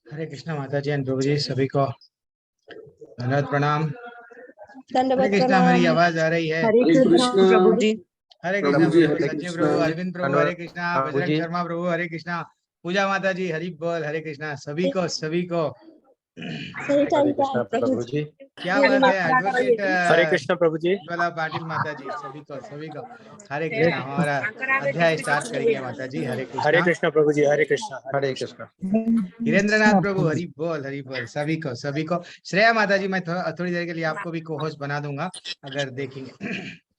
हरे कृष्णा माता जी एंड प्रभु जी, सभी को धन्यवाद प्रणाम। हरे कृष्णा, मेरी आवाज आ रही है? हरे कृष्णा प्रभु जी। हरे कृष्णा प्रभु जी, प्रभु, हरे सचिव कृष्णा। प्रभु, अरविंद प्रभु, हरे कृष्णा, प्रभु बजरंग जी। शर्मा प्रभु, हरे कृष्णा, पूजा माता जी, हरि बोल, हरे कृष्णा, सभी को हरे कृष्णा प्रभु जी। क्या बात है, एडवोकेट हरे कृष्णा प्रभु जी। ज्वाला पाटिल माता जी, सभी को हरे कृष्णा। हमारा अध्याय स्टार्ट करेंगे माता जी। हरे हरे कृष्णा। कृष्णा प्रभु जी। हरे कृष्णा। हरे कृष्णा। वीरेंद्रनाथ प्रभु, हरि बोल, सभी को। श्रेया माता जी, मैं थोड़ी देर के लिए आपको भी को होस्ट बना दूंगा, अगर देखेंगे।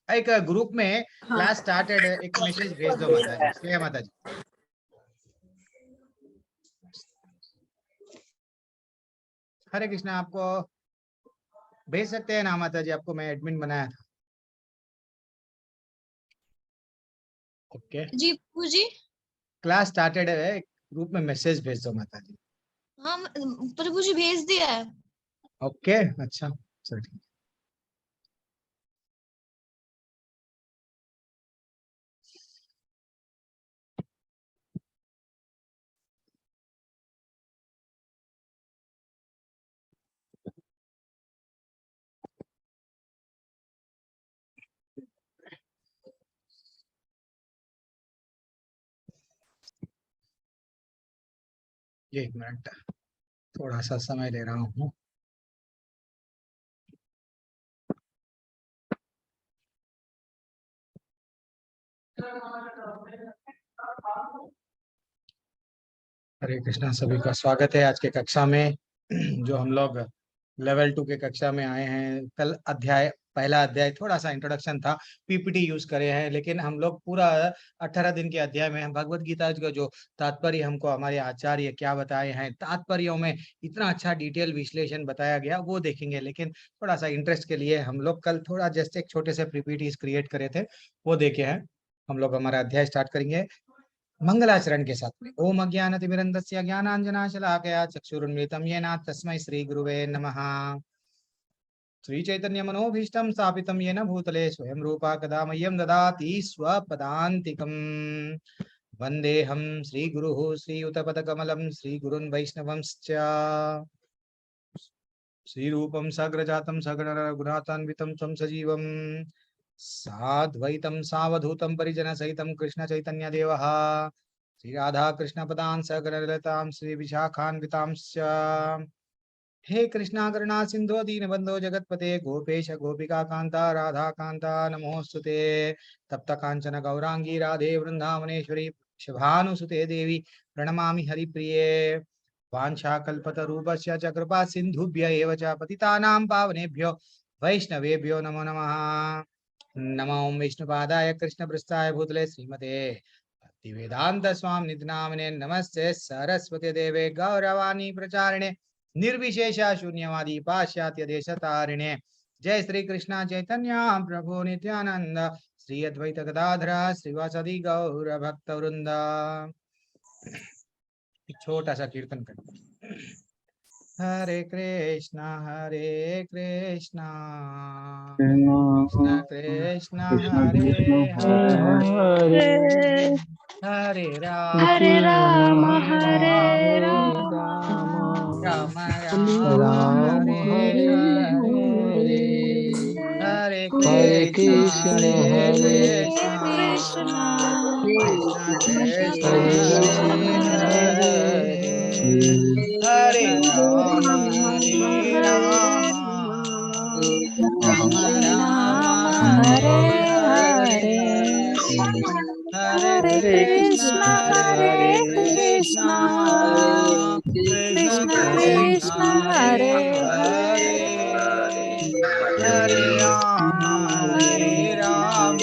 एक ग्रुप में क्लास स्टार्टेड है, एक मैसेज भेज दो माता जी, श्रेया माता जी। हरे कृष्णा, आपको भेज सकते हैं ना माता जी, आपको मैं एडमिन बनाया था। ओके जी प्रभु जी। क्लास स्टार्टेड है, ग्रुप में मैसेज भेज दो माता जी। हाँ प्रभु जी, भेज दिया है। ओके अच्छा, चलो ठीक है। एक मिनट, थोड़ा सा समय ले रहा हूँ। हरे कृष्णा, सभी का स्वागत है आज के कक्षा में। जो हम लोग लेवल 2 के कक्षा में आए हैं, कल पहला अध्याय थोड़ा सा इंट्रोडक्शन था, पीपीटी यूज करे हैं, लेकिन हम लोग पूरा 18 दिन के अध्याय में भगवत गीता का जो तात्पर्य हमको हमारे आचार्य क्या बताए हैं, तात्पर्यों में इतना अच्छा डिटेल विश्लेषण बताया गया, वो देखेंगे। लेकिन थोड़ा सा इंटरेस्ट के लिए हम लोग कल थोड़ा जस्ट एक छोटे से पीपीटी क्रिएट करे थे, वो देखे हैं। हम लोग हमारा अध्याय स्टार्ट करेंगे मंगलाचरण के साथ में। ओम अज्ञानतिमिरन्धस्य ज्ञानांजनाशलाकया चक्षुरुन्मिलितं येन तस्मै श्री गुरुवे नमः। श्री चैतन्य मनोभीष्टं स्थापितं येन भूतले स्वयं रूपा कदा मह्यं ददाति स्वपदान्तिकम्। वन्देऽहं श्रीगुरुः श्रीयुतपदकमलं श्रीगुरुन् वैष्णवंश्च। श्रीरूपं सग्रजातं सगणरघुनाथान्वितं तं सजीवं साद्वैतं सावधूतं परिजनसहितं कृष्ण चैतन्य देवः श्री राधा कृष्ण पदां सगणलतां श्री विशाखान्वितांश्च। हे कृष्णा करुणा सिंधु दीनबंधो जगतपते गोपेश गोपिका कांता राधा कांता नमोस्तुते। तप्त कांचन गौरांगी राधे वृंदावनेश्वरी शुभानुसुते देवी प्रणमामि हरिप्रिये। वाञ्छाकल्पतरूपस्य च कृपा सिन्धुभ्य एव च पतितानां पावनेभ्यो वैष्णवेभ्यो नमो नमः। नमो विष्णुपादाय कृष्णपृष्ठाय भूतले श्रीमते भक्तिवेदांत स्वामी नामिने नमस्ते सरस्वती देवे गौरवाणी प्रचारिणे निर्विशेष शून्यवादी पाश्चात्य देशतारिणे। जय श्री कृष्ण चैतन्य प्रभु नित्यानंद श्री अद्वैत गदाधर श्रीवासदि गौर भक्त वृंद। छोटा सा कीर्तन करते हैं। हरे कृष्णा कृष्ण कृष्ण हरे हरे, हरे राम हरे राम राम राम हरे हरे हरे, हरे हरे कृष्ण कृष्ण हरे कृष्ण कृष्ण हरे हरे राम हरे, हरे राम राम राम हरे हरे, हरे कृष्ण कृष्ण कृष्ण हरे हरे, हरे राम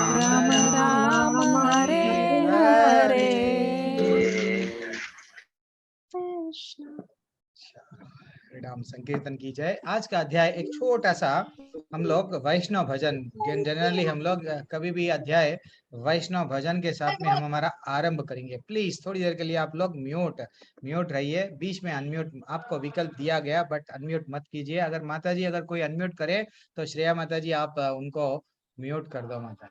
राम राम हरे हरे। राम संकीर्तन की जाए। आज का अध्याय एक छोटा सा, हम लोग वैष्णव भजन, जनरली हम लोग कभी भी अध्याय वैष्णव भजन के साथ में हम हमारा आरंभ करेंगे। प्लीज थोड़ी देर के लिए आप लोग म्यूट रहिए। बीच में अनम्यूट आपको विकल्प दिया गया, बट अनम्यूट मत कीजिए। अगर माता जी अगर कोई अनम्यूट करे तो श्रेया माता जी आप उनको म्यूट कर दो माता।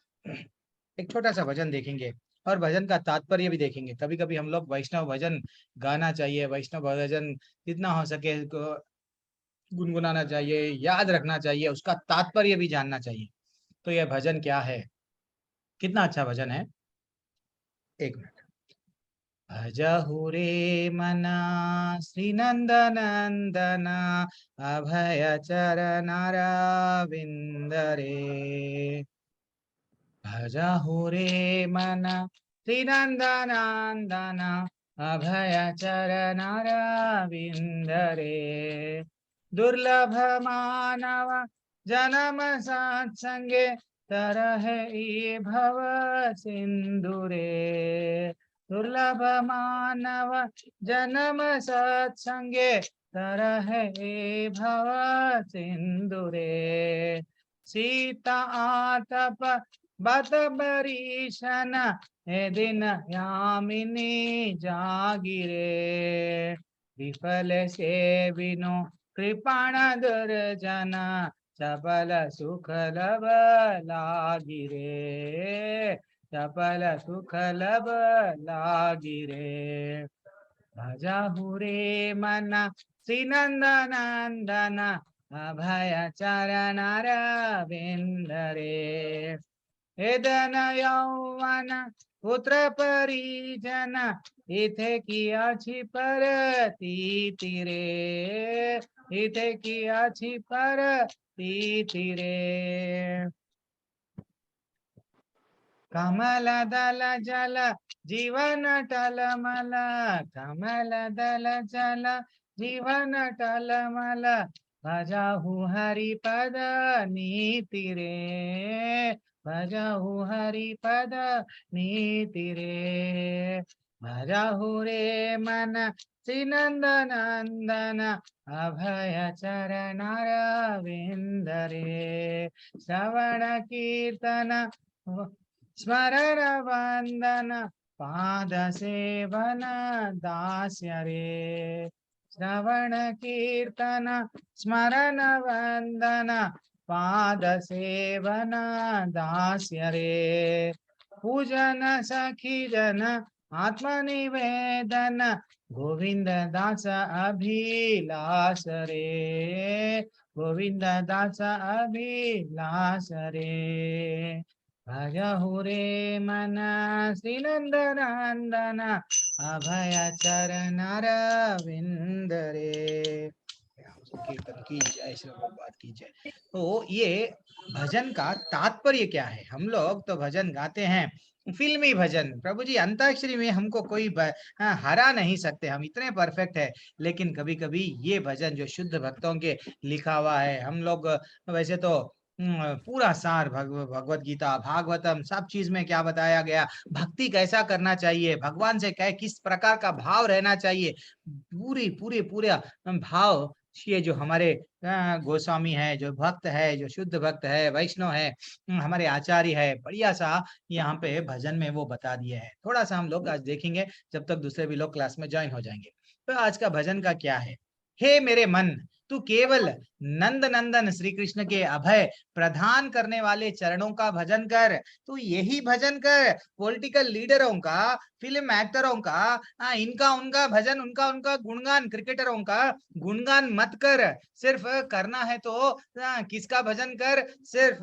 एक छोटा सा भजन देखेंगे और भजन का तात्पर्य भी देखेंगे। कभी कभी हम लोग वैष्णव भजन गाना चाहिए, वैष्णव भजन जितना हो सके गुनगुनाना चाहिए, याद रखना चाहिए, उसका तात्पर्य भी जानना चाहिए। तो यह भजन क्या है, कितना अच्छा भजन है। एक मिनट। भजहु रे मना श्री नंद नंदन अभय चरण अरविंद रे। भजहु रे मन श्री नंद नंदन अभय चरण अरविंद रे। दुर्लभ मानव जन्म सत्संगे तरह ई भव सिंधु रे। दुर्लभ मानव जन्म सत्संगे तरह ई भव सिंधु रे। सीता आतप बत बरीशन हे दिन यामिनी जागिरे। विफल से बिनु कृपाण दुर्जन चपल सुख लब लागिरे। चपल सुख लब लागिरे। भजहु रे मन श्री नंद नंदन अभय चरण अरविंद रे। हेदन यौवन पुत्र परिजन इथे की अछि परतीति रे। इथे की अछि परतीति रे। कमल दल जल जीवन टलमल। कमल दल जल जीवन टलमल भजहु हरि पद नीति रे। भजहु हरि पद नीति रे। भजहु रे मन श्री नंद नंदन अभय चरण अरविंद रे। श्रवण कीर्तन स्मरण वंदन पाद सेवन दास्य रे। श्रवण कीर्तन स्मरण वंदन पाद सेवन दास्य रे। पूजन सखी जन आत्मनिवेदन गोविंद दास अभिलाष रे। गोविंद दास अभिलाष रे। भजहु रे मन श्री नंद नंदन अभय चरण अरविंद रे। कीर्तन की जय, श्री प्रभुपाद की जय। तो ये भजन का तात्पर्य क्या है? हम लोग तो भजन गाते हैं, फिल्मी भजन। प्रभु जी अंताक्षरी में हमको कोई हरा नहीं सकते, हम इतने परफेक्ट है। लेकिन कभी कभी ये भजन जो शुद्ध भक्तों के लिखा हुआ है, हम लोग वैसे तो पूरा सार भगवत गीता भागवतम सब चीज में क्या बताया गया, भक्ति कैसा करना चाहिए, भगवान से किस प्रकार का भाव रहना चाहिए, पूरा भाव। ये जो हमारे गोस्वामी है, जो भक्त है, जो शुद्ध भक्त है, वैष्णव है, हमारे आचार्य है, बढ़िया सा यहाँ पे भजन में वो बता दिए है। थोड़ा सा हम लोग आज देखेंगे, जब तक दूसरे भी लोग क्लास में ज्वाइन हो जाएंगे। तो आज का भजन का क्या है? हे मेरे मन, तू केवल नंद नंदन श्री कृष्ण के अभय प्रदान करने वाले चरणों का भजन कर। तू यही भजन कर। पॉलिटिकल लीडरों का, फिल्म एक्टरों का, इनका उनका भजन, उनका उनका गुणगान, क्रिकेटरों का गुणगान मत कर। सिर्फ करना है तो किसका भजन कर? सिर्फ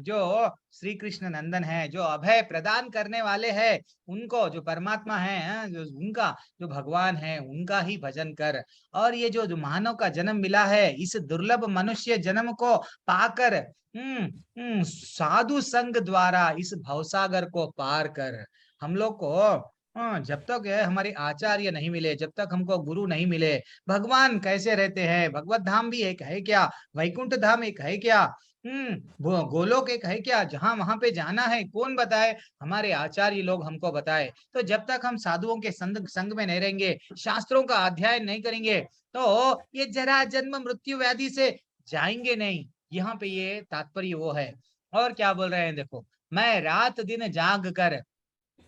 जो श्री कृष्ण नंदन है, जो अभय प्रदान करने वाले हैं, उनको, जो परमात्मा है, जो उनका जो भगवान है, उनका ही भजन कर। और ये जो मानव का जन्म मिला है, इस दुर्लभ मनुष्य जन्म को पाकर साधु संग द्वारा इस भवसागर को पार कर। हम लोग को जब तक हमारे आचार्य नहीं मिले, जब तक हमको गुरु नहीं मिले, भगवान कैसे रहते हैं? भगवत धाम भी एक है क्या? वैकुंठ धाम एक है क्या? गोलोक एक है क्या? जहां वहां पे जाना है कौन बताए? हमारे आचार्य लोग हमको बताए। तो जब तक हम साधुओं के संग में नहीं रहेंगे, शास्त्रों का अध्ययन नहीं करेंगे, तो ये जरा जन्म मृत्यु व्याधि से जाएंगे नहीं। यहाँ पे ये तात्पर्य वो है। और क्या बोल रहे हैं देखो, मैं रात दिन जाग कर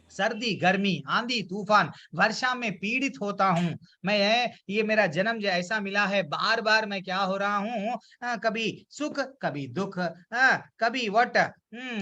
सर्दी, गर्मी, आंधी, तूफान, वर्षा में पीड़ित होता हूँ मैं। ये मेरा जन्म जो ऐसा मिला है, बार बार मैं क्या हो रहा हूँ, कभी सुख कभी दुख, कभी वट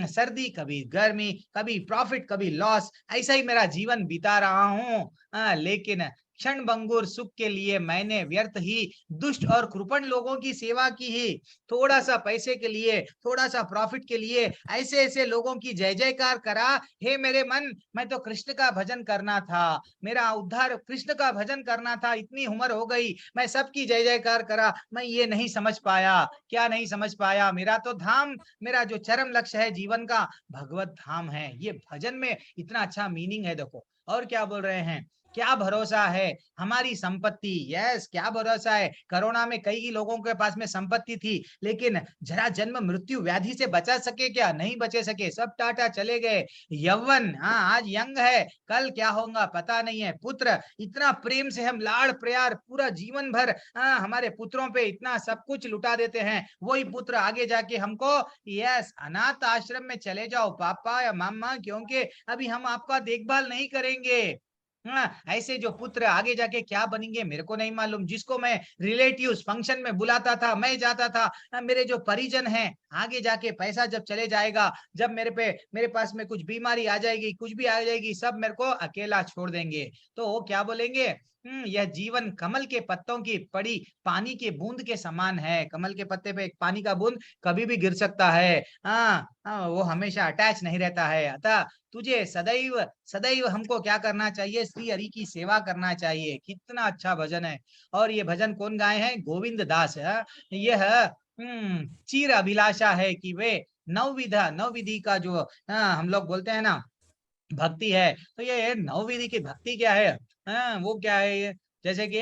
सर्दी कभी गर्मी, कभी प्रॉफिट कभी लॉस, ऐसा ही मेरा जीवन बिता रहा हूँ। लेकिन क्षण भंगुर सुख के लिए मैंने व्यर्थ ही दुष्ट और कृपण लोगों की सेवा की ही। थोड़ा सा पैसे के लिए, थोड़ा सा प्रॉफिट के लिए ऐसे ऐसे लोगों की जय जयकार करा। हे मेरे मन, मैं तो कृष्ण का भजन करना था, मेरा उद्धार कृष्ण का भजन करना था। इतनी उम्र हो गई, मैं सबकी जय जयकार करा, मैं ये नहीं समझ पाया। क्या नहीं समझ पाया? मेरा तो धाम, मेरा जो चरम लक्ष्य है जीवन का, भगवत धाम है। ये भजन में इतना अच्छा मीनिंग है। देखो और क्या बोल रहे हैं, क्या भरोसा है हमारी संपत्ति। यस, क्या भरोसा है। कोरोना में कई लोगों के पास में संपत्ति थी, लेकिन जरा जन्म मृत्यु व्याधि से बचा सके क्या? नहीं बचे सके, सब टाटा चले गए। यौवन, हाँ आज यंग है, कल क्या होगा पता नहीं है। पुत्र, इतना प्रेम से हम लाड़ प्यार पूरा जीवन भर हमारे पुत्रों पे इतना सब कुछ लुटा देते हैं। वही पुत्र आगे जाके हमको, यस, अनाथ आश्रम में चले जाओ पापा या मामा, क्योंकि अभी हम आपका देखभाल नहीं करेंगे। ऐसे जो पुत्र आगे जाके क्या बनेंगे मेरे को नहीं मालूम। जिसको मैं रिलेटिव्स फंक्शन में बुलाता था, मैं जाता था, मेरे जो परिजन हैं, आगे जाके पैसा जब चले जाएगा, जब मेरे पास में कुछ बीमारी आ जाएगी, कुछ भी आ जाएगी, सब मेरे को अकेला छोड़ देंगे। तो वो क्या बोलेंगे, यह जीवन कमल के पत्तों की पड़ी पानी के बूंद के समान है। कमल के पत्ते पे एक पानी का बूंद कभी भी गिर सकता है। वो हमेशा अटैच नहीं रहता है। अतः तुझे सदैव सदैव हमको क्या करना चाहिए, श्री हरि की सेवा करना चाहिए। कितना अच्छा भजन है। और ये भजन कौन गाए हैं? गोविंद दास है। यह चीर अभिलाषा है कि वे नवविधि का जो हम लोग बोलते हैं ना भक्ति है, तो ये नवविधि की भक्ति क्या है? वो क्या है ये? जैसे कि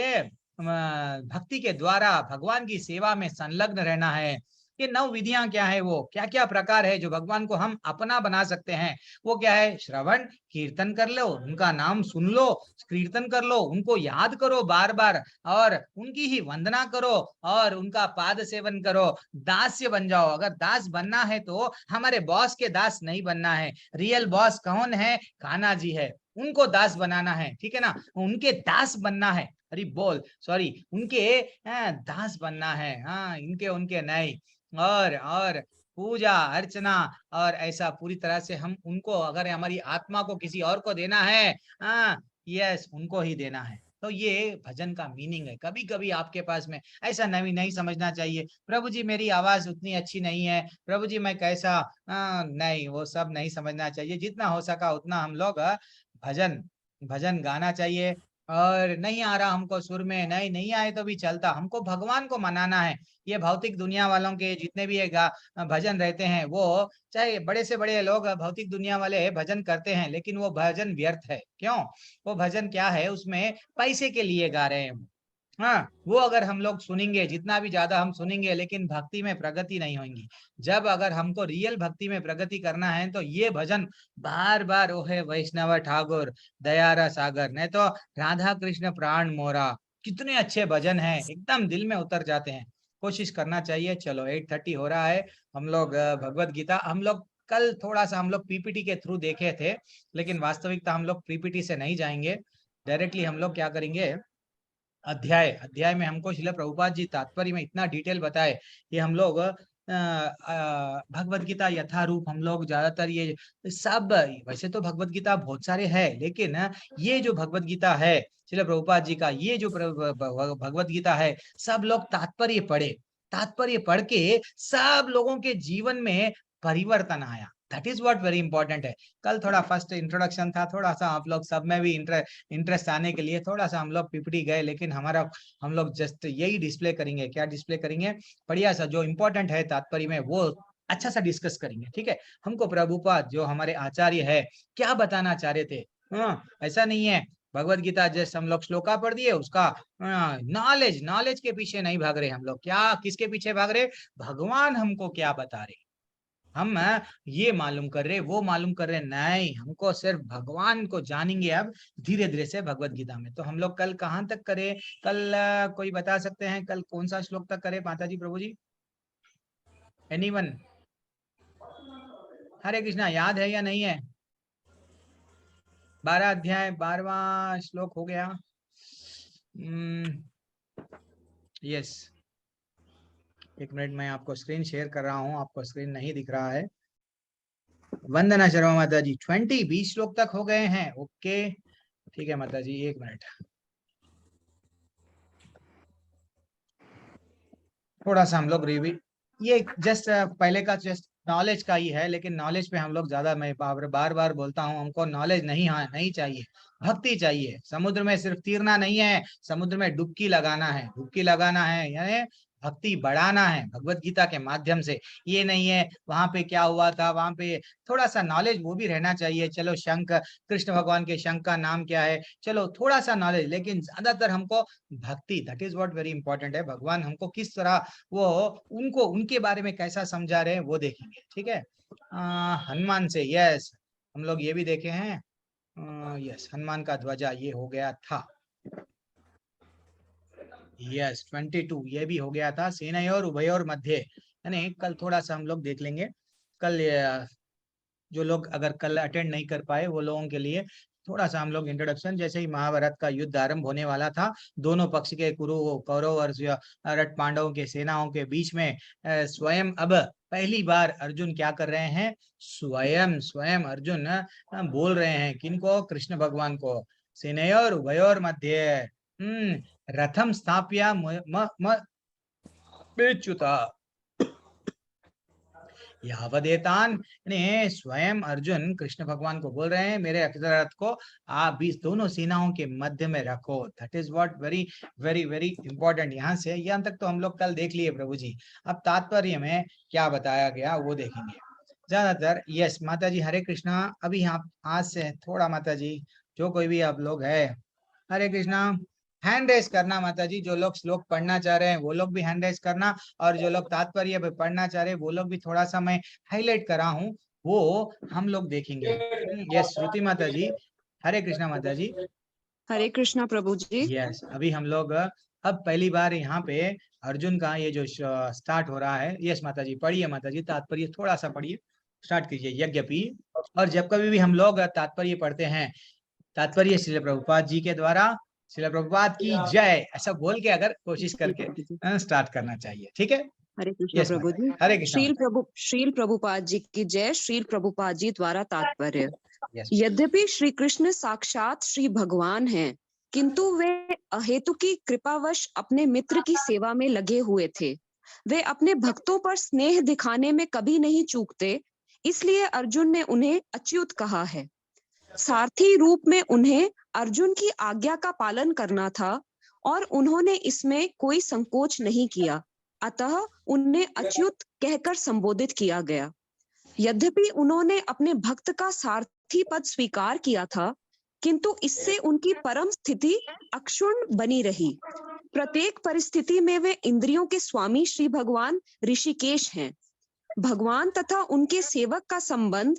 भक्ति के द्वारा भगवान की सेवा में संलग्न रहना है। ये नव विधियां क्या है, वो क्या क्या प्रकार है जो भगवान को हम अपना बना सकते हैं? वो क्या है? श्रवण कीर्तन कर लो, उनका नाम सुन लो, कीर्तन कर लो, उनको याद करो बार बार, और उनकी ही वंदना करो, और उनका पाद सेवन करो। दास्य बन जाओ। अगर दास बनना है तो हमारे बॉस के दास नहीं बनना है। रियल बॉस कौन है? कान्हा जी है। उनको दास बनाना है, ठीक है ना? उनके दास बनना है। अरे बोल, सॉरी, उनके दास बनना है। हाँ, इनके उनके नहीं। और पूजा अर्चना, और ऐसा पूरी तरह से हम उनको, अगर हमारी आत्मा को किसी और को देना है, यस, उनको ही देना है। तो ये भजन का मीनिंग है। कभी कभी आपके पास में ऐसा नहीं नहीं समझना चाहिए, प्रभु जी मेरी आवाज उतनी अच्छी नहीं है, प्रभु जी मैं कैसा, नहीं, वो सब नहीं समझना चाहिए। जितना हो सका उतना हम लोग भजन भजन गाना चाहिए। और नहीं आ रहा हमको सुर में, नहीं नहीं आए तो भी चलता, हमको भगवान को मनाना है। ये भौतिक दुनिया वालों के जितने भी ये भजन रहते हैं, वो चाहे बड़े से बड़े लोग भौतिक दुनिया वाले भजन करते हैं, लेकिन वो भजन व्यर्थ है। क्यों? वो भजन क्या है, उसमें पैसे के लिए गा रहे हैं। हाँ, वो अगर हम लोग सुनेंगे, जितना भी ज्यादा हम सुनेंगे, लेकिन भक्ति में प्रगति नहीं होगी। जब अगर हमको रियल भक्ति में प्रगति करना है तो ये भजन बार बार, ओ है वैष्णव ठाकुर दयारा सागर, नहीं तो राधा कृष्ण प्राण मोरा, कितने अच्छे भजन हैं, एकदम दिल में उतर जाते हैं। कोशिश करना चाहिए। चलो 8:30 हो रहा है। हम लोग भगवत गीता, हम लोग कल थोड़ा सा हम लोग पीपीटी के थ्रू देखे थे, लेकिन वास्तविकता हम लोग पीपीटी से नहीं जाएंगे। डायरेक्टली हम लोग क्या करेंगे, अध्याय अध्याय में हमको श्रील प्रभुपाद जी तात्पर्य में इतना डिटेल बताए कि हम लोग भगवत गीता यथारूप हम लोग ज्यादातर ये सब, वैसे तो भगवत गीता बहुत सारे हैं, लेकिन ये जो भगवत गीता है श्रील प्रभुपाद जी का, ये जो भगवत गीता है, सब लोग तात्पर्य पढ़े। तात्पर्य पढ़ के सब लोगों के जीवन में परिवर्तन आया। That is what very important है। कल थोड़ा फर्स्ट इंट्रोडक्शन था, थोड़ा सा आप लोग सब में भी इंटरेस्ट आने के लिए थोड़ा सा हम लोग पीपीटी गए, लेकिन हम लोग जस्ट यही डिस्प्ले करेंगे। क्या डिस्प्ले करेंगे? बढ़िया सा जो इम्पोर्टेंट है तात्पर्य में, वो अच्छा सा डिस्कस करेंगे। ठीक है, हमको प्रभुपाद जो हमारे आचार्य है क्या बताना चाह रहे थे। ऐसा नहीं है भगवत गीता जैसे हम लोग श्लोका पढ़ दिए, उसका नॉलेज नॉलेज के पीछे नहीं भाग रहे हम लोग। क्या किसके पीछे भाग रहे? भगवान हमको क्या बता रहे, हम ये मालूम कर रहे, वो मालूम कर रहे, नहीं, हमको सिर्फ भगवान को जानेंगे अब धीरे धीरे से भगवत गीता में। तो हम लोग कल कहाँ तक करें? कल कोई बता सकते हैं कल कौन सा श्लोक तक करे? माता जी, प्रभु जी, एनीवन? हरे कृष्णा, याद है या नहीं है? 12 अध्याय 12वां श्लोक हो गया। यस, एक मिनट, मैं आपको स्क्रीन शेयर कर रहा हूँ, आपको स्क्रीन नहीं दिख रहा है। वंदना शर्मा माता जी, 20 श्लोक तक हो गए हैं। ओके, ठीक है माता जी, एक मिनट, थोड़ा सा हम लोग रिवीट, ये जस्ट पहले का जस्ट नॉलेज का ही है, लेकिन नॉलेज पे हम लोग ज्यादा, मैं बार बार बोलता हूँ, हमको नॉलेज नहीं, हाँ नहीं चाहिए, भक्ति चाहिए। समुद्र में सिर्फ तीरना नहीं है, समुद्र में डुबकी लगाना है, डुबकी लगाना है, यानी भक्ति बढ़ाना है भगवत गीता के माध्यम से। ये नहीं है वहां पे क्या हुआ था, वहां पे थोड़ा सा नॉलेज वो भी रहना चाहिए। चलो शंख, कृष्ण भगवान के शंख का नाम क्या है, चलो थोड़ा सा नॉलेज, लेकिन ज्यादातर हमको भक्ति, that is what very important है। भगवान हमको किस तरह, वो उनको उनके बारे में कैसा समझा रहे हैं वो देखेंगे। ठीक है, हनुमान से, यस, हम लोग ये भी देखे हैं। यस, हनुमान का ध्वजा ये हो गया था। यस, 22 ये भी हो गया था। सेनयोर उभयोर मध्य, यानी कल थोड़ा सा हम लोग देख लेंगे। कल जो लोग अगर कल अटेंड नहीं कर पाए वो लोगों के लिए थोड़ा सा हम लोग इंट्रोडक्शन, जैसे ही महाभारत का युद्ध आरंभ होने वाला था, दोनों पक्ष के कुरु कौरव और रट पांडवों के सेनाओं के बीच में स्वयं अब पहली बार अर्जुन क्या कर रहे हैं, स्वयं स्वयं अर्जुन बोल रहे हैं, किनको, कृष्ण भगवान को, सेनयोर उभयोर मध्य रथम स्थाप्य पेच्युता यावदेतान, यानी स्वयं अर्जुन कृष्ण भगवान को बोल रहे हैं, मेरे रथ को आप बीच दोनों सेनाओं के मध्य में रखो। That is what very very very important. यहाँ से यहाँ तक तो हम लोग कल देख लिए प्रभु जी, अब तात्पर्य में क्या बताया गया वो देखेंगे ज्यादातर। यस माता जी, हरे कृष्णा। अभी यहाँ आज से थोड़ा माता जी, जो कोई भी आप लोग है, हरे कृष्णा, हैंड रेस करना माता जी। जो लोग श्लोक पढ़ना चाह रहे हैं वो लोग भी हैंड रेस करना, और जो लोग तात्पर्य पे पढ़ना चाह रहे हैं वो लोग भी, थोड़ा सा मैं हाईलाइट कर रहा हूँ, वो हम लोग देखेंगे। यस श्रुति माता जी, हरे कृष्णा माता जी। हरे कृष्णा प्रभु जी। यस, अभी हम लोग अब पहली बार यहाँ पे अर्जुन का ये जो स्टार्ट हो रहा है। यस माता जी, पढ़िए माता जी, तात्पर्य थोड़ा सा पढ़िए, स्टार्ट कीजिए। यज्ञपि, और जब कभी भी हम लोग तात्पर्य पढ़ते हैं, तात्पर्य श्रील प्रभुपाद जी के द्वारा, श्रील प्रभुपाद की जय, ऐसा बोल के अगर कोशिश करके स्टार्ट करना चाहिए। ठीक है, हरे कृष्ण प्रभु जी। हरे कृष्ण। श्रील प्रभुपाद जी की जय। श्रील प्रभुपाद जी द्वारा तात्पर्य, Yes. यद्यपि श्री कृष्ण साक्षात श्री भगवान हैं, किंतु वे अहेतु की कृपावश अपने मित्र की सेवा में लगे हुए थे। वे अपने भक्तों पर स्नेह दिखाने में कभी नहीं चूकते, इसलिए अर्जुन ने उन्हें अच्युत कहा है। सारथी रूप में उन्हें अर्जुन की आज्ञा का पालन करना था और उन्होंने इसमें कोई संकोच नहीं किया, अतः उन्हें अच्युत कहकर संबोधित किया गया। यद्यपि उन्होंने अपने भक्त का सारथी पद स्वीकार किया था, किंतु इससे उनकी परम स्थिति अक्षुण्ण बनी रही। प्रत्येक परिस्थिति में वे इंद्रियों के स्वामी श्री भगवान ऋषिकेश हैं। भगवान तथा उनके सेवक का संबंध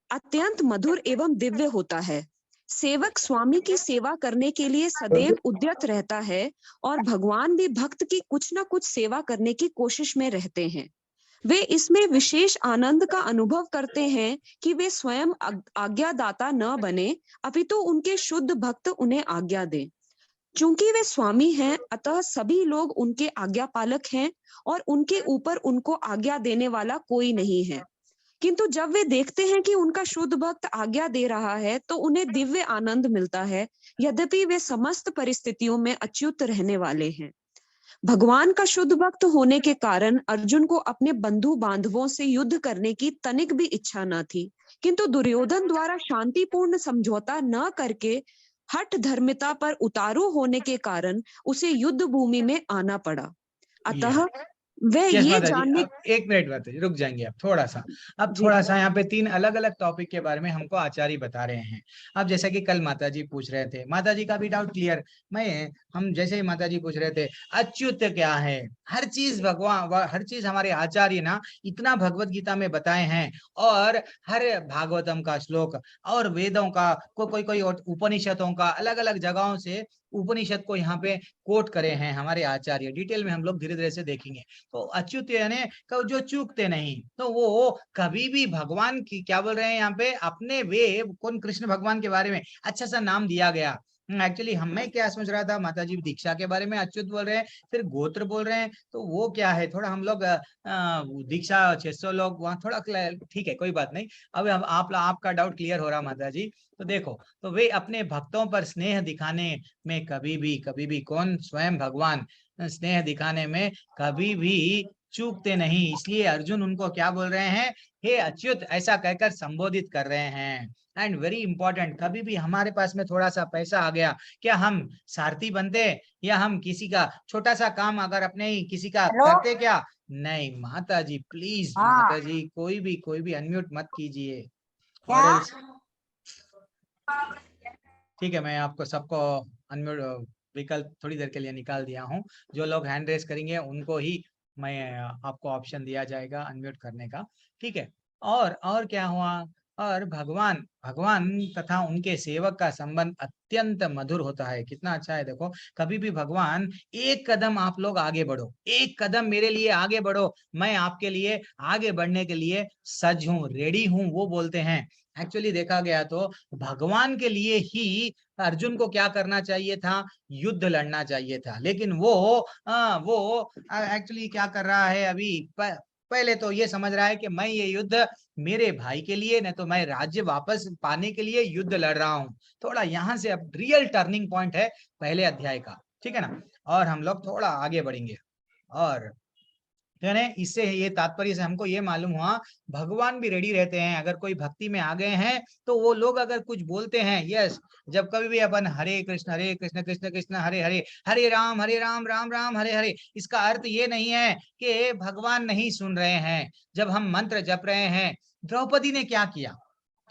अत्यंत मधुर एवं दिव्य होता है। सेवक स्वामी की सेवा करने के लिए सदैव उद्यत रहता है और भगवान भी भक्त की कुछ न कुछ सेवा करने की कोशिश में रहते हैं। वे इसमें विशेष आनंद का अनुभव करते हैं कि वे स्वयं आज्ञादाता न बने, अपितु उनके शुद्ध भक्त उन्हें आज्ञा दें। चूंकि वे स्वामी हैं, अतः सभी लोग उनके आज्ञा पालक हैं और उनके ऊपर उनको आज्ञा देने वाला कोई नहीं है। किंतु जब वे देखते हैं कि उनका शुद्ध भक्त आज्ञा दे रहा है तो उन्हें दिव्य आनंद मिलता है, यद्यपि वे समस्त परिस्थितियों में अच्युत रहने वाले हैं। भगवान का शुद्ध भक्त होने के कारण अर्जुन को अपने बंधु बांधवों से युद्ध करने की तनिक भी इच्छा न थी, किंतु दुर्योधन द्वारा शांतिपूर्ण समझौता न करके हठ धर्मिता पर उतारू होने के कारण उसे युद्ध भूमि में आना पड़ा। अतः वे ये जानने, एक मिनट माता जी रुक जाएंगे आप थोड़ा सा। अब थोड़ा सा यहाँ पे 3 अलग अलग टॉपिक के बारे में हमको आचार्य बता रहे हैं। अब जैसा कि कल माता जी पूछ रहे थे, माता जी का भी डाउट क्लियर, हम जैसे ही माता जी पूछ रहे थे अच्युत क्या है, हर चीज भगवान, हर चीज हमारे आचार्य ना इतना भगवत गीता में बताए हैं, और हर भागवतम का श्लोक और वेदों का कोई उपनिषदों का अलग अलग जगहों से उपनिषद को यहाँ पे कोट करे हैं हमारे आचार्य, डिटेल में हम लोग धीरे धीरे से देखेंगे। तो अच्युत यानी जो चूकते नहीं, तो वो कभी भी भगवान की क्या बोल रहे हैं यहाँ पे, अपने वे कौन, कृष्ण भगवान के बारे में अच्छा सा नाम दिया गया। एक्चुअली मैं क्या समझ रहा था, माता जी दीक्षा के बारे में अच्युत बोल रहे हैं, फिर गोत्र बोल रहे हैं, तो वो क्या है, थोड़ा हम लोग दीक्षा 600 लोग वहाँ थोड़ा ठीक है, कोई बात नहीं। अब आपका डाउट क्लियर हो रहा माता जी। तो देखो, तो वे अपने भक्तों पर स्नेह दिखाने में कभी भी कौन, स्वयं भगवान स्नेह दिखाने में कभी भी चूकते नहीं, इसलिए अर्जुन उनको क्या बोल रहे हैं, हे अच्युत ऐसा कहकर संबोधित कर रहे हैं। एंड वेरी इंपॉर्टेंट, कभी भी हमारे पास में थोड़ा सा पैसा आ गया, क्या हम सारथी बनते, या हम किसी का छोटा सा काम अगर अपने ही किसी का करते क्या? नहीं माता जी, प्लीज माता जी, कोई भी अनम्यूट मत कीजिए। और ठीक है, मैं आपको सबको अनम्यूट विकल्प थोड़ी देर के लिए निकाल दिया हूँ। जो लोग हैंड रेस करेंगे उनको ही मैं आपको ऑप्शन दिया जाएगा अनम्यूट करने का, ठीक है। और क्या हुआ, और भगवान भगवान तथा उनके सेवक का संबंध अत्यंत मधुर होता है। कितना अच्छा है, देखो कभी भी भगवान, एक कदम आप लोग आगे बढ़ो, एक कदम मेरे लिए आगे बढ़ो, मैं आपके लिए आगे बढ़ने के लिए सज हूँ, रेडी हूँ, वो बोलते हैं। एक्चुअली देखा गया तो भगवान के लिए ही अर्जुन को क्या करना चाहिए था, युद्ध लड़ना चाहिए था, लेकिन वो एक्चुअली क्या कर रहा है अभी, पहले तो ये समझ रहा है कि मैं ये युद्ध मेरे भाई के लिए, नहीं तो मैं राज्य वापस पाने के लिए युद्ध लड़ रहा हूँ। थोड़ा यहाँ से अब रियल टर्निंग पॉइंट है पहले अध्याय का, ठीक है ना। और हम लोग थोड़ा आगे बढ़ेंगे, और यानी इससे ये तात्पर्य से हमको ये मालूम हुआ, भगवान भी रेडी रहते हैं। अगर कोई भक्ति में आ गए हैं तो वो लोग अगर कुछ बोलते हैं, यस, जब कभी भी अपन हरे कृष्ण कृष्ण कृष्ण हरे हरे, हरे राम राम राम हरे हरे, इसका अर्थ ये नहीं है कि भगवान नहीं सुन रहे हैं। जब हम मंत्र जप रहे हैं, द्रौपदी ने क्या किया,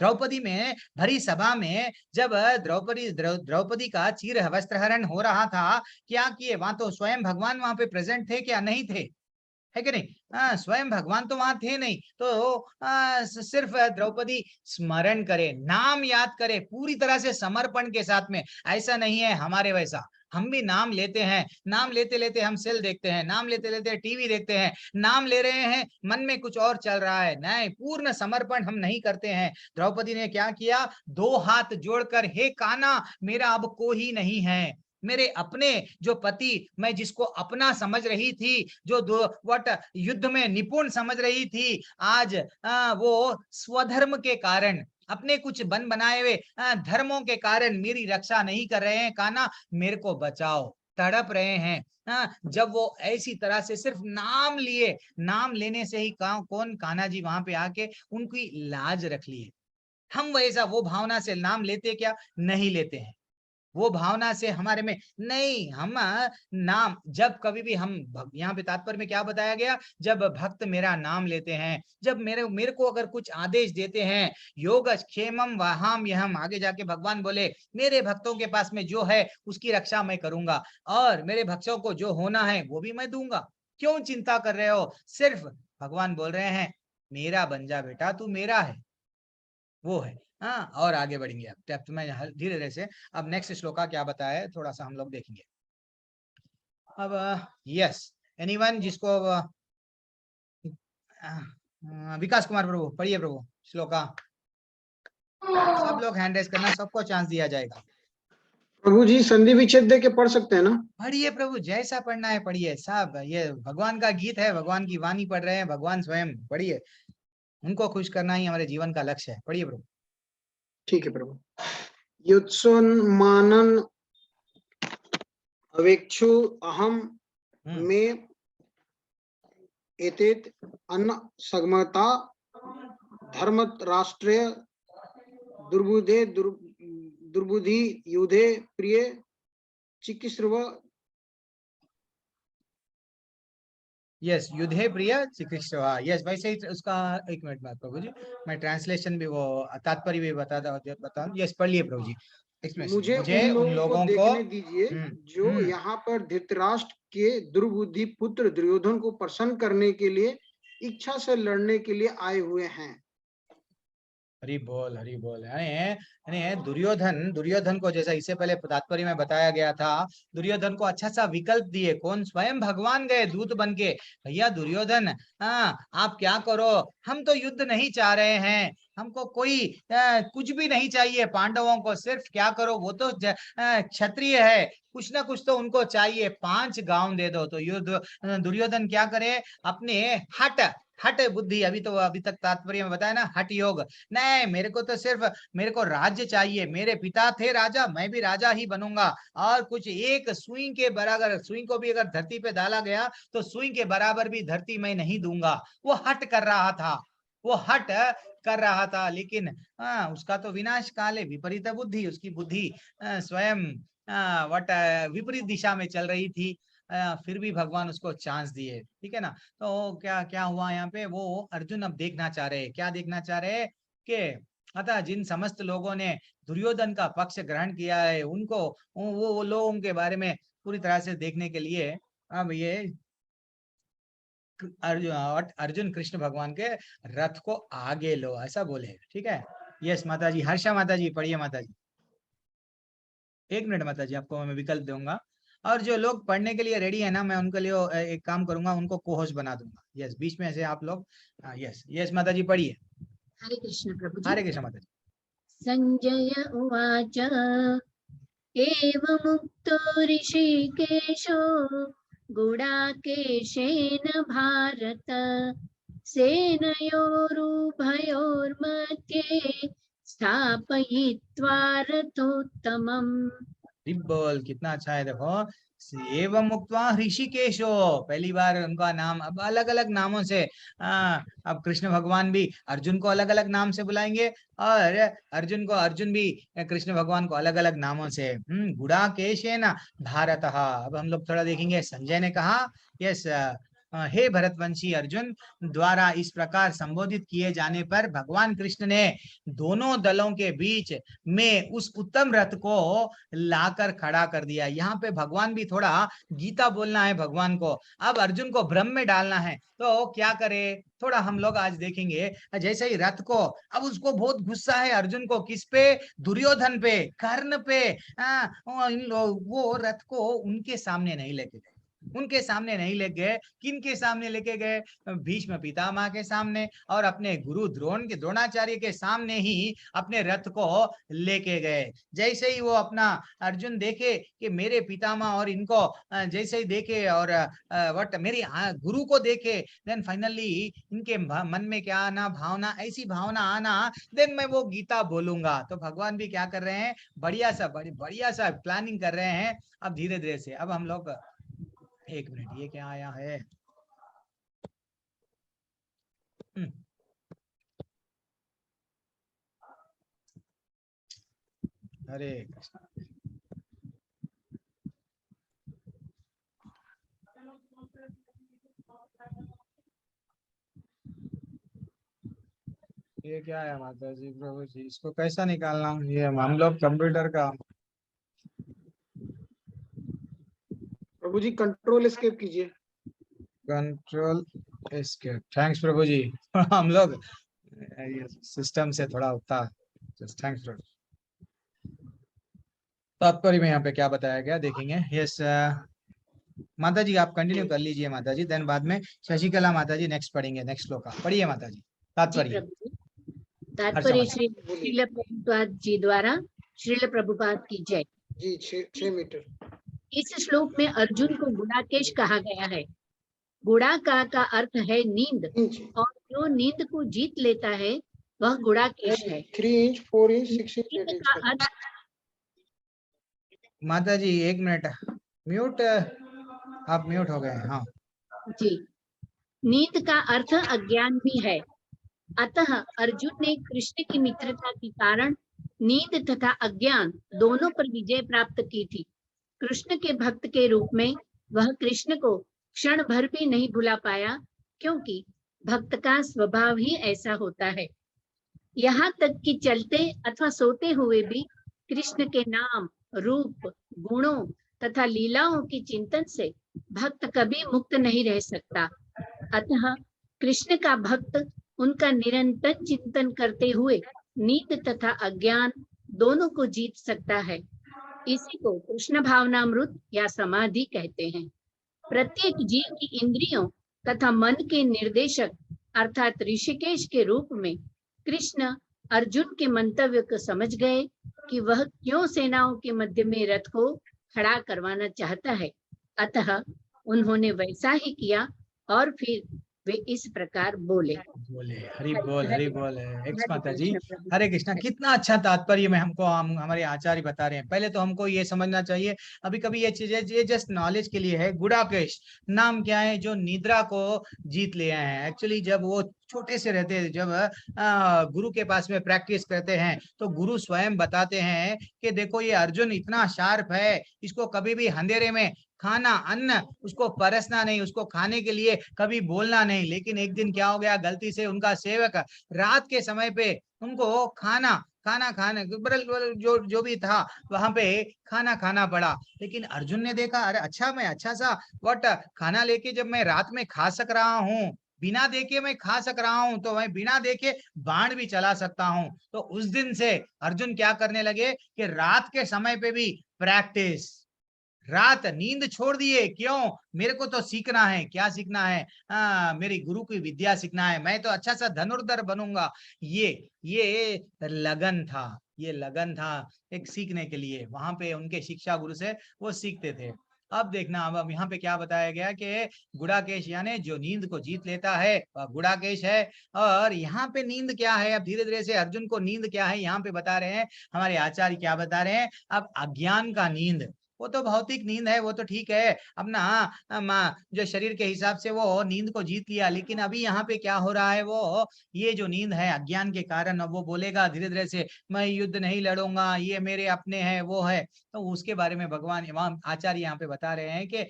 द्रौपदी में भरी सभा में जब द्रौपदी का चीर वस्त्रहरण हो रहा था, क्या किए, वहां तो स्वयं भगवान वहां पे प्रेजेंट थे क्या, नहीं थे, है कि नहीं? स्वयं भगवान तो वहां थे नहीं, तो सिर्फ द्रौपदी स्मरण करे, नाम याद करे पूरी तरह से समर्पण के साथ में। ऐसा नहीं है हमारे वैसा, हम भी नाम लेते हैं, नाम लेते लेते हम सेल देखते हैं, नाम लेते लेते टीवी देखते हैं, नाम ले रहे हैं, मन में कुछ और चल रहा है, नहीं, पूर्ण समर्पण हम नहीं करते हैं। द्रौपदी ने क्या किया, दो हाथ जोड़कर, हे कान्हा मेरा अब कोई नहीं है, मेरे अपने जो पति, मैं जिसको अपना समझ रही थी, जो युद्ध में निपुण समझ रही थी, आज वो स्वधर्म के कारण, अपने कुछ बनाए हुए धर्मों के कारण मेरी रक्षा नहीं कर रहे हैं, कान्हा मेरे को बचाओ, तड़प रहे हैं। जब वो ऐसी तरह से सिर्फ नाम लिए, नाम लेने से ही कौन कान्हा जी वहां पे आके उनकी लाज रख लिए। हम वैसा वो भावना से नाम लेते क्या, नहीं लेते हैं, वो भावना से हमारे में नहीं। हम नाम जब कभी भी हम, यहाँ पे तात्पर्य में क्या बताया गया, जब भक्त मेरा नाम लेते हैं, जब मेरे को अगर कुछ आदेश देते हैं, योग क्षेमम वहाम यहम, आगे जाके भगवान बोले मेरे भक्तों के पास में जो है उसकी रक्षा मैं करूंगा, और मेरे भक्तों को जो होना है वो भी मैं दूंगा, क्यों चिंता कर रहे हो। सिर्फ भगवान बोल रहे हैं मेरा बन जा बेटा, तू मेरा है, वो है। हाँ, और आगे बढ़ेंगे अब तो मैं धीरे धीरे से, अब नेक्स्ट श्लोका क्या बताया है थोड़ा सा हम लोग देखेंगे। अब यस, एनीवन जिसको विकास कुमार प्रभु पढ़िए प्रभु श्लोका, सब लोग हैंड रेस करना, सबको चांस दिया जाएगा। प्रभु जी संधि विच्छेद दे के पढ़ सकते हैं ना? पढ़िए प्रभु, जैसा पढ़ना है पढ़िए, सब ये भगवान का गीत है, भगवान की वाणी पढ़ रहे हैं, भगवान स्वयं, पढ़िए, उनको खुश करना ही हमारे जीवन का लक्ष्य है, पढ़िए प्रभु। ठीक है प्रभु। युत्सोन्मानन अवेक्षु अहम में एतेत अन्न सगमता धर्म राष्ट्रीय दुर्बुद्धि युधे प्रिय चिकित्सव। यस, युद्धे प्रिय चिकित्सा, यस वैसे ही उसका, एक मिनट में प्रभु जी मैं ट्रांसलेशन भी, वो तात्पर्य भी बता यस पढ़िए प्रभु जी। मुझे उन लोगों को देखने दीजिए जो यहाँ पर धृतराष्ट्र के दुर्बुद्धि पुत्र दुर्योधन को प्रसन्न करने के लिए इच्छा से लड़ने के लिए आए हुए हैं। हरि बोल यानी दुर्योधन को, जैसा इससे पहले तात्पर्य में बताया गया था, दुर्योधन को अच्छा सा विकल्प दिए, कौन? स्वयं भगवान गए दूत बन के, भैया दुर्योधन, आप क्या करो, हम तो युद्ध नहीं चाह रहे हैं, हमको कोई कुछ भी नहीं चाहिए, पांडवों को सिर्फ क्या करो, वो तो क्षत्रिय है, कुछ ना कुछ तो उनको चाहिए, 5 गांव दे दो। तो युद्ध दुर्योधन क्या करे, अपने हट बुद्धि, अभी तक तात्पर्य में बताया ना, हट योग, नहीं मेरे को तो सिर्फ मेरे को राज्य चाहिए, मेरे पिता थे राजा, मैं भी राजा ही बनूंगा, और कुछ एक सुई के बराबर, सुई को भी अगर धरती पे डाला गया तो सुई के बराबर भी धरती मैं नहीं दूंगा। वो हट कर रहा था, वो हट कर रहा था, लेकिन उसका तो विनाश काल है, विपरीत बुद्धि, उसकी बुद्धि स्वयं विपरीत दिशा में चल रही थी, फिर भी भगवान उसको चांस दिए, ठीक है ना। तो क्या क्या हुआ यहाँ पे, वो अर्जुन अब देखना चाह रहे, क्या देखना चाह रहे कि अतः जिन समस्त लोगों ने दुर्योधन का पक्ष ग्रहण किया है, उनको वो लोगों के बारे में पूरी तरह से देखने के लिए अब ये अर्जुन कृष्ण भगवान के रथ को आगे लो, ऐसा बोले, ठीक है। यस माता जी, हर्षा माता जी पढ़िए माता जी। 1 मिनट माता जी, आपको मैं विकल्प दूंगा, और जो लोग पढ़ने के लिए रेडी है ना, मैं उनके लिए एक काम करूंगा, उनको कोहोस्ट बना दूंगा। यस, बीच में से आप लोग, यस यस माता जी पढ़िए। हरे कृष्ण प्रभु जी। हरे कृष्ण माता जी। संजय उवाच एवमुक्तो ऋषिकेशो गुडाकेशेन भारत सेनयोरुभयोर्मध्ये स्थापयित्वा रथोत्तमम्। बोल, कितना अच्छा है, देखो, एवं मुक्त्वा ऋषिकेशो, पहली बार उनका नाम, अब अलग अलग नामों से, अब कृष्ण भगवान भी अर्जुन को अलग अलग नाम से बुलाएंगे, और अर्जुन भी कृष्ण भगवान को अलग अलग नामों से, गुडाकेशेन भारत। अब हम लोग थोड़ा देखेंगे, संजय ने कहा, यस, हे भरतवंशी अर्जुन द्वारा इस प्रकार संबोधित किए जाने पर भगवान कृष्ण ने दोनों दलों के बीच में उस उत्तम रथ को लाकर खड़ा कर दिया। यहाँ पे भगवान भी थोड़ा गीता बोलना है भगवान को, अब अर्जुन को भ्रम में डालना है, तो क्या करे, थोड़ा हम लोग आज देखेंगे। जैसे ही रथ को, अब उसको बहुत गुस्सा है अर्जुन को, किस पे, दुर्योधन पे, कर्ण पे, वो रथ को उनके सामने नहीं लेके गए, उनके सामने नहीं ले गए, किन के सामने लेके गए, भीष्म पितामह के सामने और अपने गुरु द्रोणाचार्य के सामने ही अपने रथ को लेके गए। जैसे ही वो अपना अर्जुन देखे कि मेरे पितामह और इनको जैसे ही देखे, और मेरी गुरु को देखे, देन फाइनली इनके मन में क्या आना, भावना, ऐसी भावना आना, देन मैं वो गीता बोलूंगा। तो भगवान भी क्या कर रहे हैं, बढ़िया सा प्लानिंग कर रहे हैं। अब धीरे धीरे से, अब हम लोग, 1 मिनट, ये क्या आया है, हरे कृष्ण। ये क्या है माता जी, प्रभु जी, इसको कैसा निकालना, ये हम लोग कंप्यूटर का, प्रभु जी कंट्रोल एस्केप कीजिए। कंट्रोल एस्केप, थैंक्स प्रभु जी। हम लोग सिस्टम से थोड़ा उठता, थैंक्स प्रभु। तात्पर्य में यहाँ पे क्या बताया गया देखेंगे। यस माता जी, आप कंटिन्यू कर लीजिए माता जी, देन बाद में शशिकला माता जी नेक्स्ट पढ़ेंगे, नेक्स्ट श्लोक का पढ़िए माता जी, तात्पर्य। तात्पर्य श्रील प्रभुपाद जी द्वारा, श्रील प्रभुपाद की जय जी। 6 मीटर। इस श्लोक में अर्जुन को गुडाकेश कहा गया है। गुड़ा का अर्थ है नींद, और जो नींद को जीत लेता है वह गुडाकेश है। 3 इंच, 4 इंच, 6 इंच, 8 का इंच। अर्थ, माता जी 1 मिनट, म्यूट, आप म्यूट हो गए। हाँ जी, नींद का अर्थ अज्ञान भी है। अतः अर्जुन ने कृष्ण की मित्रता के कारण नींद तथा अज्ञान दोनों पर विजय प्राप्त की थी। कृष्ण के भक्त के रूप में वह कृष्ण को क्षण भर भी नहीं भुला पाया, क्योंकि भक्त का स्वभाव ही ऐसा होता है। यहाँ तक कि चलते अथवा सोते हुए भी कृष्ण के नाम, रूप, गुणों तथा लीलाओं के चिंतन से भक्त कभी मुक्त नहीं रह सकता। अतः कृष्ण का भक्त उनका निरंतर चिंतन करते हुए नीत तथा अज्ञान दोनों को जीत सकता है। इसी को कृष्ण भावनामृत या समाधि कहते हैं। प्रत्येक जीव की इंद्रियों तथा मन के निर्देशक अर्थात ऋषिकेश के रूप में कृष्ण अर्जुन के मंतव्य को समझ गए कि वह क्यों सेनाओं के मध्य में रथ को खड़ा करवाना चाहता है। अतः उन्होंने वैसा ही किया और फिर वे इस प्रकार बोले। हरि बोल हरि बोल। एक्स माता जी, प्रभु। हरे कृष्णा। कितना अच्छा तात्पर्य में हमको हमारे आचार्य बता रहे हैं। पहले तो हमको ये समझना चाहिए, अभी कभी ये चीजें ये जस्ट नॉलेज के लिए है। गुडाकेश नाम क्या है, जो निद्रा को जीत ले आए हैं। एक्चुअली जब वो छोटे से रहते हैं, जब गुरु के पास में प्रैक्टिस करते हैं, तो गुरु स्वयं बताते हैं कि देखो ये अर्जुन इतना शार्प है, इसको कभी भी अंधेरे में खाना अन्न उसको परसना नहीं, उसको खाने के लिए कभी बोलना नहीं। लेकिन एक दिन क्या हो गया, गलती से उनका सेवक रात के समय पे उनको खाना खाने जो भी था वहां पे खाना खाना पड़ा। लेकिन अर्जुन ने देखा, अरे अच्छा, मैं अच्छा सा व्हाट खाना लेके जब मैं रात में खा सक रहा हूँ, बिना देखे मैं खा सक रहा हूँ, तो मैं बिना देखे बाण भी चला सकता हूँ। तो उस दिन से अर्जुन क्या करने लगे कि रात के समय पे भी प्रैक्टिस, रात नींद छोड़ दिए। क्यों? मेरे को तो सीखना है। क्या सीखना है? मेरी गुरु की विद्या सीखना है, मैं तो अच्छा सा धनुर्धर बनूंगा। ये लगन था, ये लगन था एक सीखने के लिए। वहां पे उनके शिक्षा गुरु से वो सीखते थे। अब देखना, अब यहाँ पे क्या बताया गया कि गुड़ाकेश यानी जो नींद को जीत लेता है वह गुड़ाकेश है। और यहाँ पे नींद क्या है, अब धीरे धीरे से अर्जुन को नींद क्या है यहाँ पे बता रहे हैं हमारे आचार्य। क्या बता रहे हैं? अब अज्ञान का नींद, वो तो भौतिक नींद है, वो तो ठीक है, अपना जो शरीर के हिसाब से वो नींद को जीत लिया। लेकिन अभी यहाँ पे क्या हो रहा है, वो ये जो नींद है अज्ञान के कारण, अब वो बोलेगा धीरे धीरे से मैं युद्ध नहीं लड़ूंगा, ये मेरे अपने हैं, वो है। तो उसके बारे में भगवान वहां आचार्य यहाँ पे बता रहे हैं कि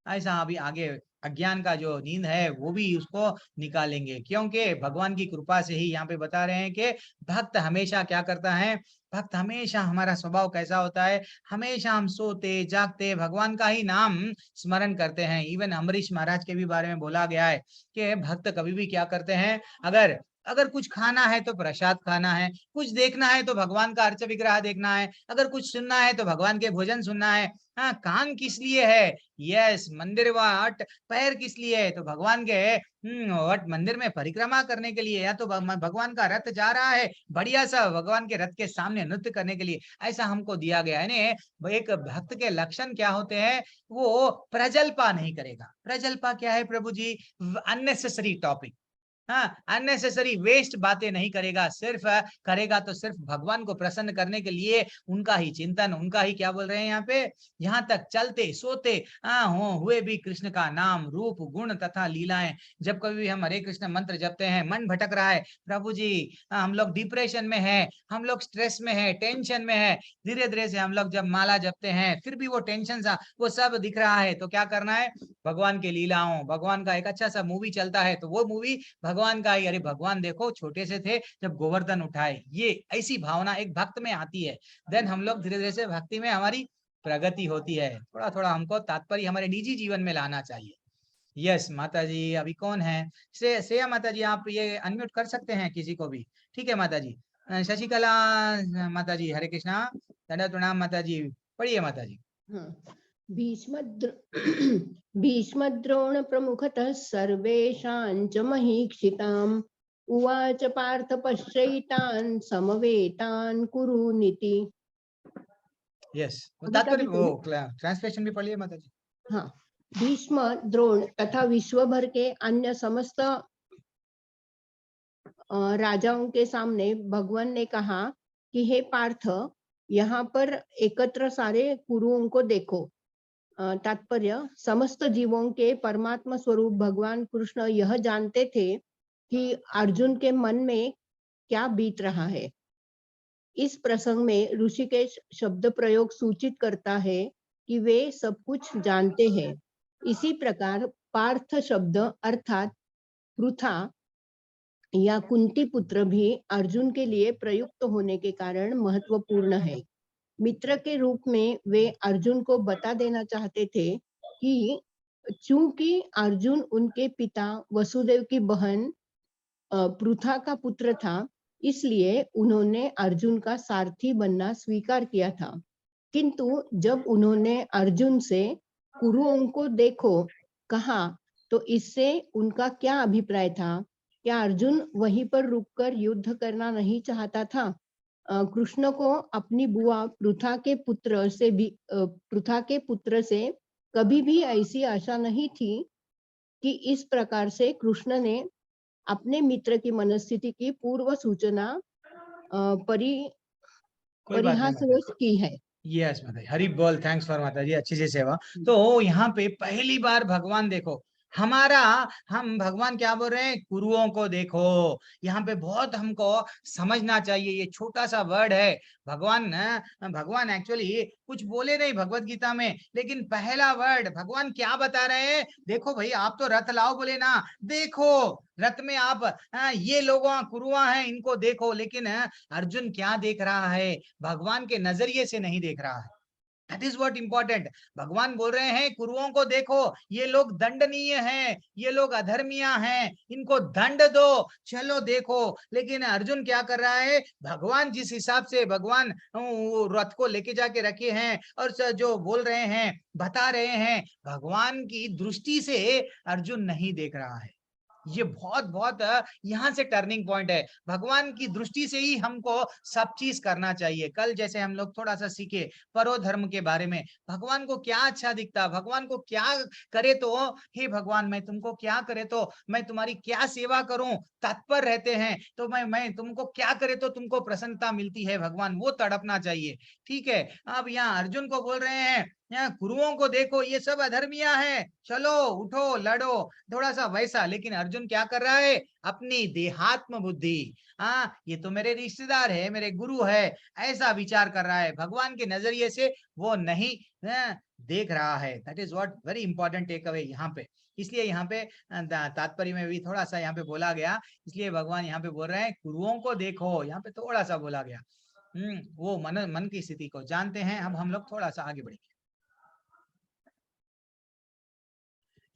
ऐसा अभी आगे अज्ञान का जो नींद है वो भी उसको निकालेंगे। क्योंकि भगवान की कृपा से ही यहाँ पे बता रहे हैं कि भक्त हमेशा क्या करता है, भक्त हमेशा, हमारा स्वभाव कैसा होता है, हमेशा हम सोते जागते भगवान का ही नाम स्मरण करते हैं। इवन अम्बरीश महाराज के भी बारे में बोला गया है कि भक्त कभी भी क्या करते हैं, अगर कुछ खाना है तो प्रसाद खाना है, कुछ देखना है तो भगवान का अर्च विग्रह देखना है, अगर कुछ सुनना है तो भगवान के भोजन सुनना है। हाँ, कान किस लिए है? यस, मंदिर वाट। पैर किस लिए है? तो भगवान के वट मंदिर में परिक्रमा करने के लिए, या तो भगवान का रथ जा रहा है बढ़िया सा भगवान के रथ के सामने नृत्य करने के लिए। ऐसा हमको दिया गया है। एक भक्त के लक्षण क्या होते हैं? वो प्रजल्पा नहीं करेगा। प्रजल्पा क्या है प्रभु जी? अननेसेसरी टॉपिक, हाँ, अननेसेसरी वेस्ट बातें नहीं करेगा। सिर्फ करेगा तो सिर्फ भगवान को प्रसन्न करने के लिए, उनका ही चिंतन, उनका ही क्या बोल रहे हैं यहाँ पे, यहाँ तक चलते सोते हुए भी कृष्ण का नाम, रूप, गुण तथा लीलाएं। जब कभी भी हम हरे कृष्ण मंत्र जपते हैं, मन भटक रहा है प्रभु जी, हम लोग डिप्रेशन में है, हम लोग स्ट्रेस में है, टेंशन में है, धीरे धीरे से हम लोग जब माला जपते हैं फिर भी वो टेंशन सा वो सब दिख रहा है, तो क्या करना है? भगवान के लीलाओं, भगवान का एक अच्छा सा मूवी चलता है तो वो मूवी भगवान का ही, अरे भगवान देखो छोटे से थे जब गोवर्धन उठाए, ये ऐसी भावना एक भक्त में आती है। देन हम लोग धीरे धीरे से भक्ति में हमारी प्रगति होती है। थोड़ा थोड़ा हमको तात्पर्य हमारे निजी जीवन में लाना चाहिए। यस माता जी, अभी कौन है? श्रेया माता जी, आप ये अनम्यूट कर सकते हैं किसी को भी? ठीक है माता जी। शशिकला माता जी, हरे कृष्णा, दंडवत प्रणाम माता जी, पढ़िए माता जी। भीष्मद्रोण प्रमुखतः सर्वेषां च महीक्षिताम् उवाच पार्थ पश्यैतान् समवेतान् कुरुनिति। यस, तात्पर्य वो ट्रांसलेशन भी पढ़िए माता जी। हाँ, भीष्म, द्रोण तथा विश्वभर के अन्य समस्त राजाओं के सामने भगवान ने कहा कि हे पार्थ, यहाँ पर एकत्र सारे कुरुओं को देखो। तात्पर्य, समस्त जीवों के परमात्मा स्वरूप भगवान कृष्ण यह जानते थे कि अर्जुन के मन में क्या बीत रहा है। इस प्रसंग में ऋषिकेश शब्द प्रयोग सूचित करता है कि वे सब कुछ जानते हैं। इसी प्रकार पार्थ शब्द अर्थात पृथा या कुंती पुत्र भी अर्जुन के लिए प्रयुक्त होने के कारण महत्वपूर्ण है। मित्र के रूप में वे अर्जुन को बता देना चाहते थे कि चूंकि अर्जुन उनके पिता वसुदेव की बहन पृथा का पुत्र था, इसलिए उन्होंने अर्जुन का सारथी बनना स्वीकार किया था। किंतु जब उन्होंने अर्जुन से कुरुओं को देखो कहा तो इससे उनका क्या अभिप्राय था? क्या अर्जुन वहीं पर रुककर युद्ध करना नहीं चाहता था? कृष्ण को अपनी बुआ पृथा के पुत्र से कभी भी ऐसी आशा नहीं थी कि इस प्रकार से कृष्ण ने अपने मित्र की मनस्थिति की पूर्व सूचना परिहासवश की है। यस माता जी, हरि बोल, थैंक्स फॉर माता जी, अच्छी सी सेवा। तो यहाँ पे पहली बार भगवान देखो हम भगवान क्या बोल रहे हैं, गुरुओं को देखो। यहाँ पे बहुत हमको समझना चाहिए, ये छोटा सा वर्ड है। भगवान एक्चुअली कुछ बोले नहीं भगवत गीता में, लेकिन पहला वर्ड भगवान क्या बता रहे हैं, देखो भाई आप तो रथ लाओ बोले ना, देखो रथ में आप ये लोगों कुरुआ हैं इनको देखो। लेकिन अर्जुन क्या देख रहा है, भगवान के नजरिए से नहीं देख रहा है। That is what important. भगवान बोल रहे हैं कुरुओं को देखो, ये लोग दंडनीय हैं, ये लोग अधर्मिया हैं, इनको दंड दो, चलो देखो। लेकिन अर्जुन क्या कर रहा है, भगवान जिस हिसाब से भगवान रथ को लेके जाके रखे हैं और जो बोल रहे हैं बता रहे हैं, भगवान की दृष्टि से अर्जुन नहीं देख रहा है। ये बहुत यहाँ से टर्निंग पॉइंट है। भगवान की दृष्टि से ही हमको सब चीज करना चाहिए। कल जैसे हम लोग थोड़ा सा सीखे परोधर्म के बारे में, भगवान को क्या अच्छा दिखता, भगवान को क्या करे तो हे भगवान मैं तुमको क्या करे तो मैं तुम्हारी क्या सेवा करूं, तत्पर रहते हैं। तो मैं तुमको क्या करे तो तुमको प्रसन्नता मिलती है, भगवान वो तड़पना चाहिए। ठीक है, अब यहाँ अर्जुन को बोल रहे हैं यहाँ गुरुओं को देखो, ये सब अधर्मिया है, चलो उठो लड़ो, थोड़ा सा वैसा। लेकिन अर्जुन क्या कर रहा है, अपनी देहात्म बुद्धि, ये तो मेरे रिश्तेदार है, मेरे गुरु है, ऐसा विचार कर रहा है। भगवान के नजरिए से वो नहीं देख रहा है। That is what very important take away यहाँ पे। इसलिए यहाँ पे तात्पर्य में भी थोड़ा सा यहाँ पे बोला गया, इसलिए भगवान यहाँ पे बोल रहे हैं गुरुओं को देखो, यहाँ पे थोड़ा सा बोला गया। वो मन की स्थिति को जानते हैं। अब हम लोग थोड़ा सा आगे बढ़ेंगे।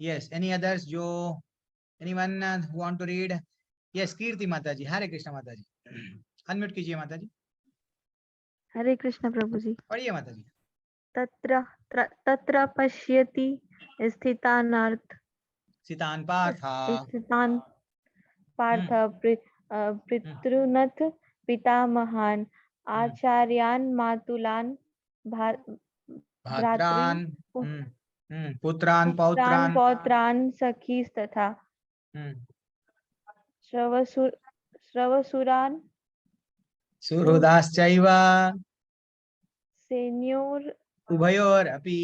Yes, any others? Anyone who want to read? Yes, कीर्ति माता जी, हरे कृष्ण माता जी, अनम्यूट कीजिए माता जी। हरे कृष्ण प्रभु जी। पढ़िए माता जी। तत्र पश्यति स्थितान पार्थ पितृनथ पितामहान आचार्यान मातुलान भ्रातॄन पुत्रान पौत्रान सखी तथा श्रवसुरान सुहृदाश्चैव सेन्योर उभयोरपि।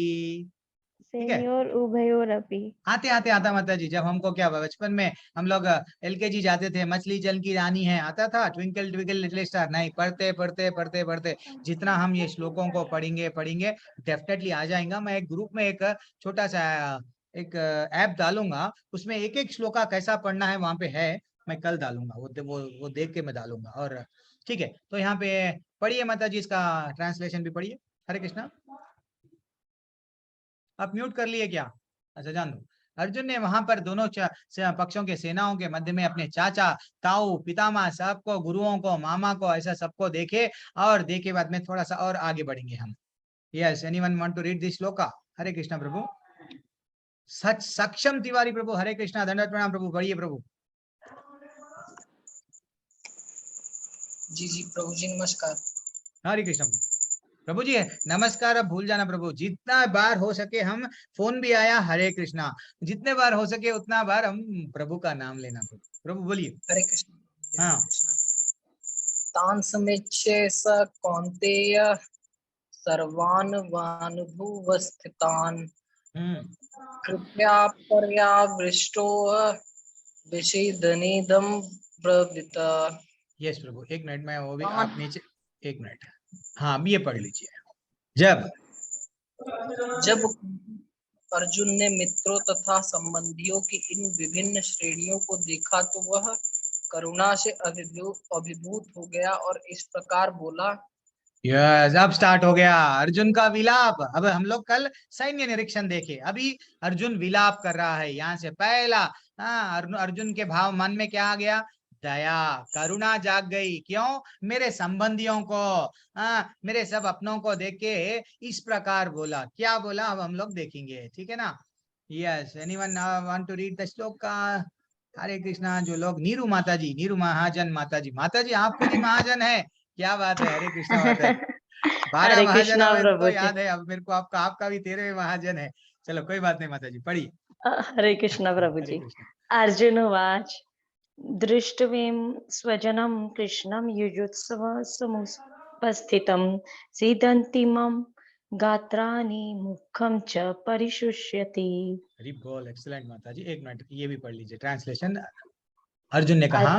आते आता माता जी, जब हमको क्या बचपन में हम लोग LKG जाते थे, मछली जल की रानी है आता था, ट्विंकल ट्विंकल लिटिल स्टार, नहीं पढ़ते जितना हम ये श्लोकों को पढ़ेंगे डेफिनेटली आ जाएगा। मैं एक ग्रुप में एक छोटा सा एक ऐप डालूंगा, उसमें एक श्लोका कैसा पढ़ना है वहां पे है, मैं कल डालूंगा, वो देख के मैं डालूंगा। और ठीक है, तो यहाँ पे पढ़िए माता जी, इसका ट्रांसलेशन भी पढ़िए। हरे कृष्णा। आप म्यूट कर लिए क्या? अच्छा जान दो। अर्जुन ने वहां पर दोनों पक्षों के सेनाओं के मध्य में अपने चाचा, ताऊ, पितामह सबको, गुरुओं को, मामा को, ऐसा सबको देखे, और देखे बाद में थोड़ा सा और आगे बढ़ेंगे हम। Yes, anyone want to read this shloka? Hare Krishna प्रभु। सक्षम तिवारी प्रभु, हरे कृष्णा, दंडवत प्रणाम प्रभु, पढ़िए प्रभु। जी प्रभु जी नमस्कार। हरे कृष्णा प्रभु जी, नमस्कार अब भूल जाना प्रभु, जितना बार हो सके हम, फोन भी आया हरे कृष्णा, जितने बार हो सके उतना बार हम प्रभु का नाम लेना। प्रभु बोलिए। हरे कृष्णा। हाँ। तान समीक्षे स कौन्तेय सर्वान् वानुभुवस्थितान् कृपया पर्यावृष्टो विषीदनेदं ब्रवीत। यस प्रभु, एक मिनट में वो भी आप नीचे, एक मिनट। हाँ, अब ये पढ़ लीजिए। जब अर्जुन ने मित्रों तथा संबंधियों की इन विभिन्न श्रेणियों को देखा तो वह करुणा से अभिभूत हो गया और इस प्रकार बोला। यस, अब स्टार्ट हो गया अर्जुन का विलाप। अब हम लोग कल सैन्य निरीक्षण देखे, अभी अर्जुन विलाप कर रहा है। यहाँ से पहला अर्जुन के भाव मन में क्या आ गया? दया, करुणा जाग गई। क्यों? मेरे संबंधियों को, मेरे सब अपनों को देख के इस प्रकार बोला। क्या बोला अब हम लोग देखेंगे, ठीक है ना। Yes, anyone want to read the shloka? Hare Krishna. जो लोग, नीरू माताजी, नीरू महाजन माताजी, माताजी आप खुद ही महाजन है। क्या बात है, हरे कृष्णा माताजी। 12 हरे महाजन कृष्णा हमें प्रभु तो जी। याद है, अब मेरे को आपका भी 13वें महाजन है। चलो कोई बात नहीं माताजी, पढ़िए। हरे कृष्णा प्रभु हरे जी। कृष्णा। अर्जुन उवाच दृष्ट्वेम स्वजनं कृष्णं युयुत्सव समुपस्थितं सीदन्तिमं गात्राणि मुखं च परिशुष्यति। हरि बोल, एक्सीलेंट माताजी। एक मिनट, ये भी पढ़ लीजिए ट्रांसलेशन। अर्जुन ने कहा,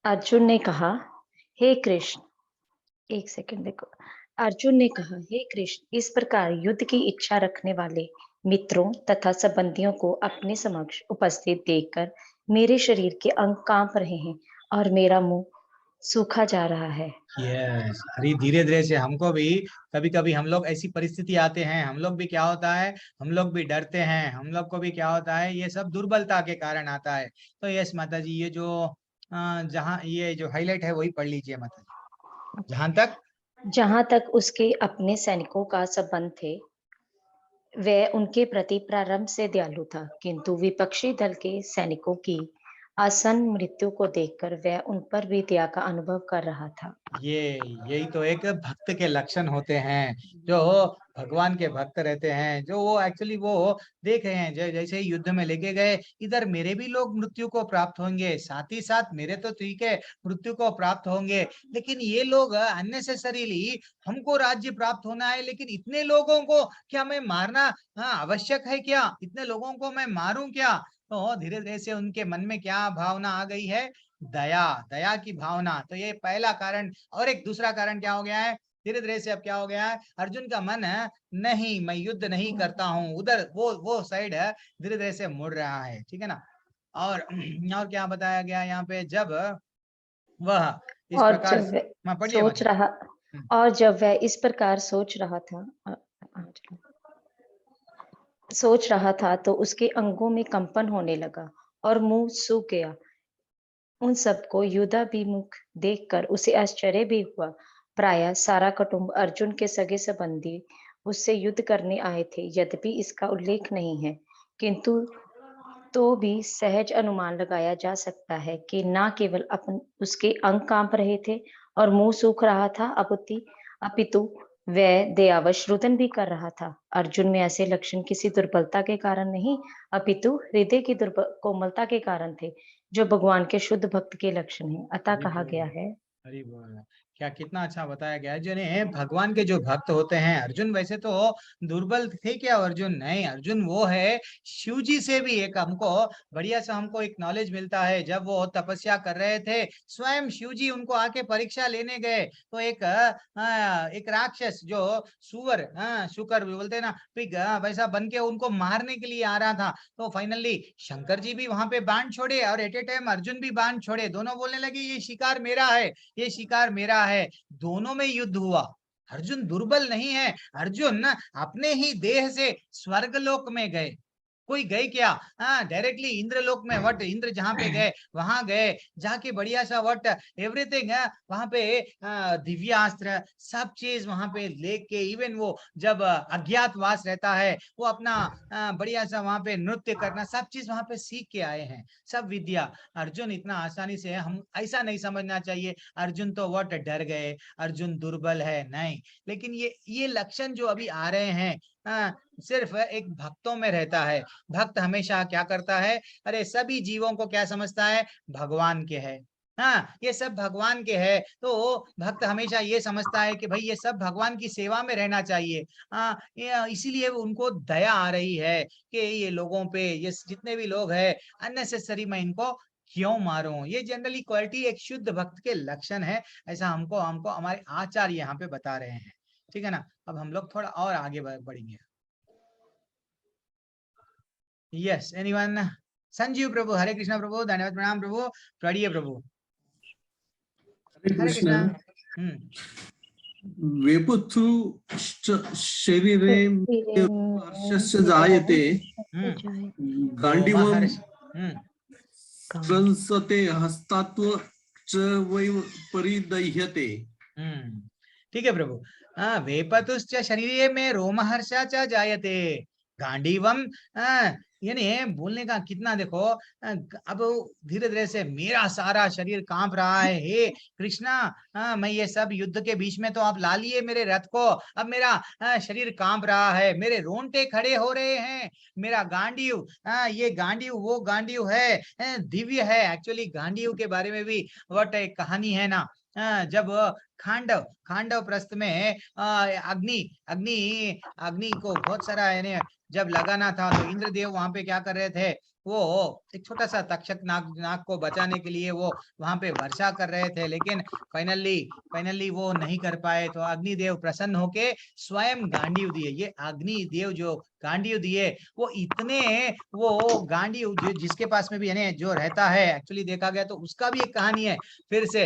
अर्जुन ने कहा, हे कृष्ण, एक सेकंड देखो। अर्जुन ने कहा, हे कृष्ण, इस प्रकार युद्ध की इच्छा रखने वाले मित्रों तथा संबंधियों को अपने समक्ष उपस्थित देखकर मेरे शरीर के अंग कांप रहे हैं और मेरा मुंह सूखा जा रहा है। यस, अरे धीरे धीरे से हमको भी कभी कभी हम लोग ऐसी परिस्थिति आते हैं, हम लोग भी क्या होता है, हम लोग भी डरते हैं, हम लोग को भी क्या होता है, ये सब दुर्बलता के कारण आता है। तो यस माता जी, ये जो जहाँ ये जो हाईलाइट है वही पढ़ लीजिए माता जी। जहां तक उसके अपने सैनिकों का संबंध थे, वह उनके प्रति प्रारंभ से दयालु था, किंतु विपक्षी दल के सैनिकों की आसन्न मृत्यु को देखकर वह उन पर भी दया का अनुभव कर रहा था। यही तो एक भक्त के लक्षण होते हैं, जो भगवान के भक्त रहते हैं, जो वो एक्चुअली वो देख रहे हैं, जैसे युद्ध में लेके गए, इधर मेरे भी लोग मृत्यु को प्राप्त होंगे, साथ ही साथ मेरे तो ठीक है मृत्यु को प्राप्त होंगे, लेकिन ये लोग अननेसेसरीली, हमको राज्य प्राप्त होना है, लेकिन इतने लोगों को क्या मैं मारना आवश्यक है क्या? इतने लोगों को मैं मारूं क्या? तो धीरे धीरे से उनके मन में क्या भावना आ गई है? दया, दया की भावना। तो ये पहला कारण। और एक दूसरा कारण क्या हो गया है, धीरे धीरे से अब क्या हो गया है, अर्जुन का मन है, नहीं मैं युद्ध नहीं करता हूँ, उधर वो साइड है, धीरे धीरे से मुड़ रहा है, ठीक है ना। और क्या बताया गया यहाँ पे, जब वह इस प्रकार जब वह इस प्रकार सोच रहा था तो उसके अंगों में कंपन होने लगा और मुंह सूख गया। उन सबको युद्धाभिमुख देखकर उसे आश्चर्य भी हुआ। प्रायः सारा कुटुंब अर्जुन के सगे संबंधी उससे युद्ध करने आए थे। यद्यपि इसका उल्लेख नहीं है, किंतु तो भी सहज अनुमान लगाया जा सकता है कि न केवल उसके अंग कांप रहे थे और मुंह सूख रहा था, अपितु वह दयावश रुदन भी कर रहा था। अर्जुन में ऐसे लक्षण किसी दुर्बलता के कारण नहीं, अपितु हृदय की कोमलता के कारण थे, जो भगवान के शुद्ध भक्त के लक्षण हैं। अतः कहा गया है, हरि बोल। क्या कितना अच्छा बताया गया है, जो भगवान के जो भक्त होते हैं। अर्जुन वैसे तो दुर्बल थे क्या? अर्जुन नहीं, अर्जुन वो है, शिव जी से भी एक हमको बढ़िया सा हमको एक नॉलेज मिलता है। जब वो तपस्या कर रहे थे, स्वयं शिव जी उनको आके परीक्षा लेने गए, तो एक राक्षस जो सुअर, शुकर बोलते हैं ना, पिग, वैसा बन के उनको मारने के लिए आ रहा था। तो फाइनली शंकर जी भी वहां पे बाण छोड़े और एट ए टाइम अर्जुन भी बाण छोड़े। दोनों बोलने लगे ये शिकार मेरा है, ये शिकार मेरा है। दोनों में युद्ध हुआ। अर्जुन दुर्बल नहीं है, अर्जुन अपने ही देह से स्वर्गलोक में गए। कोई गए क्या? डायरेक्टली इंद्रलोक में, वट इंद्र जहां पे गए वहां गए, जाके बढ़िया सा वट एवरीथिंग है वहां पे, दिव्यास्त्र सब चीज वहां पे लेके, इवन वो जब अज्ञातवास रहता है, वो अपना बढ़िया सा वहां पे नृत्य करना, सब चीज वहां पे सीख के आए हैं, सब विद्या। अर्जुन इतना आसानी से, हम ऐसा नहीं समझना चाहिए अर्जुन तो वट डर गए, अर्जुन दुर्बल है, नहीं। लेकिन ये लक्षण जो अभी आ रहे हैं, सिर्फ एक भक्तों में रहता है। भक्त हमेशा क्या करता है, अरे सभी जीवों को क्या समझता है, भगवान के है, ये सब भगवान के है। तो भक्त हमेशा ये समझता है कि भाई ये सब भगवान की सेवा में रहना चाहिए। इसीलिए उनको दया आ रही है कि ये लोगों पे, ये जितने भी लोग हैं अननेसेसरी मैं इनको क्यों मारूं। ये जनरली क्वालिटी एक शुद्ध भक्त के लक्षण है, ऐसा हमको हमारे आचार्य यहाँ पे बता रहे हैं, ठीक है ना। अब हम लोग थोड़ा और आगे बढ़ेंगे। Yes, anyone? संजीव प्रभु, हरे कृष्णा प्रभु, धन्यवाद, प्रणाम प्रभु, पढ़िए प्रभु। हरे कृष्णा। वेपुत्सु शरीरे हर्षस्य जायते गांडीवम् क्रंसते हस्तात्व च वै परिदह्यते। ठीक है प्रभु। वेपतुश्च शरीरे में रोमहर्षा च जायते गांडीवम। यानी बोलने का कितना देखो, अब धीरे धीरे से मेरा सारा शरीर कांप रहा है। हे कृष्णा, मैं ये सब युद्ध के बीच में तो आप ला लिए मेरे रथ को, अब मेरा शरीर कांप रहा है, मेरे रोंगटे खड़े हो रहे हैं, मेरा गांडीव, ये गांडीव वो गांडीव है, दिव्य है। एक्चुअली गांडीव के बारे में भी वट एक कहानी है ना, जब खांडव खांडव प्रस्थ में अग्नि अग्नि अग्नि को बहुत सारा यानी जब लगाना था, तो इंद्रदेव वहां पे क्या कर रहे थे, वो एक छोटा सा तक्षक नाग को बचाने के लिए वो वहां पे वर्षा कर रहे थे, लेकिन फाइनली वो नहीं कर पाए। तो अग्निदेव प्रसन्न होके स्वयं गांडीव दिए। ये अग्निदेव जो गांडीव दिए, वो इतने, वो गांडीव जिसके पास में भी यानी जो रहता है, एक्चुअली देखा गया तो उसका भी एक कहानी है फिर से।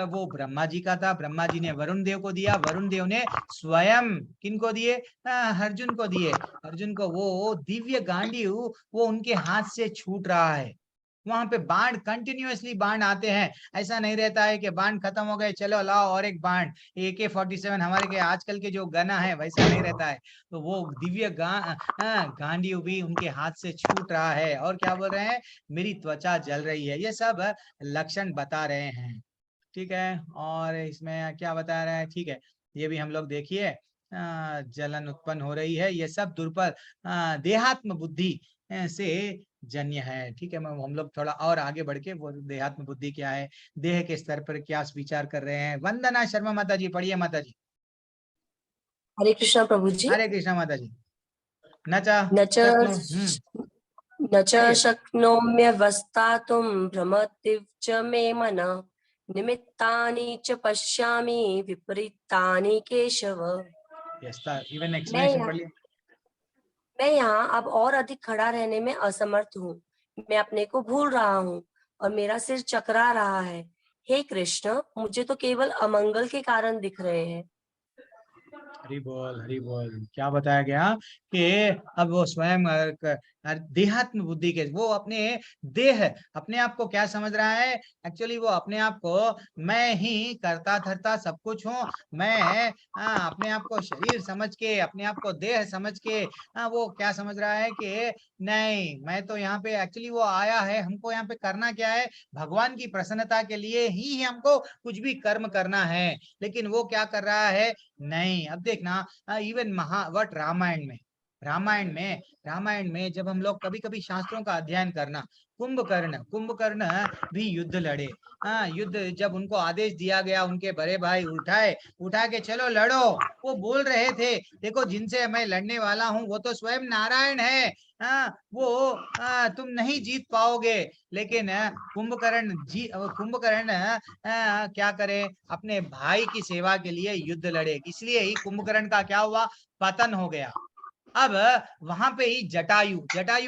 वो ब्रह्मा जी का था, ब्रह्मा जी ने वरुण देव को दिया, वरुण देव ने स्वयं किनको दिए, अर्जुन को दिए। अर्जुन को वो दिव्य गांडीव वो उनके हाथ से छूट रहा है। वहां पे बाण कंटिन्यूअसली बाण आते हैं, ऐसा नहीं रहता है कि बाण खत्म हो गए चलो लाओ और एक बाण, AK-47 हमारे के आजकल के जो गना है वैसा नहीं रहता है। तो वो दिव्य गांडीव भी उनके हाथ से छूट रहा है, और क्या बोल रहे हैं, मेरी त्वचा जल रही है। ये सब लक्षण बता रहे हैं। ठीक है, और इसमें क्या बता रहा है, ठीक है, ये भी हम लोग देखिए, जलन उत्पन्न हो रही है, ये सब दुर्बल देहात्म बुद्धि से जन्य है। ठीक है, हम लोग थोड़ा और आगे बढ़ के वो देहात्म बुद्धि क्या है, देह के स्तर पर क्या विचार कर रहे हैं। वंदना शर्मा माता जी, पढ़िए माता जी। हरे कृष्णा प्रभु जी। हरे कृष्णा माता जी। न च शक्नोम्यवस्थातुं भ्रमतीव च मे मनः निमित्तानि च पश्यामि विपरीतानि केशव। इवन एक्सप्लेनेशन पढ़िए। मैं यहाँ अब और अधिक खड़ा रहने में असमर्थ हूँ, मैं अपने को भूल रहा हूँ और मेरा सिर चकरा रहा है। हे कृष्ण, मुझे तो केवल अमंगल के कारण दिख रहे हैं। हरि बोल हरि बोल। क्या बताया गया कि अब वो स्वयं देहात्म बुद्धि के, वो अपने देह अपने आप को क्या समझ रहा है, एक्चुअली वो अपने आप को मैं ही करता धरता सब कुछ हूँ, मैं अपने आप को शरीर समझ के, अपने आप को देह समझ के वो क्या समझ रहा है कि नहीं, मैं तो यहाँ पे एक्चुअली वो आया है, हमको यहाँ पे करना क्या है, भगवान की प्रसन्नता के लिए ही हमको कुछ भी कर्म करना है। लेकिन वो क्या कर रहा है, नहीं। अब देखना, इवन महावट रामायण में जब हम लोग कभी कभी शास्त्रों का अध्ययन करना, कुंभकर्ण भी युद्ध लड़े। युद्ध जब उनको आदेश दिया गया, उनके बड़े भाई उठा के चलो लड़ो, वो बोल रहे थे देखो जिनसे मैं लड़ने वाला हूँ वो तो स्वयं नारायण है, वो तुम नहीं जीत पाओगे। लेकिन कुंभकर्ण क्या करे, अपने भाई की सेवा के लिए युद्ध लड़े, इसलिए ही कुंभकर्ण का क्या हुआ, पतन हो गया। अब वहां पे ही जटायु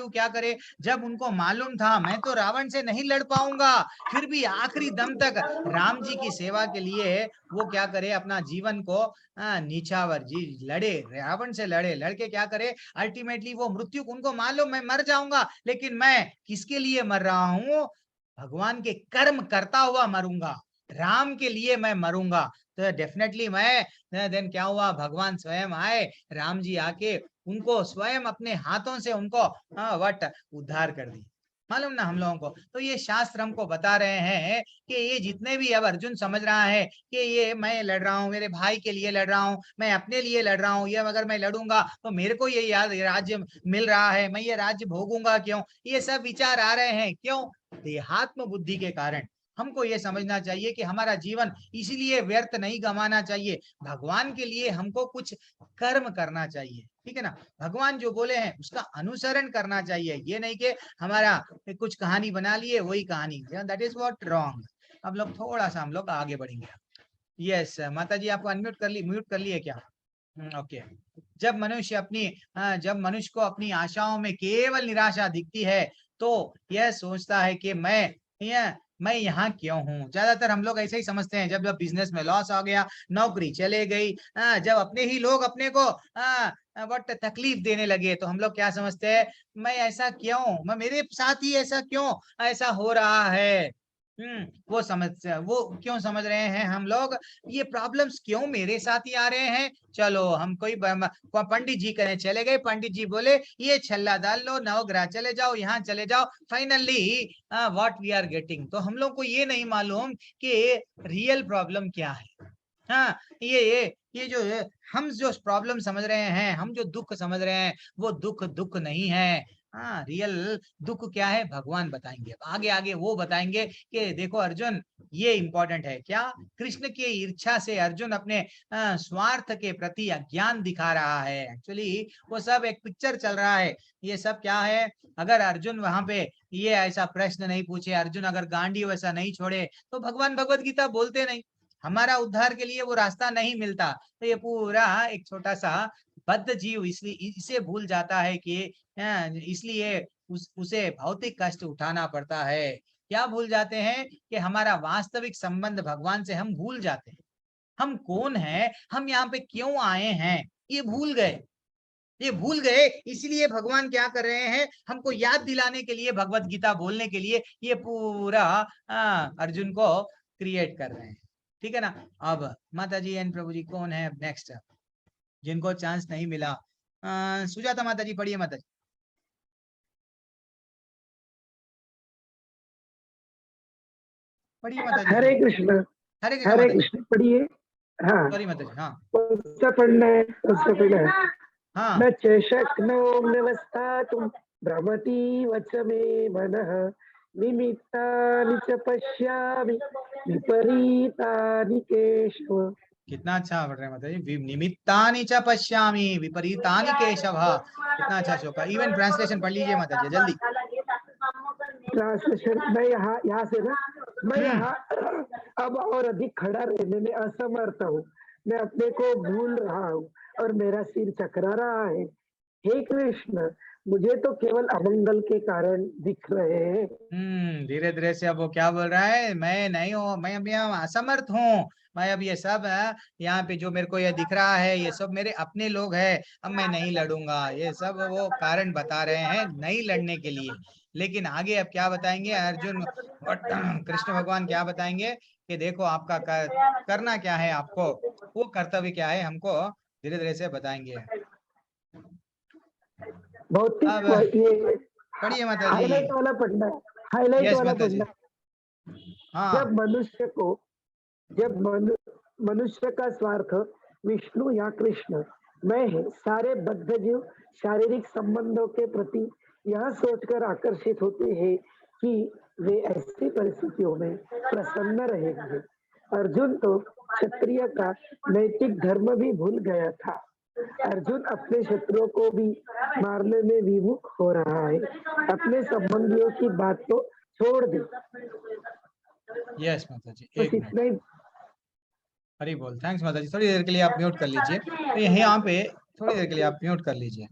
क्या करे, जब उनको मालूम था मैं तो रावण से नहीं लड़ पाऊंगा, फिर भी आखिरी दम तक राम जी की सेवा के लिए वो क्या करे, अपना जीवन को नीचावर जी लड़े, रावण से लड़के क्या करे, अल्टीमेटली वो मृत्यु, उनको मालूम मैं मर जाऊंगा, लेकिन मैं किसके लिए मर रहा हूँ, भगवान के कर्म करता हुआ मरूंगा, राम के लिए मैं मरूंगा। तो डेफिनेटली मैं देन क्या हुआ, भगवान स्वयं आए, राम जी आके उनको स्वयं अपने हाथों से उनको वट उद्धार कर दी। मालूम ना हम लोगों को। तो ये शास्त्र हमको बता रहे हैं कि ये जितने भी अब अर्जुन समझ रहा है कि ये मैं लड़ रहा हूँ, मेरे भाई के लिए लड़ रहा हूँ, मैं अपने लिए लड़ रहा हूँ, ये अगर मैं लड़ूंगा तो मेरे को ये राज्य मिल रहा है, मैं ये राज्य भोगूंगा क्यों, ये सब विचार आ रहे हैं। क्यों, देहात्म बुद्धि के कारण। हमको ये समझना चाहिए कि हमारा जीवन इसीलिए व्यर्थ नहीं गंवाना चाहिए, भगवान के लिए हमको कुछ कर्म करना चाहिए। ठीक है ना, भगवान जो बोले हैं उसका अनुसरण करना चाहिए, ये नहीं कि हमारा कुछ कहानी बना लिए वही कहानी, दैट इज व्हाट रॉन्ग। अब लोग थोड़ा सा हम लोग आगे बढ़ेंगे। यस माता जी, आपको अनम्यूट कर ली, म्यूट कर लिए क्या? ओके। जब मनुष्य को अपनी आशाओं में केवल निराशा दिखती है तो यह सोचता है कि मैं मैं यहाँ क्यों हूँ। ज्यादातर हम लोग ऐसे ही समझते हैं, जब बिजनेस में लॉस आ गया, नौकरी चले गई, जब अपने ही लोग अपने को बट तकलीफ देने लगे, तो हम लोग क्या समझते हैं, मैं ऐसा क्यों, मैं मेरे साथ ही ऐसा क्यों ऐसा हो रहा है। वो क्यों समझ रहे हैं हम लोग, ये प्रॉब्लम्स क्यों मेरे साथ ही आ रहे हैं। चलो हम कोई पंडित जी करें चले गए, पंडित जी बोले ये छल्ला डाल लो, नवग्रह चले जाओ, यहाँ चले जाओ, finally what we are getting. तो हम लोग को ये नहीं मालूम कि रियल प्रॉब्लम क्या है। हाँ, ये जो हम जो प्रॉब्लम समझ रहे हैं, हम जो दुख समझ रहे हैं, वो दुख नहीं है। हाँ, रियल दुख क्या है भगवान बताएंगे, आगे आगे वो बताएंगे कि देखो अर्जुन, ये इंपॉर्टेंट है क्या, कृष्ण की इच्छा से अर्जुन अपने स्वार्थ के प्रति अज्ञान दिखा रहा है। एक्चुअली वो सब एक पिक्चर चल रहा है। ये सब क्या है, अगर अर्जुन वहां पे ये ऐसा प्रश्न नहीं पूछे, अर्जुन अगर गांडीव वैसा नहीं छोड़े, तो भगवान भगवत गीता बोलते नहीं, हमारा उद्धार के लिए वो रास्ता नहीं मिलता। तो ये पूरा एक छोटा सा बद्ध जीव इसलिए इसे भूल जाता है कि इसलिए उसे भौतिक कष्ट उठाना पड़ता है। क्या भूल जाते हैं कि हमारा वास्तविक संबंध भगवान से हम भूल जाते हैं। हम कौन है, हम यहाँ पे क्यों आए हैं, ये भूल गए। इसलिए भगवान क्या कर रहे हैं, हमको याद दिलाने के लिए, भगवत गीता बोलने के लिए ये पूरा अर्जुन को क्रिएट कर रहे हैं। ठीक है ना। अब माता जी एंड प्रभु जी कौन है नेक्स्ट जिनको चांस नहीं मिला। सुजाता माता जी पढ़िए माता जी। पढ़िए माता जी। हरे कृष्ण पढ़िए। हाँ सॉरी माता जी। हाँ उसका पढ़ना है, उसका पढ़ना है। हाँ न च शक्नो व्यवस्थातुं भ्रमति वच मे मनः निमित्तानि च पश्यामि विपरीतानि केशव। कितना अच्छा पढ़ रहे हैं माता जी। निमित्तानि च पश्यामि विपरीतानि केशव, कितना अच्छा श्लोक है। इवन ट्रांसलेशन पढ़ लीजिए माता जी जल्दी। ट्रांसलेशन मैं यहाँ से ना, मैं यहाँ अब और अधिक खड़ा रहने में असमर्थ हूँ। मैं अपने को भूल रहा हूँ और मेरा सिर चकरा रहा है। हे कृष्ण, मुझे तो केवल अमंगल के कारण दिख रहे हैं। धीरे धीरे से अब वो क्या बोल रहा है, मैं नहीं हूँ, मैं अभी असमर्थ हूँ। मैं अब ये सब यहाँ पे जो मेरे को ये दिख रहा है, ये सब मेरे अपने लोग हैं। अब मैं नहीं लड़ूंगा। ये सब वो कारण बता रहे हैं नहीं लड़ने के लिए। लेकिन आगे अब क्या बताएंगे अर्जुन और कृष्ण भगवान क्या बताएंगे कि देखो आपका करना क्या है, आपको वो कर्तव्य क्या है, हमको धीरे धीरे से बताएंगे। भौतिक ये पढ़िए माता जी। हाईलाइट वाला पढ़ना, हाईलाइट वाला पढ़ना। हाँ। जब मनुष्य का स्वार्थ विष्णु या कृष्ण मैं है, सारे बद्ध जीव शारीरिक संबंधों के प्रति यह सोचकर आकर्षित होते हैं कि वे ऐसी परिस्थितियों में प्रसन्न रहेंगे। अर्जुन तो क्षत्रिय का नैतिक धर्म भी भूल गया था। अर्जुन अपने शत्रुओं को भी मारने में विमुख हो रहा है। अपने संबंधियों की बात तो छोड़ दे। यस माता जी, एक मिनट। हरी बोल। थैंक्स माता जी। थोड़ी देर के लिए आप म्यूट कर लीजिए। तो यहाँ पे थोड़ी देर के लिए आप म्यूट कर लीजिए।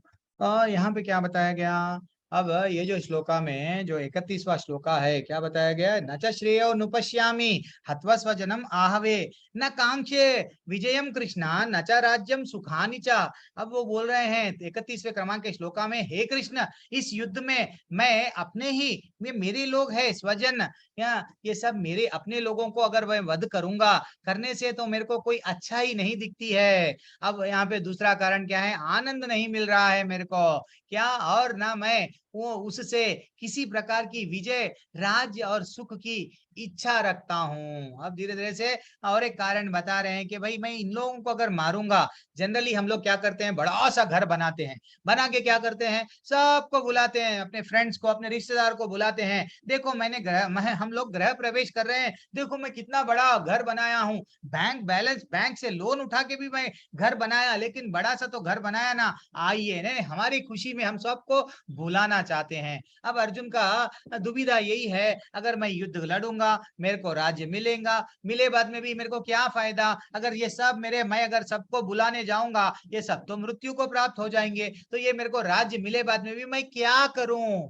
यहाँ पे क्या बताया गया, अब ये जो श्लोका में जो 31वां श्लोका है, क्या बताया गया है, न च श्रेयो नुपश्यामि हत्वा स्वजनम आहवे न कांक्षे विजयम कृष्णा न च राज्यम सुखानि च। अब वो बोल रहे हैं 31वें क्रमांक के श्लोका में, हे कृष्ण, इस युद्ध में मैं अपने ही मेरे लोग है स्वजन, ये सब मेरे अपने लोगों को अगर मैं वध करूंगा, करने से तो मेरे को कोई अच्छा ही नहीं दिखती है। अब यहाँ पे दूसरा कारण क्या है, आनंद नहीं मिल रहा है मेरे को, क्या, और ना मैं वो उससे किसी प्रकार की विजय, राज्य और सुख की इच्छा रखता हूँ। अब धीरे धीरे से और एक कारण बता रहे हैं कि भाई मैं इन लोगों को अगर मारूंगा, जनरली हम लोग क्या करते हैं, बड़ा सा घर बनाते हैं, बना के क्या करते हैं, सबको बुलाते हैं, अपने फ्रेंड्स को, अपने रिश्तेदार को बुलाते हैं, देखो हम लोग गृह प्रवेश कर रहे हैं, देखो मैं कितना बड़ा घर बनाया हूँ, बैंक से लोन उठा के भी मैं घर बनाया, लेकिन बड़ा सा तो घर बनाया ना, आइए नहीं, हमारी खुशी में हम सबको बुलाना चाहते हैं। अब अर्जुन का दुविधा यही है, अगर मैं युद्ध लड़ूंगा मेरे को राज्य मिलेगा, मिले बाद में भी मेरे को क्या फायदा, अगर ये सब मैं अगर सबको बुलाने जाऊंगा, ये सब तो मृत्यु को प्राप्त हो जाएंगे, तो ये मेरे को राज्य मिले बाद में भी मैं क्या करूं।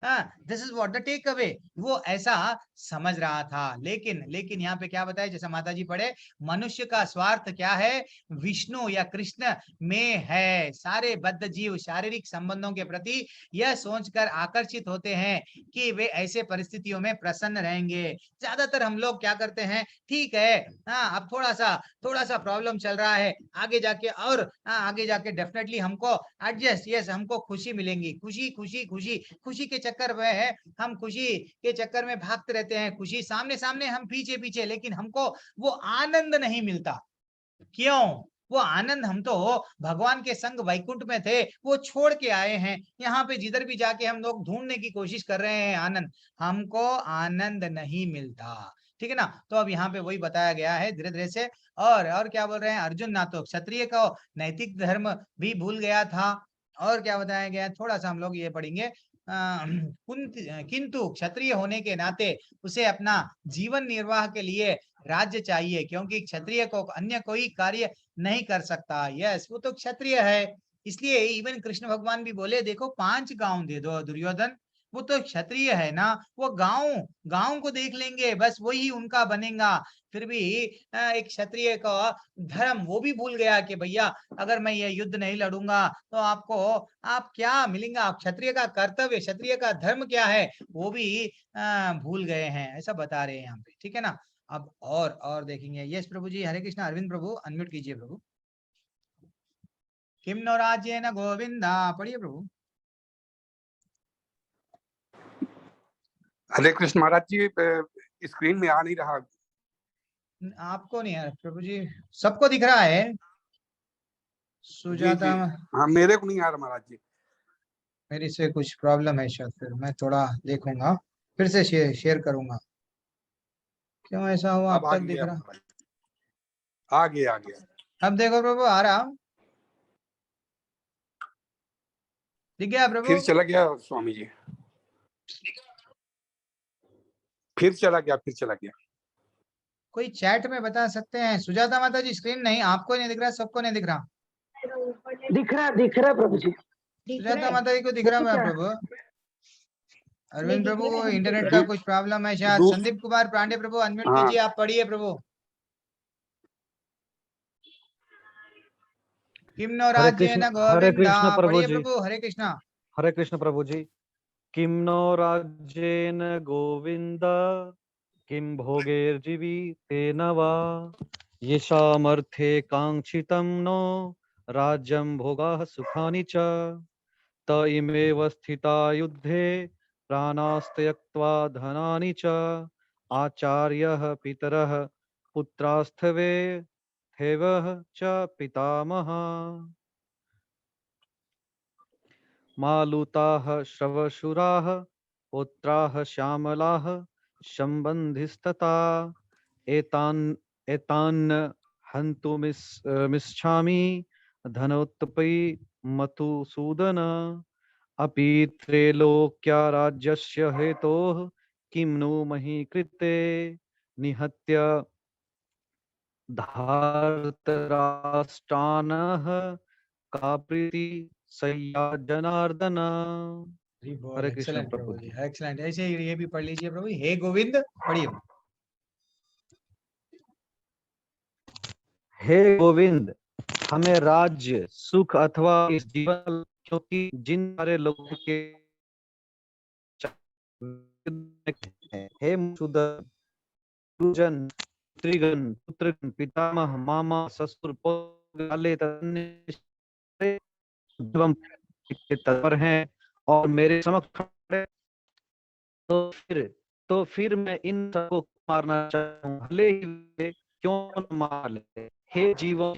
This is what the take away, वो ऐसा समझ रहा था। लेकिन यहाँ पे क्या बताया, जैसा माता जी पढ़े, मनुष्य का स्वार्थ क्या है, विष्णु या कृष्ण में है। सारे बद्ध जीव शारीरिक संबंधों के प्रति यह सोचकर आकर्षित होते हैं कि वे ऐसे परिस्थितियों में प्रसन्न रहेंगे। ज्यादातर हम लोग क्या करते हैं, ठीक है अब थोड़ा सा प्रॉब्लम चल रहा है, आगे जाके और आगे जाके डेफिनेटली हमको एडजस्ट, यस हमको खुशी मिलेंगी, खुशी खुशी खुशी खुशी के चक्कर में हम खुशी के चक्कर में भागते रहते हैं, खुशी सामने सामने हम पीछे पीछे, लेकिन हमको वो आनंद नहीं मिलता। क्यों? वो आनंद हम तो भगवान के संग वैकुंठ में थे, वो छोड़ के आए हैं। यहाँ पे जिधर भी जाके हम लोग ढूंढने की कोशिश कर रहे हैं आनंद, हमको आनंद नहीं मिलता। ठीक है ना। तो अब यहाँ पे वही बताया गया है धीरे धीरे से। और क्या बोल रहे हैं अर्जुन, ना तो क्षत्रिय का नैतिक धर्म भी भूल गया था, और क्या बताया गया, थोड़ा सा हम लोग ये पढ़ेंगे। किंतु क्षत्रिय होने के नाते उसे अपना जीवन निर्वाह के लिए राज्य चाहिए, क्योंकि क्षत्रिय को अन्य कोई कार्य नहीं कर सकता। यस, वो तो क्षत्रिय है, इसलिए इवन कृष्ण भगवान भी बोले देखो 5 गांव दे दो दुर्योधन, वो तो क्षत्रिय है ना, वो गांव को देख लेंगे, बस वही उनका बनेगा। फिर भी एक क्षत्रिय का धर्म वो भी भूल गया कि भैया अगर मैं ये युद्ध नहीं लड़ूंगा तो आप क्या मिलेंगे, आप क्षत्रिय का कर्तव्य, क्षत्रिय का धर्म क्या है वो भी भूल गए हैं, ऐसा बता रहे हैं यहाँ पे। ठीक है ना। अब और देखेंगे। यस प्रभु जी, हरे कृष्णा। अरविंद प्रभु अनम्यूट कीजिए प्रभु। किम नो राज्येन गोविंदा, पढ़िए प्रभु। हरे कृष्ण महाराज जी, स्क्रीन में आ नहीं रहा। आपको नहीं है प्रभु जी, सबको दिख रहा है। सुजाता, हाँ मेरे को नहीं आ रहा महाराज जी। मेरी से कुछ प्रॉब्लम है शायद, फिर मैं थोड़ा देखूंगा, फिर से शेयर करूंगा। क्यों ऐसा हुआ? अब तक दिख रहा, आ गया। अब देखो प्रभु, आ रहा, दिख गया प्रभु? फिर चला गया स्वामी जी, फिर चला गया। कोई चैट में बता सकते हैं? सुजाता माता जी, स्क्रीन नहीं, आपको नहीं दिख रहा, सबको नहीं दिख रहा? दिख रहा प्रभु जी। सुजाता माता जी को दिख रहा है प्रभु। अरविंद प्रभु, इंटरनेट का कुछ प्रॉब्लम है शायद। संदीप कुमार पांडे प्रभु अनम्यूट कीजिए, आप पढ़िए प्रभु। किम नो राज्येन गोविंदा, पढ़िए प्रभु। हरे कृष्णा। हरे कृष्ण प्रभु जी। किम नो राज्येन गोविंद किम भोगैर्जीवितेन वा येषामर्थे कांक्षितं नो राज्यं भोगाः सुखानि च त इमेव स्थिता युद्धे प्राणास्त्यक्त्वा धनानि च आचार्यः पितरः पुत्रास्थवे थेवः च पितामहः मालूताः श्रवशुराः पुत्राः श्यामलाः सम्बन्धिस्तथा एतान् हन्तुमिच्छामि धनोत्पै मधुसूदन अपि त्रैलोक्या राज्यस्य हेतोः किं नु मही कृते निहत्य धार्तराष्ट्रानः का प्रीति सय्या जनार्दन। हरे कृष्ण प्रभु जी। एक्सीलेंट, ऐसे ये भी पढ़ लीजिए प्रभु। हे गोविंद, पढ़िए। हे गोविंद, हमें राज्य सुख अथवा इस जीवन, क्योंकि जिन सारे लोगों के हे मधुसूदन, गुरुजन, त्रिगण, पुत्रगण, पितामह, मामा, ससुर, वाले तत्पर हैं और मेरे समक्ष खड़े, तो फिर मैं इन सबको मारना चाहूँ, भले ही वे क्यों न मार ले। हे जीवन,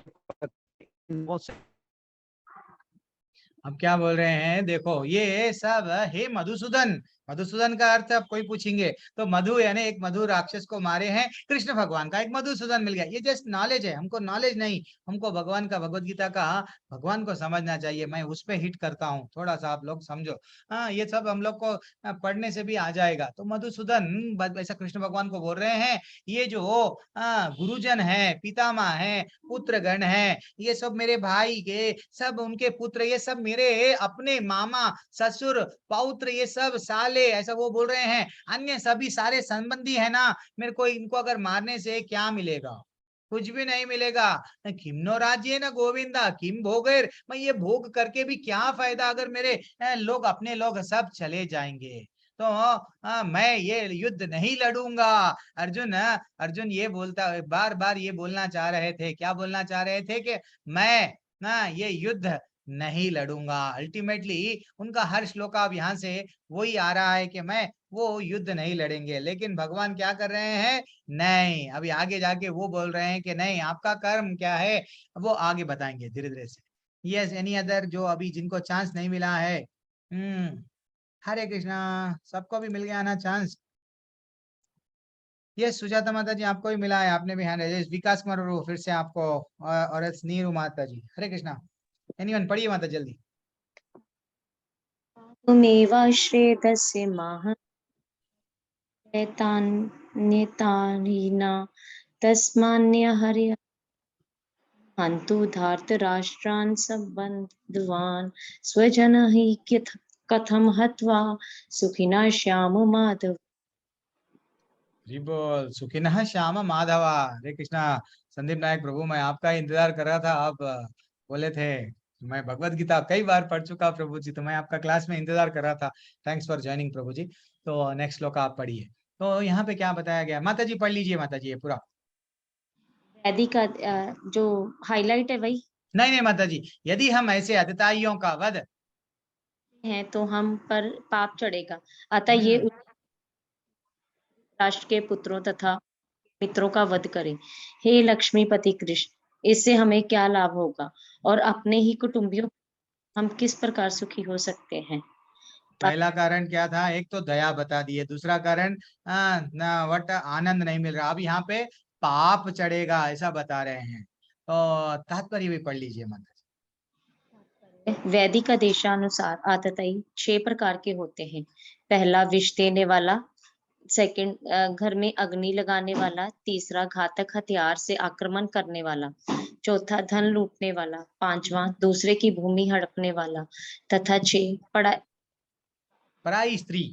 अब क्या बोल रहे हैं देखो, ये सब हे मधुसूदन, मधुसूदन का अर्थ अब कोई पूछेंगे तो मधु यानी एक मधु राक्षस को मारे हैं कृष्ण भगवान का एक मधुसूदन मिल गया। ये जस्ट नॉलेज है, हमको नॉलेज नहीं, हमको भगवान का भगवत गीता का भगवान को समझना चाहिए। मैं उस पे हिट करता हूँ, थोड़ा सा आप लोग समझो। हाँ, ये सब हम लोग को पढ़ने से भी आ जाएगा। तो मधुसूदन ऐसा कृष्ण भगवान को बोल रहे हैं, ये जो गुरुजन है, पितामह है, पुत्रगण है, ये सब मेरे भाई के सब उनके पुत्र, ये सब मेरे अपने मामा, ससुर, पौत्र, ये सब साले, ऐसा वो बोल रहे हैं, अन्य सभी सारे संबंधी है ना, मेरे को इनको अगर मारने से क्या मिलेगा? कुछ भी नहीं मिलेगा। किमनो राज्य न गोविंदा किम भोगेर, मैं ये भोग करके भी क्या फायदा अगर मेरे लोग अपने लोग सब चले जाएंगे। तो मैं ये युद्ध नहीं लड़ूंगा। अर्जुन ये बोलता, बार बार ये बोलना चाह रहे थे, क्या बोलना चाह रहे थे कि मैं ना ये युद्ध नहीं लड़ूंगा। अल्टीमेटली उनका हर श्लोक अब यहाँ से वही आ रहा है कि मैं वो युद्ध नहीं लड़ेंगे। लेकिन भगवान क्या कर रहे हैं? नहीं, अभी आगे जाके वो बोल रहे हैं कि नहीं, आपका कर्म क्या है वो आगे बताएंगे धीरे धीरे से। यस, एनी अदर जो अभी जिनको चांस नहीं मिला है? हरे कृष्णा, सबको भी मिल गया ना चांस? यस, सुजाता माता जी आपको भी मिला है, आपने भी हैंड रेज। विकास कुमार फिर से आपको, और नीरू माता जी। हरे कृष्णा, एनीवन पढ़िए माता जल्दी। तुमेवाश्रेतस्य नेतानिना तस्मान्य हरि हन्तु धार्तराष्ट्रान् सबन्धवान् स्वजन हि कथम हत्वा सुखिना श्याम माधव। जी बोल, सुखिनः श्याम माधवा। हरे कृष्णा। संदीप नायक प्रभु, मैं आपका इंतजार कर रहा था। आप बोले थे मैं भगवत गीता कई बार पढ़ चुका प्रभु जी, तो मैं आपका क्लास में इंतजार कर रहा था। थैंक्स फॉर ज्वाइनिंग प्रभु जी। तो नेक्स्ट श्लोक आप पढ़िए। तो यहाँ पे क्या बताया गया? माता जी पढ़ लीजिए, माता जी ये पूरा। वैदिक का जो हाईलाइट है वही नहीं नहीं माता जी, यदि हम ऐसे अधताइयों का वध है तो हम पर पाप चढ़ेगा। अतः ये राष्ट्र के पुत्रों तथा मित्रों का वध करें। हे लक्ष्मीपति कृष्ण, इससे हमें क्या लाभ होगा और अपने ही कुटुंबियों हम किस प्रकार सुखी हो सकते हैं? पहला कारण क्या था? एक तो दया बता दिए, दूसरा कारण वट आनंद नहीं मिल रहा। अब यहाँ पे पाप चढ़ेगा ऐसा बता रहे हैं। तो तात्पर्य भी पढ़ लीजिए माता जी। वैदिक देशानुसार आतताई 6 प्रकार के होते हैं। पहला विष देने वाला, सेकंड घर में अग्नि लगाने वाला, तीसरा घातक हथियार से आक्रमण करने वाला, चौथा धन लूटने वाला, पांचवा दूसरे की भूमि हड़पने वाला तथा 6 पराई स्त्री।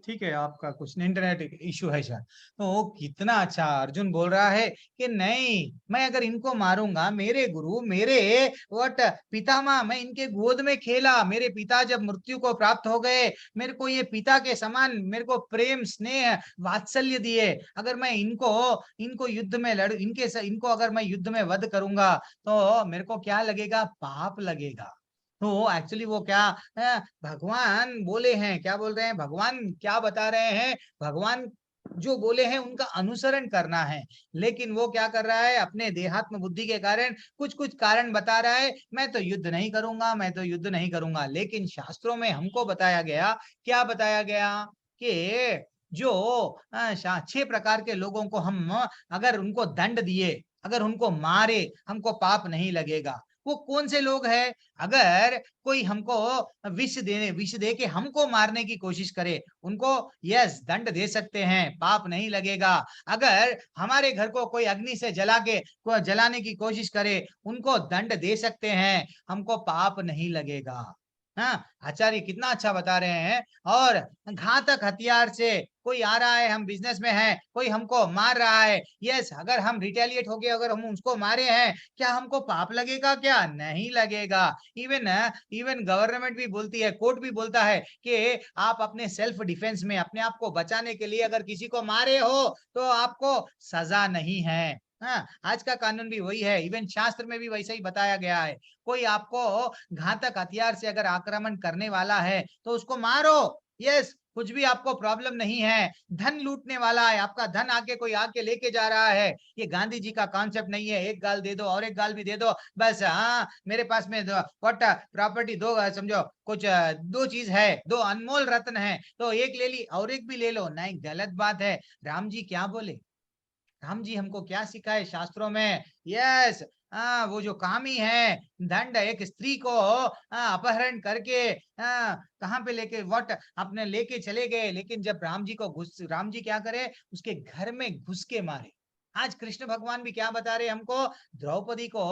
ठीक है, आपका कुछ इंटरनेट इशू है शायद। तो कितना अच्छा अर्जुन बोल रहा है कि नहीं, मैं अगर इनको मारूंगा, मेरे गुरु, मेरे वट पितामह, मैं इनके गोद में खेला, मेरे पिता जब मृत्यु को प्राप्त हो गए, मेरे को ये पिता के समान मेरे को प्रेम स्नेह वात्सल्य दिए, अगर मैं इनको युद्ध में इनको अगर मैं युद्ध में वध करूंगा तो मेरे को क्या लगेगा? पाप लगेगा। तो एक्चुअली वो क्या भगवान बोले हैं, क्या बोल रहे हैं? भगवान क्या बता रहे हैं? भगवान जो बोले हैं उनका अनुसरण करना है। लेकिन वो क्या कर रहा है? अपने देहात्म बुद्धि के कारण कुछ कुछ कारण बता रहा है, मैं तो युद्ध नहीं करूंगा, मैं तो युद्ध नहीं करूंगा। लेकिन शास्त्रों में हमको बताया गया, क्या बताया गया? कि जो 6 प्रकार के लोगों को हम अगर उनको दंड दिए, अगर उनको मारे, हमको पाप नहीं लगेगा। वो कौन से लोग हैं? अगर कोई हमको विष दे के हमको मारने की कोशिश करे, उनको यस दंड दे सकते हैं, पाप नहीं लगेगा। अगर हमारे घर को कोई अग्नि से जलाने की कोशिश करे, उनको दंड दे सकते हैं, हमको पाप नहीं लगेगा। हाँ, आचार्य कितना अच्छा बता रहे हैं। और घातक हथियार से कोई आ रहा है, हम बिजनेस में हैं, कोई हमको मार रहा है, यस अगर हम रिटेलिएट होके अगर हम उसको मारे हैं, क्या हमको पाप लगेगा? क्या नहीं लगेगा। इवन गवर्नमेंट भी बोलती है, कोर्ट भी बोलता है कि आप अपने सेल्फ डिफेंस में, अपने आप को बचाने के लिए अगर किसी को मारे हो तो आपको सजा नहीं है। हाँ, आज का कानून भी वही है, इवन शास्त्र में भी वैसा ही बताया गया है। कोई आपको घातक हथियार से अगर आक्रमण करने वाला है तो उसको मारो, यस कुछ भी आपको प्रॉब्लम नहीं है। धन लूटने वाला है, आपका धन आके कोई आके लेके जा रहा है, ये गांधी जी का कॉन्सेप्ट नहीं है। एक गाल दे दो और एक गाल भी दे दो, बस हाँ मेरे पास में व्हाट प्रॉपर्टी दो, समझो कुछ दो चीज है, दो अनमोल रत्न है, तो एक ले ली और एक भी ले लो, नहीं, गलत बात है। राम जी क्या बोले, राम जी हमको क्या सिखाए शास्त्रों में, यस वो जो कामी है, दंड एक स्त्री को अपहरण करके कहाँ पे लेके व्हाट अपने लेके चले गए, लेकिन जब राम जी को राम जी क्या करे, उसके घर में घुस के मारे। आज कृष्ण भगवान भी क्या बता रहे हमको, द्रौपदी को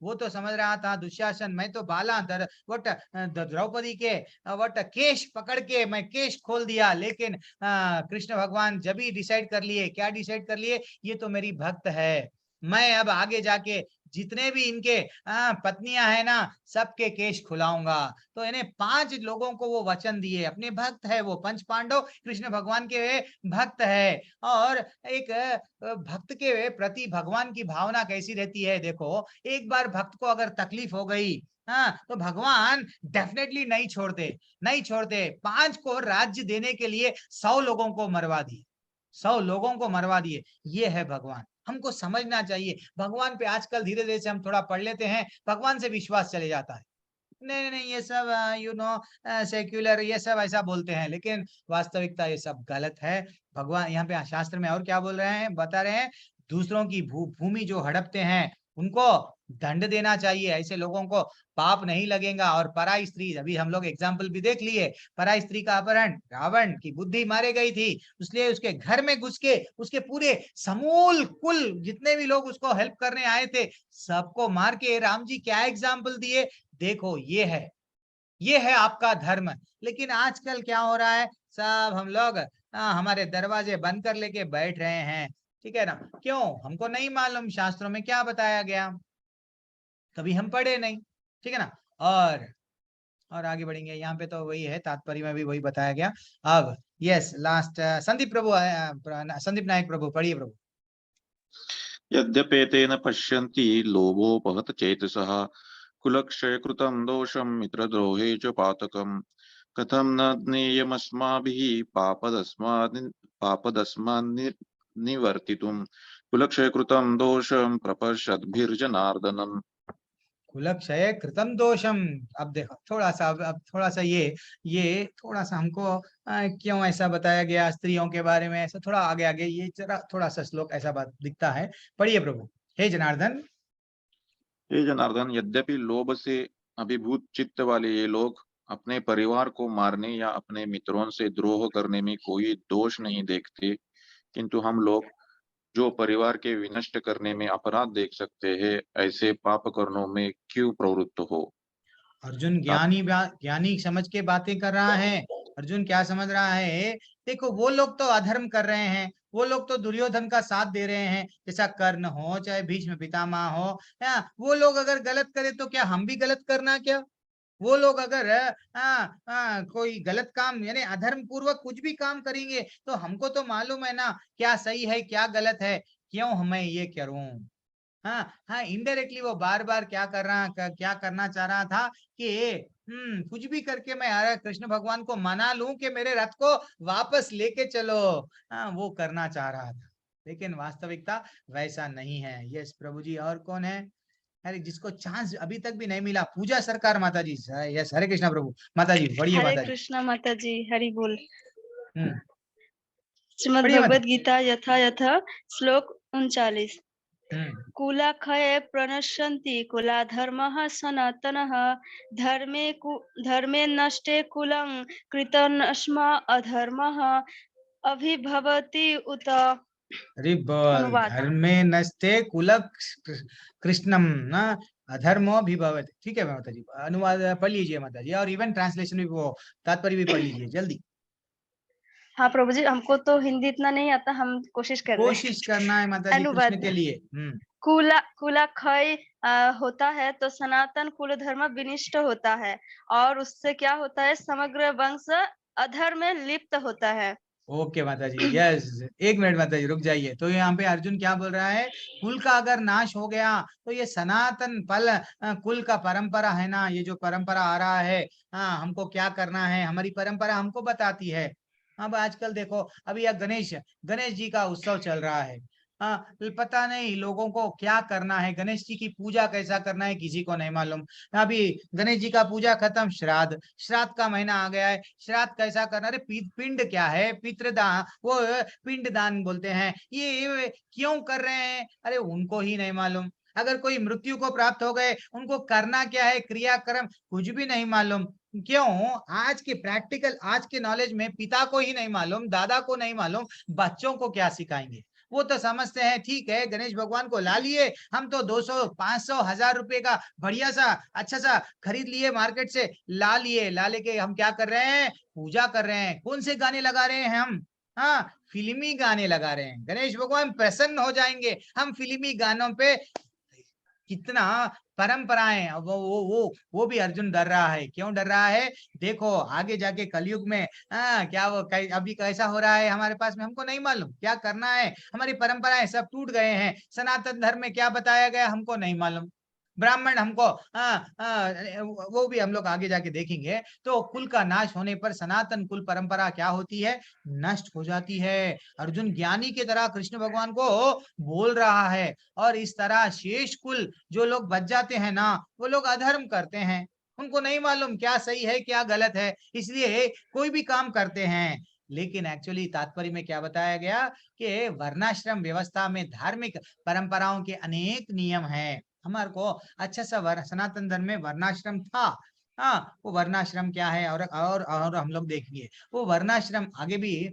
वो तो समझ रहा था दुशासन, मैं तो बाला व्हाट द्रौपदी के व्हाट केश पकड़ के मैं केश खोल दिया, लेकिन कृष्ण भगवान जब ही डिसाइड कर लिए, क्या डिसाइड कर लिए, ये तो मेरी भक्त है, मैं अब आगे जाके जितने भी इनके पत्नियां हैं ना, सबके केश खुलाऊंगा। तो इन्हें 5 लोगों को वो वचन दिए, अपने भक्त है वो, पंच पांडव कृष्ण भगवान के भक्त है। और एक भक्त के प्रति भगवान की भावना कैसी रहती है, देखो एक बार भक्त को अगर तकलीफ हो गई, हाँ, तो भगवान डेफिनेटली नहीं छोड़ते, नहीं छोड़ते। 5 को राज्य देने के लिए 100 लोगों को मरवा दिए, 100 लोगों को मरवा दिए। ये है भगवान, हमको समझना चाहिए। भगवान पे आजकल धीरे धीरे से हम थोड़ा पढ़ लेते हैं, भगवान से विश्वास चले जाता है, नहीं नहीं ये सब यू नो सेक्युलर, ये सब ऐसा बोलते हैं, लेकिन वास्तविकता ये सब गलत है। भगवान यहाँ पे शास्त्र में और क्या बोल रहे हैं, बता रहे हैं, दूसरों की भूमि जो हड़पते हैं उनको दंड देना चाहिए, ऐसे लोगों को पाप नहीं लगेगा। और पराई स्त्री, अभी हम लोग एग्जाम्पल भी देख लिए, पराई स्त्री का अपहरण, रावण की बुद्धि मारे गई थी, इसलिए उसके घर में घुस के उसके पूरे समूल कुल जितने भी लोग उसको हेल्प करने आए थे सबको मार के राम जी क्या एग्जाम्पल दिए, देखो ये है आपका धर्म। लेकिन आजकल क्या हो रहा है, सब हम लोग हमारे दरवाजे बंद कर लेके बैठ रहे हैं, ठीक है ना, क्यों, हमको नहीं मालूम शास्त्रों में क्या बताया गया, कभी हम पढ़े नहीं, ठीक है ना। और आगे बढ़ेंगे, यहाँ पे तो वही है, तात्पर्य में भी वही बताया गया। अब यस लास्ट संदीप प्रभु, संदीप नायक प्रभु पढ़िए प्रभु। यद्यपेतेन पश्यन्ति लोभोपहत चेतसः कुलक्षय कृतं दोषं मित्रद्रोहे च पातकम् कथं न ज्ञेयमस्माभिः पापदस्मान्निवर्तितुं कुलक्षय कृतं दोषं प्रपश्यद्भिर्जनार्दनम्। कुलक्षय कृतम दोषम, अब देखो थोड़ा सा, अब थोड़ा सा ये थोड़ा सा हमको क्यों ऐसा बताया गया स्त्रियों के बारे में, ऐसा थोड़ा आगे आगे ये जरा थोड़ा सा श्लोक ऐसा बात दिखता है, पढ़िए प्रभु। हे जनार्दन, हे जनार्दन, यद्यपि लोभ से अभिभूत चित्त वाले ये लोग अपने परिवार को मारने या अपने मित्रों से द्रोह करने में कोई दोष नहीं देखते, किंतु हम लोग जो परिवार के विनष्ट करने में अपराध देख सकते हैं, ऐसे पाप कर्मों में क्यों प्रवृत्त हो। अर्जुन ज्ञानी समझ के बातें कर रहा है। अर्जुन क्या समझ रहा है, देखो वो लोग तो अधर्म कर रहे हैं, वो लोग तो दुर्योधन का साथ दे रहे हैं, जैसा कर्ण हो चाहे भीष्म पितामह हो, वो लोग अगर गलत करे तो क्या हम भी गलत करना, क्या वो लोग अगर कोई गलत काम यानी अधर्म पूर्वक कुछ भी काम करेंगे तो हमको तो मालूम है ना क्या सही है क्या गलत है, क्यों हमें ये करूं। हाँ इनडायरेक्टली वो बार बार क्या करना चाह रहा था कि कुछ भी करके मैं कृष्ण भगवान को मना लूं कि मेरे रथ को वापस लेके चलो, वो करना चाह रहा था, लेकिन वास्तविकता वैसा नहीं है। यस प्रभु जी, और कौन है, अरे जिसको चांस अभी तक भी नहीं मिला, पूजा सरकार माता जी। यस हरे कृष्णा प्रभु, माता जी बढ़िए, हरे माता जी। कृष्णा माता जी, हरि बोल। हम्म, श्रीमद् बढ़िए माता भगवद गीता यथा यथा श्लोक 39। हम्म, कुलाक्षये प्रणश्यन्ति कुलाधर्मः सनातनः धर्मे नष्टे कुलं कृतनश्मा अधर्मः अभिभवति उत। अनुवाद। धर्मे नस्ते कुल कृष्णम न अधर्मो भिभवति, ठीक है माता जी, अनुवाद पढ़ लीजिए माता जी, और इवन ट्रांसलेशन भी वो तात्पर्य भी पढ़ लीजिए जल्दी। हाँ प्रभु जी, हमको तो हिंदी इतना नहीं आता, हम कोशिश कर रहे हैं। कोशिश करना है माता जी कृष्ण के लिए। कुलाक्षय होता है तो सनातन कुल धर्म विनिष्ट होता है, और उससे क्या होता है, समग्र वंश अधर्म में लिप्त होता है। ओके माता जी, यस एक मिनट माता जी रुक जाइए। तो यहाँ पे अर्जुन क्या बोल रहा है, कुल का अगर नाश हो गया तो ये सनातन फल कुल का परंपरा है ना, ये जो परंपरा आ रहा है, हमको क्या करना है, हमारी परंपरा हमको बताती है अब आजकल देखो, अभी यह गणेश जी का उत्सव चल रहा है। पता नहीं लोगों को क्या करना है, गणेश जी की पूजा कैसा करना है किसी को नहीं मालूम। अभी गणेश जी का पूजा खत्म, श्राद्ध का महीना आ गया है, श्राद्ध कैसा करना। अरे पिंड क्या है, पितृदान, वो पिंड दान बोलते हैं, ये क्यों कर रहे हैं, अरे उनको ही नहीं मालूम। अगर कोई मृत्यु को प्राप्त हो गए, उनको करना क्या है, क्रियाक्रम कुछ भी नहीं मालूम। क्यों? आज के प्रैक्टिकल, आज के नॉलेज में पिता को ही नहीं मालूम, दादा को नहीं मालूम, बच्चों को क्या सिखाएंगे। वो तो समझते हैं ठीक है गणेश भगवान को ला लिए, हम तो 200 500 1000 रुपए का बढ़िया सा अच्छा सा खरीद लिए मार्केट से, ला लिए, ला लेके हम क्या कर रहे हैं, पूजा कर रहे हैं। कौन से गाने लगा रहे हैं हम? हाँ, फिल्मी गाने लगा रहे हैं। गणेश भगवान प्रसन्न हो जाएंगे हम फिल्मी गानों पे। कितना परंपराएं, वो भी अर्जुन डर रहा है। क्यों डर रहा है? देखो आगे जाके कलयुग में क्या वो अभी कैसा हो रहा है हमारे पास में हमको नहीं मालूम, क्या करना है, हमारी परंपराएं सब टूट गए हैं। सनातन धर्म में क्या बताया गया हमको नहीं मालूम। ब्राह्मण हमको वो भी हम लोग आगे जाके देखेंगे। तो कुल का नाश होने पर सनातन कुल परंपरा क्या होती है, नष्ट हो जाती है। अर्जुन ज्ञानी की तरह कृष्ण भगवान को बोल रहा है, और इस तरह शेष कुल जो लोग बच जाते हैं ना, वो लोग अधर्म करते हैं, उनको नहीं मालूम क्या सही है क्या गलत है, इसलिए कोई भी काम करते हैं। लेकिन एक्चुअली तात्पर्य में क्या बताया गया कि वर्णाश्रम व्यवस्था में धार्मिक परंपराओं के अनेक नियम हैं। हमारे को अच्छा सा सनातन धर्म में वर्णाश्रम था। वो वर्णाश्रम क्या है, और हम लोग देखेंगे वो वर्णाश्रम आगे भी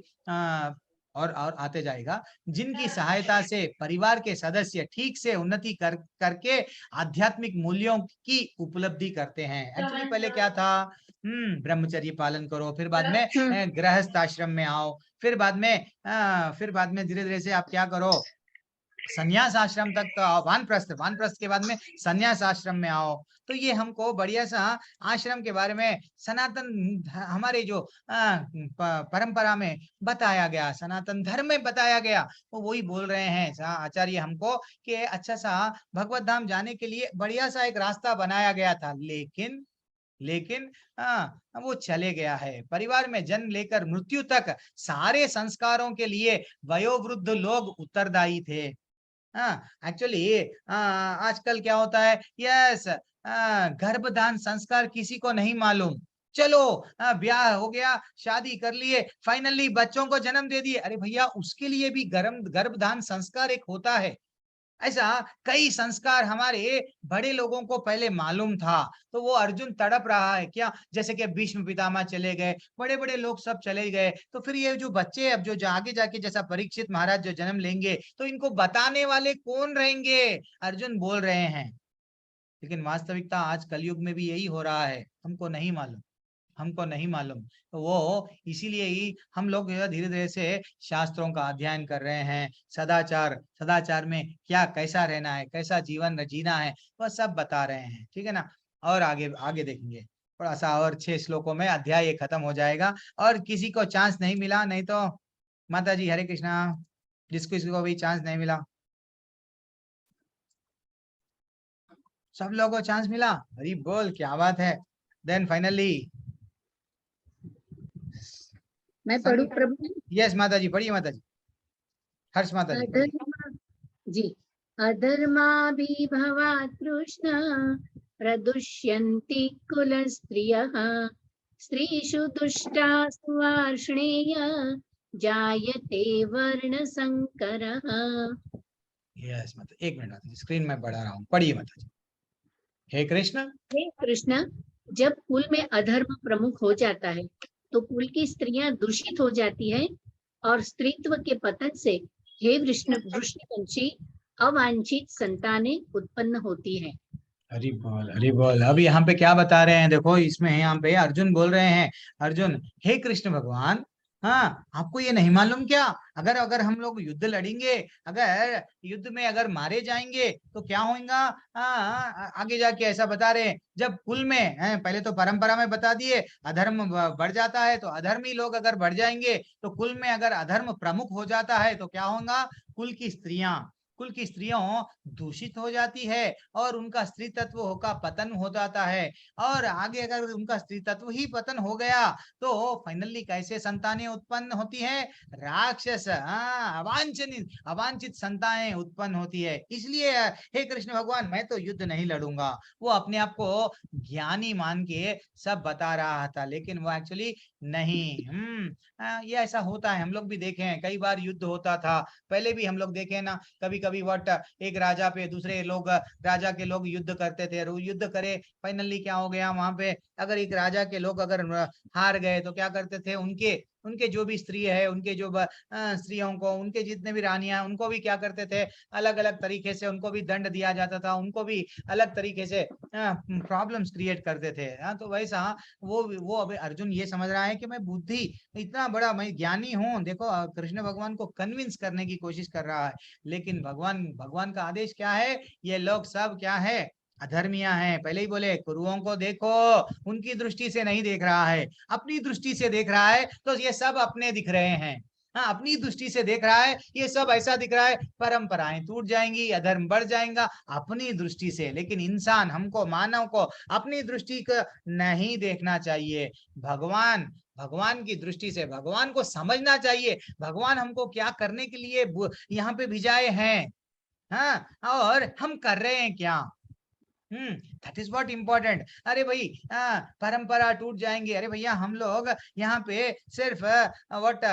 और आते जाएगा, जिनकी सहायता से परिवार के सदस्य ठीक से उन्नति करके आध्यात्मिक मूल्यों की उपलब्धि करते हैं। एक्चुअली पहले क्या था, ब्रह्मचर्य पालन करो, फिर बाद में गृहस्थ आश्रम में आओ, फिर बाद में धीरे धीरे से आप क्या करो, संन्यास आश्रम तक तो आओ, वानप्रस्थ के बाद में संन्यास आश्रम में आओ। तो ये हमको बढ़िया सा आश्रम के बारे में सनातन हमारे जो परंपरा में बताया गया, सनातन धर्म में बताया गया, वो वही बोल रहे हैं आचार्य हमको कि अच्छा सा भगवत धाम जाने के लिए बढ़िया सा एक रास्ता बनाया गया था। लेकिन वो चले गया है। परिवार में जन्म लेकर मृत्यु तक सारे संस्कारों के लिए वयोवृद्ध लोग उत्तरदायी थे। एक्चुअली आजकल क्या होता है, यस गर्भदान संस्कार किसी को नहीं मालूम। चलो ब्याह हो गया, शादी कर लिए, फाइनली बच्चों को जन्म दे दिए। अरे भैया उसके लिए भी गर्भदान संस्कार एक होता है। ऐसा कई संस्कार हमारे बड़े लोगों को पहले मालूम था। तो वो अर्जुन तड़प रहा है क्या, जैसे कि भीष्म पितामह चले गए, बड़े बड़े लोग सब चले गए, तो फिर ये जो बच्चे अब जो आगे जाके जैसा परीक्षित महाराज जो जन्म लेंगे, तो इनको बताने वाले कौन रहेंगे, अर्जुन बोल रहे हैं। लेकिन वास्तविकता आज कलयुग में भी यही हो रहा है, हमको नहीं मालूम। तो वो इसीलिए ही हम लोग धीरे धीरे से शास्त्रों का अध्ययन कर रहे हैं। सदाचार में क्या कैसा रहना है, कैसा जीवन जीना है, वह सब बता रहे हैं। ठीक है ना। और आगे देखेंगे थोड़ा सा, और 6 श्लोकों में अध्याय ये खत्म हो जाएगा। और किसी को चांस नहीं मिला, नहीं तो माता जी हरे कृष्णा, जिसको भी चांस नहीं मिला, सब लोगों को चांस मिला, हरी बोल, क्या बात है। देन फाइनली मैं पढ़ूं प्रभु? यस माता जी, पढ़िए माता जी, हर्ष माता जी। जी, अधर्माभिभवात् कृष्ण प्रदुष्यन्ति कुलस्त्रियः, स्त्रीषु दुष्टासु वार्ष्णेय जायते वर्णसंकरः। यस माता, एक मिनट माता जी, स्क्रीन में बढ़ा रहा हूँ, पढ़िए माता जी। हे कृष्ण, जब कुल में अधर्म प्रमुख हो जाता है तो कुल की स्त्रियां दूषित हो जाती है, और स्त्रीत्व के पतन से हे वृष्णिवंशी अवांछित संतानें उत्पन्न होती है। हरि बोल। अब यहाँ पे क्या बता रहे हैं, देखो इसमें यहाँ पे अर्जुन बोल रहे हैं, अर्जुन हे कृष्ण भगवान, आपको ये नहीं मालूम क्या, अगर हम लोग युद्ध लड़ेंगे, अगर युद्ध में अगर मारे जाएंगे तो क्या होगा। आगे जाके ऐसा बता रहे हैं, जब कुल में पहले तो परंपरा में बता दिए अधर्म बढ़ जाता है, तो अधर्मी लोग अगर बढ़ जाएंगे, तो कुल में अगर अधर्म प्रमुख हो जाता है तो क्या होगा, कुल की स्त्रियां कुल की स्त्रियों दूषित हो जाती है और उनका स्त्री तत्व का पतन हो जाता है। और आगे अगर उनका स्त्री तत्व ही पतन हो गया तो फाइनली कैसे संतानें उत्पन्न होती है? राक्षस, अवांछित संतानें उत्पन्न होती है। इसलिए हे कृष्ण भगवान, मैं तो युद्ध नहीं लड़ूंगा। वो अपने आप को ज्ञानी मान के सब बता रहा था, लेकिन वो एक्चुअली नहीं। ये ऐसा होता है, हम लोग भी देखे हैं, कई बार युद्ध होता था। पहले भी हम लोग देखे ना, कभी कभी वट एक राजा पे दूसरे लोग, राजा के लोग युद्ध करते थे, युद्ध करे, फाइनली क्या हो गया वहां पे, अगर एक राजा के लोग अगर हार गए तो क्या करते थे, उनके उनके जो भी स्त्री है, उनके जो स्त्रियों को, उनके जितने भी रानियां, उनको भी क्या करते थे, अलग अलग तरीके से उनको भी दंड दिया जाता था, उनको भी अलग तरीके से प्रॉब्लम्स क्रिएट करते थे। तो वैसा वो अभी अर्जुन ये समझ रहा है कि मैं बुद्धि, इतना बड़ा मैं ज्ञानी हूँ, देखो कृष्ण भगवान को कन्विंस करने की कोशिश कर रहा है। लेकिन भगवान का आदेश क्या है? ये लोग सब क्या है? अधर्मियां हैं। पहले ही बोले, गुरुओं को देखो, उनकी दृष्टि से नहीं देख रहा है, अपनी दृष्टि से देख रहा है, तो ये सब अपने दिख रहे हैं। हाँ, अपनी दृष्टि से देख रहा है, ये सब ऐसा दिख रहा है, परंपराएं टूट जाएंगी, अधर्म बढ़ जाएगा अपनी दृष्टि से। लेकिन इंसान, हमको, मानव को अपनी दृष्टि को नहीं देखना चाहिए। भगवान की दृष्टि से भगवान को समझना चाहिए, भगवान हमको क्या करने के लिए यहाँ पे भिजाए हैं, हाँ, और हम कर रहे हैं क्या। That is what important. अरे भाई, परंपरा टूट जाएंगे, अरे भैया हम लोग यहाँ पे सिर्फ व्हाट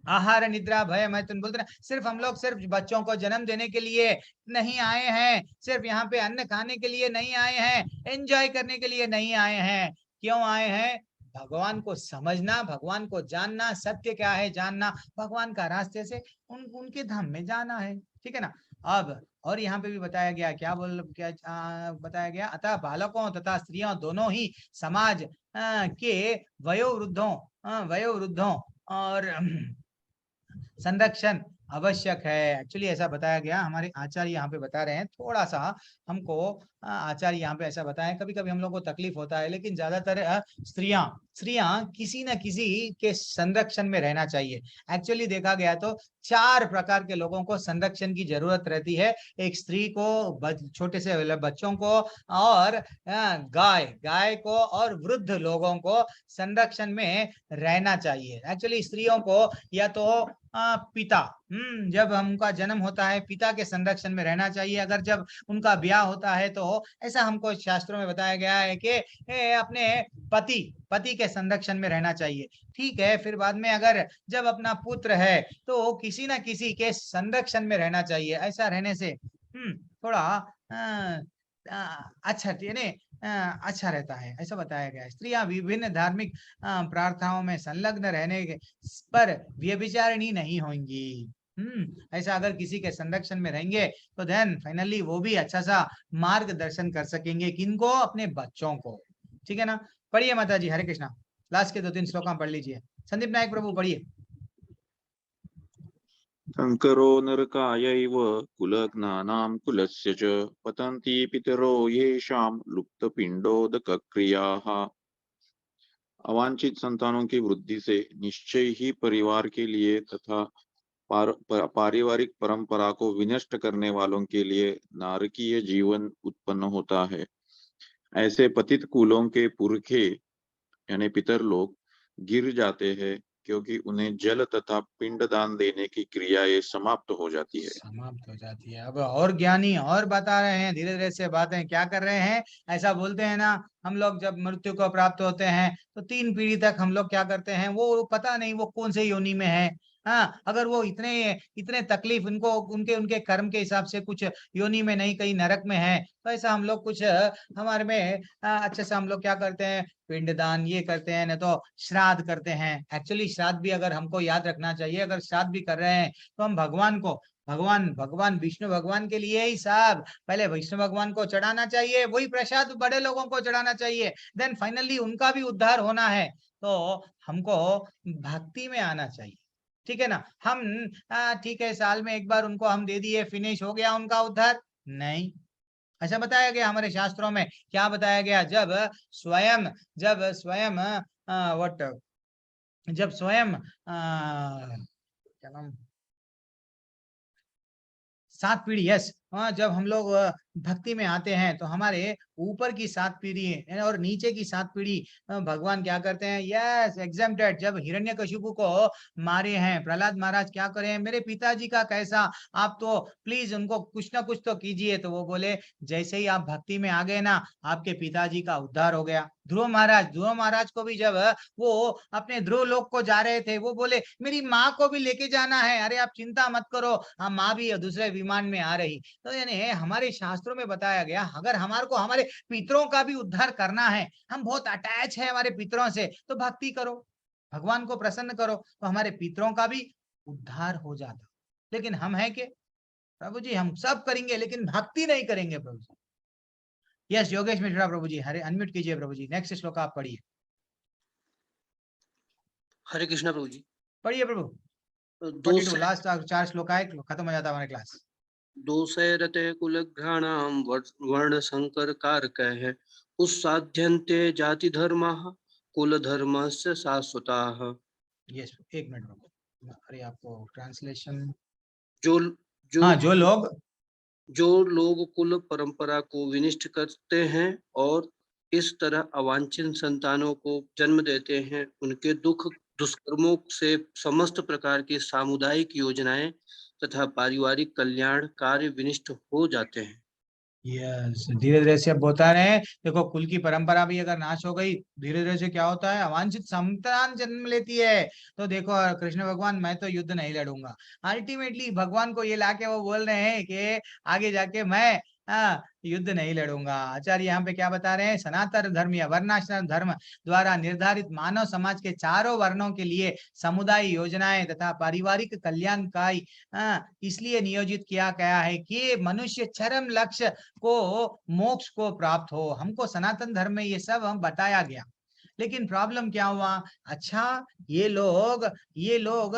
आहार निद्रा भय मैं तुम बोलते ना, सिर्फ हम लोग सिर्फ बच्चों को जन्म देने के लिए नहीं आए हैं, सिर्फ यहाँ पे अन्न खाने के लिए नहीं आए हैं, एंजॉय करने के लिए नहीं आए हैं। क्यों आए हैं? भगवान को समझना, भगवान को जानना, सत्य क्या है जानना, भगवान का रास्ते से उनके धाम में जाना है। ठीक है ना। अब और यहाँ पे भी बताया गया, क्या बताया गया, अतः बालकों तथा स्त्रियों दोनों ही समाज के वयोवृद्धों और संरक्षण आवश्यक है। एक्चुअली ऐसा बताया गया, हमारे आचार्य यहाँ पे बता रहे हैं, थोड़ा सा हमको आचार्य यहाँ पे ऐसा बताया, कभी कभी हम लोग को तकलीफ होता है, लेकिन ज्यादातर स्त्रियां किसी न किसी के संरक्षण में रहना चाहिए। एक्चुअली देखा गया तो 4 प्रकार के लोगों को संरक्षण की जरूरत रहती है। एक स्त्री को, छोटे से बच्चों को, और गाय को, और वृद्ध लोगों को संरक्षण में रहना चाहिए। एक्चुअली स्त्रियों को या तो पिता, जब उनका जन्म होता है पिता के संरक्षण में रहना चाहिए। अगर जब उनका ब्याह होता है तो ऐसा हमको शास्त्रों में बताया गया है कि अपने पति के संरक्षण में रहना चाहिए। ठीक है, फिर बाद में अगर जब अपना पुत्र है तो किसी ना किसी के संरक्षण में रहना चाहिए। ऐसा रहने से थोड़ा अच्छा, यानी अच्छा रहता है, ऐसा बताया गया है। स्त्रियां विभिन्न धार्मिक प्रार्थनाओं में संलग्न रहने पर व्यभिचारिणी नहीं होंगी। ऐसा अगर किसी के संरक्षण में रहेंगे तो देन फाइनली वो भी अच्छा सा मार्गदर्शन कर सकेंगे, किनको? अपने बच्चों को। ठीक है ना। पढ़िए माता जी, हरे कृष्णा। लास्ट के 2-3 श्लोक पढ़ लीजिए। संदीप नायक प्रभु पढ़िए। शंकरो नरकायैव कुलज्ञानां कुलस्य च पतन्ति पितरो येषां लुप्तपिण्डोदकक्रियाः। अवांछित संतानों की वृद्धि से निश्चय ही परिवार के लिए तथा पारिवारिक परंपरा को विनष्ट करने वालों के लिए नारकीय जीवन उत्पन्न होता है। ऐसे पतित कुलों के पुरखे यानी पितर लोग गिर जाते हैं, क्योंकि उन्हें जल तथा पिंडदान देने की क्रियाएं समाप्त हो जाती है। अब और ज्ञानी और बता रहे हैं, धीरे धीरे से बातें क्या कर रहे हैं। ऐसा बोलते हैं ना, हम लोग जब मृत्यु को प्राप्त होते हैं तो 3 पीढ़ी तक हम लोग क्या करते हैं, वो पता नहीं वो कौन से योनि में है। हाँ, अगर वो इतने तकलीफ उनको उनके कर्म के हिसाब से कुछ योनि में नहीं, कहीं नरक में है, तो ऐसा हम लोग कुछ हमारे में अच्छे से हम लोग क्या करते हैं, पिंडदान ये करते हैं, न तो श्राद्ध करते हैं। एक्चुअली श्राद्ध भी अगर हमको याद रखना चाहिए, अगर श्राद्ध भी कर रहे हैं तो हम भगवान विष्णु भगवान के लिए ही सब पहले विष्णु भगवान को चढ़ाना चाहिए, वही प्रसाद बड़े लोगों को चढ़ाना चाहिए, देन फाइनली उनका भी उद्धार होना है तो हमको भक्ति में आना चाहिए। ठीक है ना। हम ठीक है, साल में एक बार उनको हम दे दिए, फिनिश हो गया उनका उद्धार, नहीं। ऐसा बताया गया हमारे शास्त्रों में। क्या बताया गया? जब स्वयं क्या नाम, 7 पीढ़ी, यस। जब हम लोग भक्ति में आते हैं तो हमारे ऊपर की 7 पीढ़ी और नीचे की 7 पीढ़ी भगवान क्या करते हैं, यस एग्जेम्प्टेड। जब हिरण्यकशिपु को मारे हैं प्रहलाद महाराज, क्या करें, मेरे पिताजी का कैसा, आप तो प्लीज उनको कुछ ना कुछ तो कीजिए। तो वो बोले जैसे ही आप भक्ति में आ गए ना, आपके पिताजी का उद्धार हो गया। ध्रुव महाराज को भी जब वो अपने ध्रुव लोक को जा रहे थे, वो बोले मेरी माँ को भी लेके जाना है। अरे आप चिंता मत करो, हम माँ भी दूसरे विमान में आ रही। तो यानी हमारे शास्त्रों में बताया गया, अगर हमारे को हमारे पितरों का भी उद्धार करना है, हम बहुत अटैच है हमारे पितरों से, तो भक्ति करो, भगवान को प्रसन्न करो, तो हमारे पितरों का भी उद्धार हो जाता। लेकिन हम है कि प्रभु जी हम सब करेंगे लेकिन भक्ति नहीं करेंगे प्रभु जी। यस योगेश मिश्रा प्रभु जी, हरे अनम्यूट कीजिए प्रभु जी। नेक्स्ट श्लोक आप पढ़िए। हरे कृष्णा प्रभु जी। पढ़िए प्रभु। 42 लास्ट 4 श्लोक आए, खत्म हो जाता हमारी क्लास। दोषैरते कुलघ्राणाम वर्ण संकर कारक है, उत्साध्यन्ते जाति धर्मः कुल धर्मस्य शाश्वताः। यस एक मिनट रुको, अरे आपको ट्रांसलेशन जो लोग कुल परंपरा को विनिष्ट करते हैं और इस तरह अवांछित संतानों को जन्म देते हैं, उनके दुष्कर्मों से समस्त प्रकार की सामुदायिक योजनाएं तथा पारिवारिक कल्याण कार्य विनिष्ट हो जाते हैं। यस धीरे धीरे से अब बता रहे हैं, देखो कुल की परंपरा भी अगर नाश हो गई, धीरे धीरे से क्या होता है, अवांछित संतान जन्म लेती है। तो देखो कृष्ण भगवान, मैं तो युद्ध नहीं लड़ूंगा। अल्टीमेटली भगवान को ये लाके वो बोल रहे हैं कि आगे जाके मैं युद्ध नहीं लड़ूंगा। आचार्य यहाँ पे क्या बता रहे हैं, सनातन धर्म या वर्णाश्रम धर्म द्वारा निर्धारित मानव समाज के चारों वर्णों के लिए समुदाय योजनाएं तथा पारिवारिक कल्याणकारी इसलिए नियोजित किया गया है कि मनुष्य चरम लक्ष्य को मोक्ष को प्राप्त हो। हमको सनातन धर्म में ये सब हम बताया गया। लेकिन प्रॉब्लम क्या हुआ, अच्छा ये लोग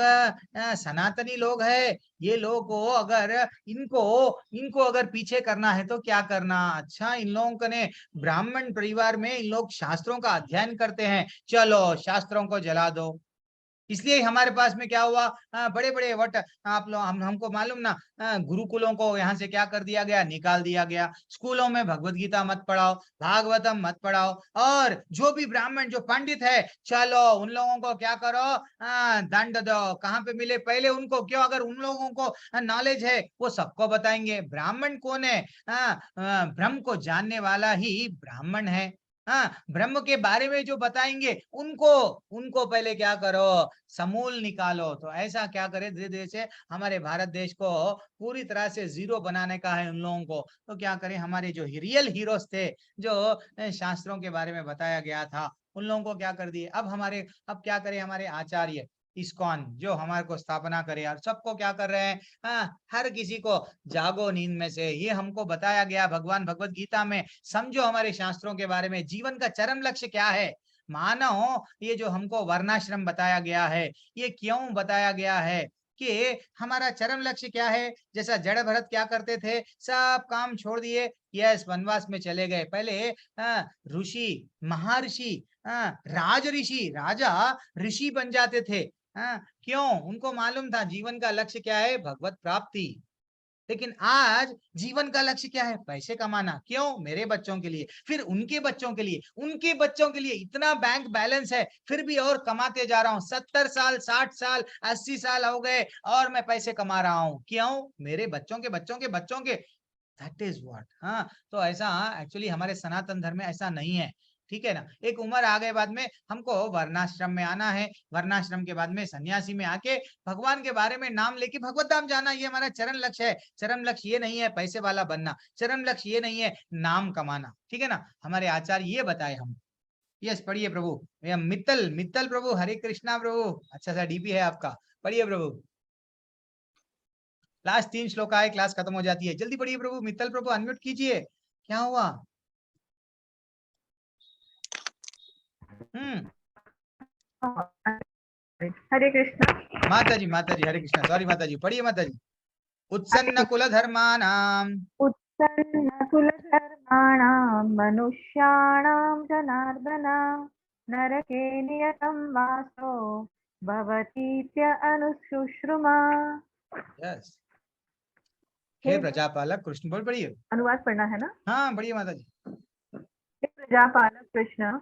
सनातनी लोग है, ये लोगों को अगर इनको अगर पीछे करना है तो क्या करना। अच्छा इन लोगों ने ब्राह्मण परिवार में इन लोग शास्त्रों का अध्ययन करते हैं, चलो शास्त्रों को जला दो। इसलिए हमारे पास में क्या हुआ, बड़े बड़े वट आप लोग हमको मालूम ना, गुरुकुलों को यहाँ से क्या कर दिया गया, निकाल दिया गया। स्कूलों में भगवत गीता मत पढ़ाओ, भागवतम मत पढ़ाओ, और जो भी ब्राह्मण जो पंडित है, चलो उन लोगों को क्या करो, दंड दो। कहाँ पे मिले पहले उनको, क्यों, अगर उन लोगों को नॉलेज है वो सबको बताएंगे। ब्राह्मण कौन है, ब्रह्म को जानने वाला ही ब्राह्मण है। ब्रह्म के बारे में जो बताएंगे उनको पहले क्या करो, समूल निकालो। तो ऐसा क्या करे, धीरे धीरे से हमारे भारत देश को पूरी तरह से जीरो बनाने का है उन लोगों को। तो क्या करें, हमारे जो रियल हीरोज थे, जो शास्त्रों के बारे में बताया गया था, उन लोगों को क्या कर दिए। अब क्या करें, हमारे आचार्य इस्कॉन जो हमारे को स्थापना करे और सबको क्या कर रहे हैं, हर किसी को जागो नींद में से। ये हमको बताया गया भगवान भगवत गीता में। समझो हमारे शास्त्रों के बारे में, जीवन का चरम लक्ष्य क्या है। मानो ये जो हमको वर्णाश्रम बताया गया है, ये क्यों बताया गया है कि हमारा चरम लक्ष्य क्या है। जैसा जड़ भरत क्या करते थे, सब काम छोड़ दिए, यस वनवास में चले गए। पहले ऋषि महर्षि राज ऋषि राजा ऋषि बन जाते थे। क्यों, उनको मालूम था जीवन का लक्ष्य क्या है, भगवत प्राप्ति। लेकिन आज जीवन का लक्ष्य क्या है, पैसे कमाना। क्यों, मेरे बच्चों के लिए, फिर उनके बच्चों के लिए, उनके बच्चों के लिए। इतना बैंक बैलेंस है फिर भी और कमाते जा रहा हूँ। 70 साल 60 साल 80 साल हो गए और मैं पैसे कमा रहा हूँ। क्यों, मेरे बच्चों के बच्चों के बच्चों के, दैट इज व्हाट। तो ऐसा एक्चुअली हमारे सनातन धर्म में ऐसा नहीं है, ठीक है ना। एक उम्र आ गए बाद में हमको वर्णाश्रम में आना है, वर्णाश्रम के बाद में सन्यासी में आके भगवान के बारे में नाम लेके भगवत धाम जाना, ये हमारा चरण लक्ष्य है। चरम लक्ष्य ये नहीं है पैसे वाला बनना, चरम लक्ष्य ये नहीं है नाम कमाना, ठीक है ना। हमारे आचार्य ये बताए हम। यस पढ़िए प्रभु। मित्तल प्रभु, हरे कृष्णा प्रभु, अच्छा सा डीपी है आपका, पढ़िए प्रभु। लास्ट 3 श्लोक आए, क्लास खत्म हो जाती है, जल्दी पढ़िए प्रभु। मित्तल प्रभु अनम्यूट कीजिए, क्या हुआ। हरे कृष्णा। माता जी हरे कृष्णा, सॉरी माता जी, पढ़िए माता जी। उत्सन्न कुल धर्माणाम मनुष्याणां जनार्दना नरके नियतं वासो भवतीत्य अनुशुश्रुमा। यस हे प्रजापालक कृष्ण, बोल पढ़िए। अनुवाद पढ़ना है ना। हाँ बढ़िया माता जी। हे प्रजापालक कृष्ण,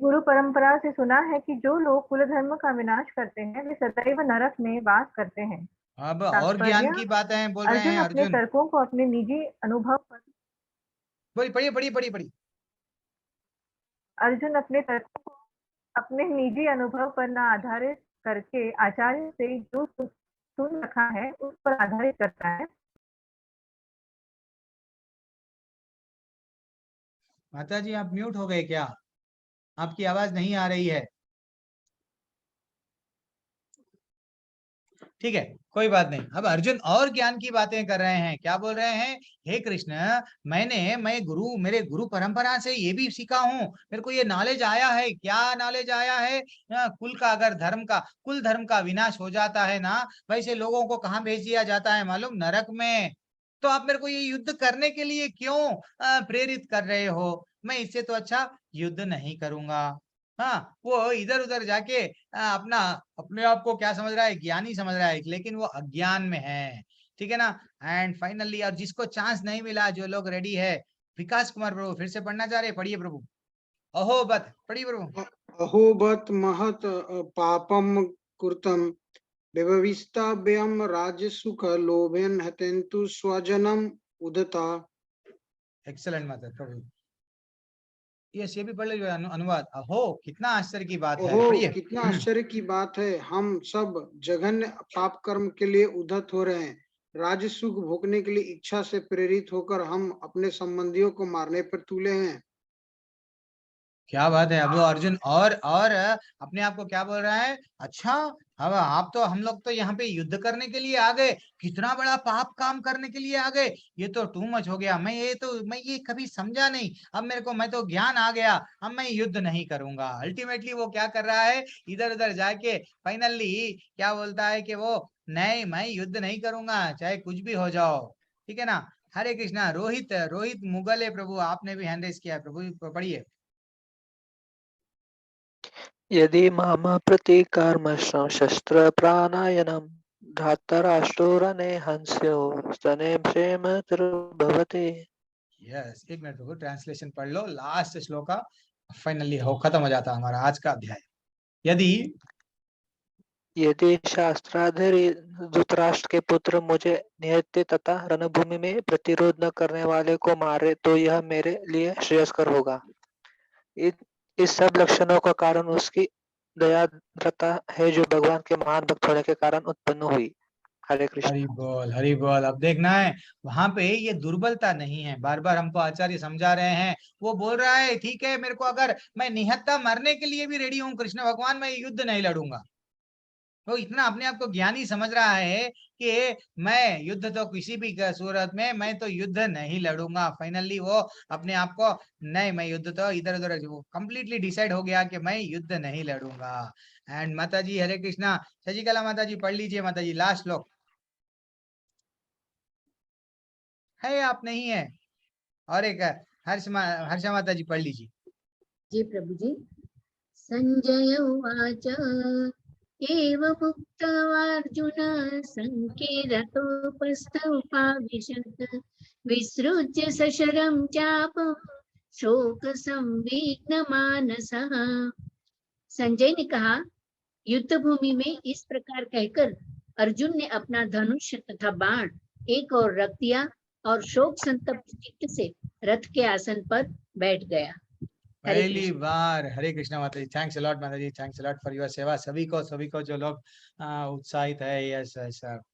गुरु परंपरा से सुना है कि जो लोग कुल धर्म का विनाश करते हैं वे सदैव नरक में वास करते हैं। अब और ज्ञान की बातें बोल रहे हैं अपने अर्जुन। तर्कों को अपने निजी अनुभव पर पढ़िए पढ़िए पढ़िए पढ़िए। अर्जुन अपने तर्कों को अपने निजी अनुभव पर न आधारित करके आचार्य से जो सुन रखा है उस पर आधारित करता है। माता जी आप म्यूट हो गए क्या? आपकी आवाज नहीं आ रही है। ठीक है कोई बात नहीं। अब अर्जुन और ज्ञान की बातें कर रहे हैं। क्या बोल रहे हैं? हे कृष्ण, मेरे गुरु परंपरा से ये भी सीखा हूँ, मेरे को ये नॉलेज आया है। क्या नॉलेज आया है? कुल का अगर कुल धर्म का विनाश हो जाता है ना, वैसे लोगों को कहाँ भेज दिया जाता है मालूम? नरक में। तो आप मेरे को ये युद्ध करने के लिए क्यों प्रेरित कर रहे हो? मैं इससे तो अच्छा युद्ध नहीं करूंगा। हाँ, वो इधर उधर जाके अपने आप को क्या समझ रहा है? ज्ञानी समझ रहा है, लेकिन वो अज्ञान में है। ठीक है ना। एंड फाइनली, और जिसको चांस नहीं मिला, जो लोग रेडी है, विकास कुमार प्रभु फिर से पढ़ना चाह रहे, पढ़िए प्रभु। अहोबत पढ़िए प्रभु। अहोबत महत पापम कृतम व्यविष्टाभ्यम राजसुख लोभेन हतेन्तु स्वजनम उदता। एक्सेलेंट माता प्रभु। यस, ये भी पढ़ लीजिए अनुवाद। अहो कितना आश्चर्य की बात है, पढ़िए। कितना आश्चर्य की बात है, हम सब जघन्य पाप कर्म के लिए उद्धत हो रहे हैं। राजसुख भोगने के लिए इच्छा से प्रेरित होकर हम अपने संबंधियों को मारने पर तुले हैं। क्या बात है। अब वो अर्जुन और अपने आप को क्या बोल रहा है? अच्छा, अब हम लोग तो यहाँ पे युद्ध करने के लिए आ गए, कितना बड़ा पाप काम करने के लिए आ गए, ये तो टू मच हो गया। मैं ये कभी समझा नहीं। अब मैं तो ज्ञान आ गया, अब मैं युद्ध नहीं करूंगा। अल्टीमेटली वो क्या कर रहा है? इधर उधर जाके फाइनली क्या बोलता है कि वो नहीं, मैं युद्ध नहीं करूंगा चाहे कुछ भी हो जाओ। ठीक है ना। हरे कृष्णा। रोहित मुगल है प्रभु, आपने भी हैंड रेस किया है प्रभु, पढ़िए। यदि माम प्रतिकर्मश्रम शस्त्र प्राणायनम धातराष्ट्रोरणे हंस्यो स्तने क्षेम भवते। यस, एक मिनट रुको, ट्रांसलेशन पढ़ लो लास्ट श्लोक का, फाइनली खत्म हो जाता हमारा आज का अध्याय। यदि शास्त्राधारी धृतराष्ट्र के पुत्र मुझे निहत्ते तथा रणभूमि में प्रतिरोध न करने वाले को मारे तो यह मेरे लिए श्रेयस्कर होगा। इस सब लक्षणों का कारण उसकी दयाद्रता है जो भगवान के महान भक्त होने के कारण उत्पन्न हुई। हरे कृष्ण। हरि बोल। अब देखना है वहां पे ये दुर्बलता नहीं है। बार बार हमको आचार्य समझा रहे हैं। वो बोल रहा है ठीक है, मेरे को अगर मैं निहत्ता मरने के लिए भी रेडी हूँ कृष्ण भगवान, मैं युद्ध नहीं लड़ूंगा। वो इतना अपने आप को ज्ञानी समझ रहा है कि मैं युद्ध तो किसी भी सूरत में मैं तो युद्ध नहीं लड़ूंगा। फाइनली वो अपने आप को नहीं, मैं युद्ध तो इधर उधर कंप्लीटली डिसाइड हो गया कि मैं युद्ध नहीं लड़ूंगा। एंड माता जी हरे कृष्णा। शशिकला माता जी पढ़ लीजिए माता जी, लास्ट श्लोक है, आप नहीं है। और एक हर्षा माता जी पढ़ लीजिए। जी प्रभु जी। संजय उवाच एवमुक्तवार्जुन संकीर्तोपस्थ उपाविशत् विसृज्य सशरं चापं शोक संविघ्न मानसः। संजय ने कहा, युद्ध भूमि में इस प्रकार कहकर अर्जुन ने अपना धनुष तथा बाण एक और रख दिया और शोक संतप्त चित्त से रथ के आसन पर बैठ गया। पहली बार। हरे कृष्णा माता जी, थैंक्स अलॉट माता जी, थैंक्स अलॉट फॉर योर सेवा। सभी को जो लोग उत्साहित है, यस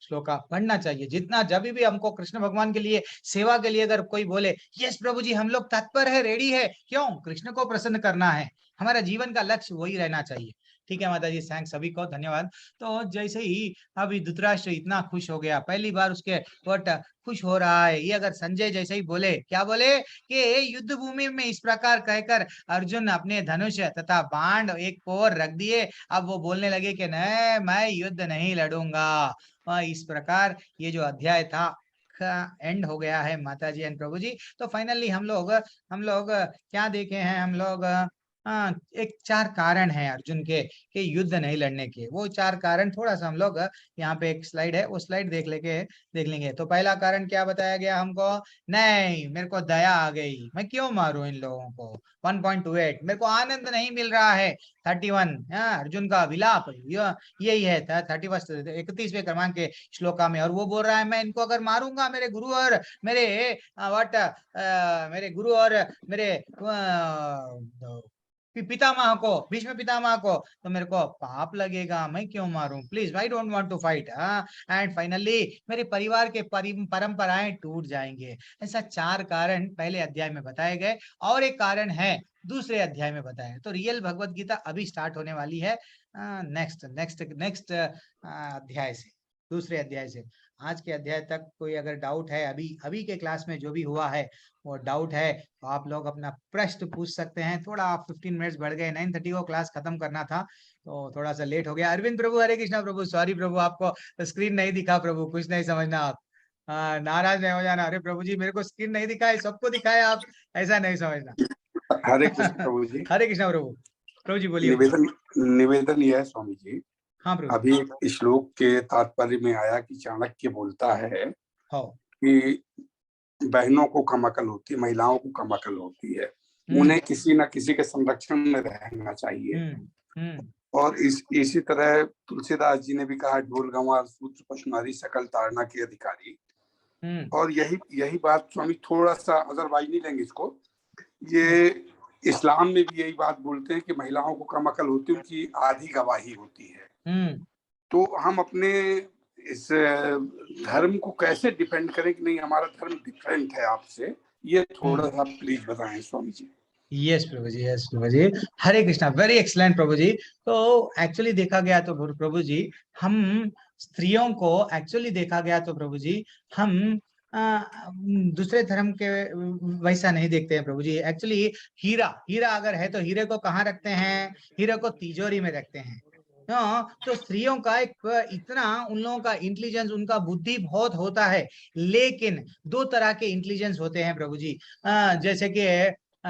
श्लोका पढ़ना चाहिए जितना। जब भी हमको कृष्ण भगवान के लिए सेवा के लिए अगर कोई बोले यस प्रभु जी हम लोग तत्पर है, रेडी है, क्यों? कृष्ण को प्रसन्न करना है, हमारा जीवन का लक्ष्य वही रहना चाहिए। ठीक है माता जी, थैंक्स सभी को, धन्यवाद। तो जैसे ही अभी धृतराष्ट्र इतना खुश हो गया, पहली बार उसके वट खुश हो रहा है। ये अगर संजय जैसे ही बोले, क्या बोले कि युद्ध भूमि में इस प्रकार कहकर अर्जुन अपने धनुष तथा बाण एक ओर रख दिए। अब वो बोलने लगे कि नहीं, मैं युद्ध नहीं लड़ूंगा। इस प्रकार ये जो अध्याय था एंड हो गया है माता जी एंड प्रभु जी। तो फाइनली हम लोग क्या देखे हैं? हम लोग एक 4 कारण है अर्जुन के युद्ध नहीं लड़ने के। वो 4 कारण थोड़ा सा हम लोग यहाँ पे एक स्लाइड है, वो स्लाइड देख लेंगे। तो पहला कारण क्या बताया गया हमको, नहीं मेरे को दया आ गई, मैं क्यों मारूं इन लोगों को। 1.28 मेरे को आनंद नहीं मिल रहा है। 31 अर्जुन का विलाप यही है 31वें क्रमांक के श्लोका में। और वो बोल रहा है मैं इनको अगर मारूंगा मेरे गुरु और मेरे मेरे गुरु और मेरे पितामह को, भीष्म पितामह को, तो मेरे को पाप लगेगा, मैं क्यों मारूं, please I don't want to fight. And finally मेरे परिवार के परंपराएं टूट जाएंगे। ऐसा 4 कारण पहले अध्याय में बताए गए, और एक कारण है दूसरे अध्याय में बताया। तो रियल भगवत गीता अभी स्टार्ट होने वाली है नेक्स्ट अध्याय से, दूसरे अध्याय से। आज के अध्याय तक कोई अगर डाउट है, अभी के क्लास में जो भी हुआ है वो डाउट है, तो आप लोग अपना प्रश्न पूछ सकते हैं। थोड़ा आप 15 मिनट्स बढ़ गए, 9:30 को क्लास खत्म करना था तो थोड़ा सा लेट हो गया। अरविंद प्रभु, हरे कृष्णा प्रभु, सॉरी प्रभु, आपको स्क्रीन नहीं दिखा प्रभु, कुछ नहीं समझना आप, नाराज नहीं हो जाना। अरे प्रभु जी मेरे को स्क्रीन नहीं दिखा है, सबको दिखाया आप, ऐसा नहीं समझना। हरे कृष्ण प्रभु जी। हरे कृष्णा प्रभु। प्रभु जी बोलिए। निवेदन यह है स्वामी जी, हाँ प्रभु। अभी एक श्लोक के तात्पर्य में आया कि चाणक्य बोलता है कि बहनों को कम अकल होती है, महिलाओं को कम अकल होती है, उन्हें किसी न किसी के संरक्षण में रहना चाहिए। और इसी तरह तुलसीदास जी ने भी कहा, ढोल गंवार सूत्र पशु नारी सकल ताड़ना के अधिकारी। और यही बात स्वामी, थोड़ा सा अदरवाइज नहीं लेंगे इसको, ये इस्लाम में भी यही बात बोलते हैं कि महिलाओं को कम अकल होती है, उनकी आधी गवाही होती है। तो हम अपने इस धर्म को कैसे डिफेंड करें कि नहीं हमारा धर्म डिफरेंट है आपसे, ये थोड़ा सा प्लीज बताएं स्वामी जी। यस प्रभु जी, यस प्रभु जी, हरे कृष्णा, वेरी एक्सलेंट प्रभु जी। तो एक्चुअली देखा गया तो प्रभु जी, हम स्त्रियों को एक्चुअली देखा गया तो प्रभु जी, हम दूसरे धर्म के वैसा नहीं देखते हैं प्रभु जी। एक्चुअली हीरा अगर है तो हीरे को कहाँ रखते हैं, हीरे को तिजोरी में रखते हैं। तो स्त्रियों का एक इतना, उन लोगों का इंटेलिजेंस, उनका बुद्धि बहुत होता है, लेकिन 2 तरह के इंटेलिजेंस होते हैं प्रभु जी, जैसे कि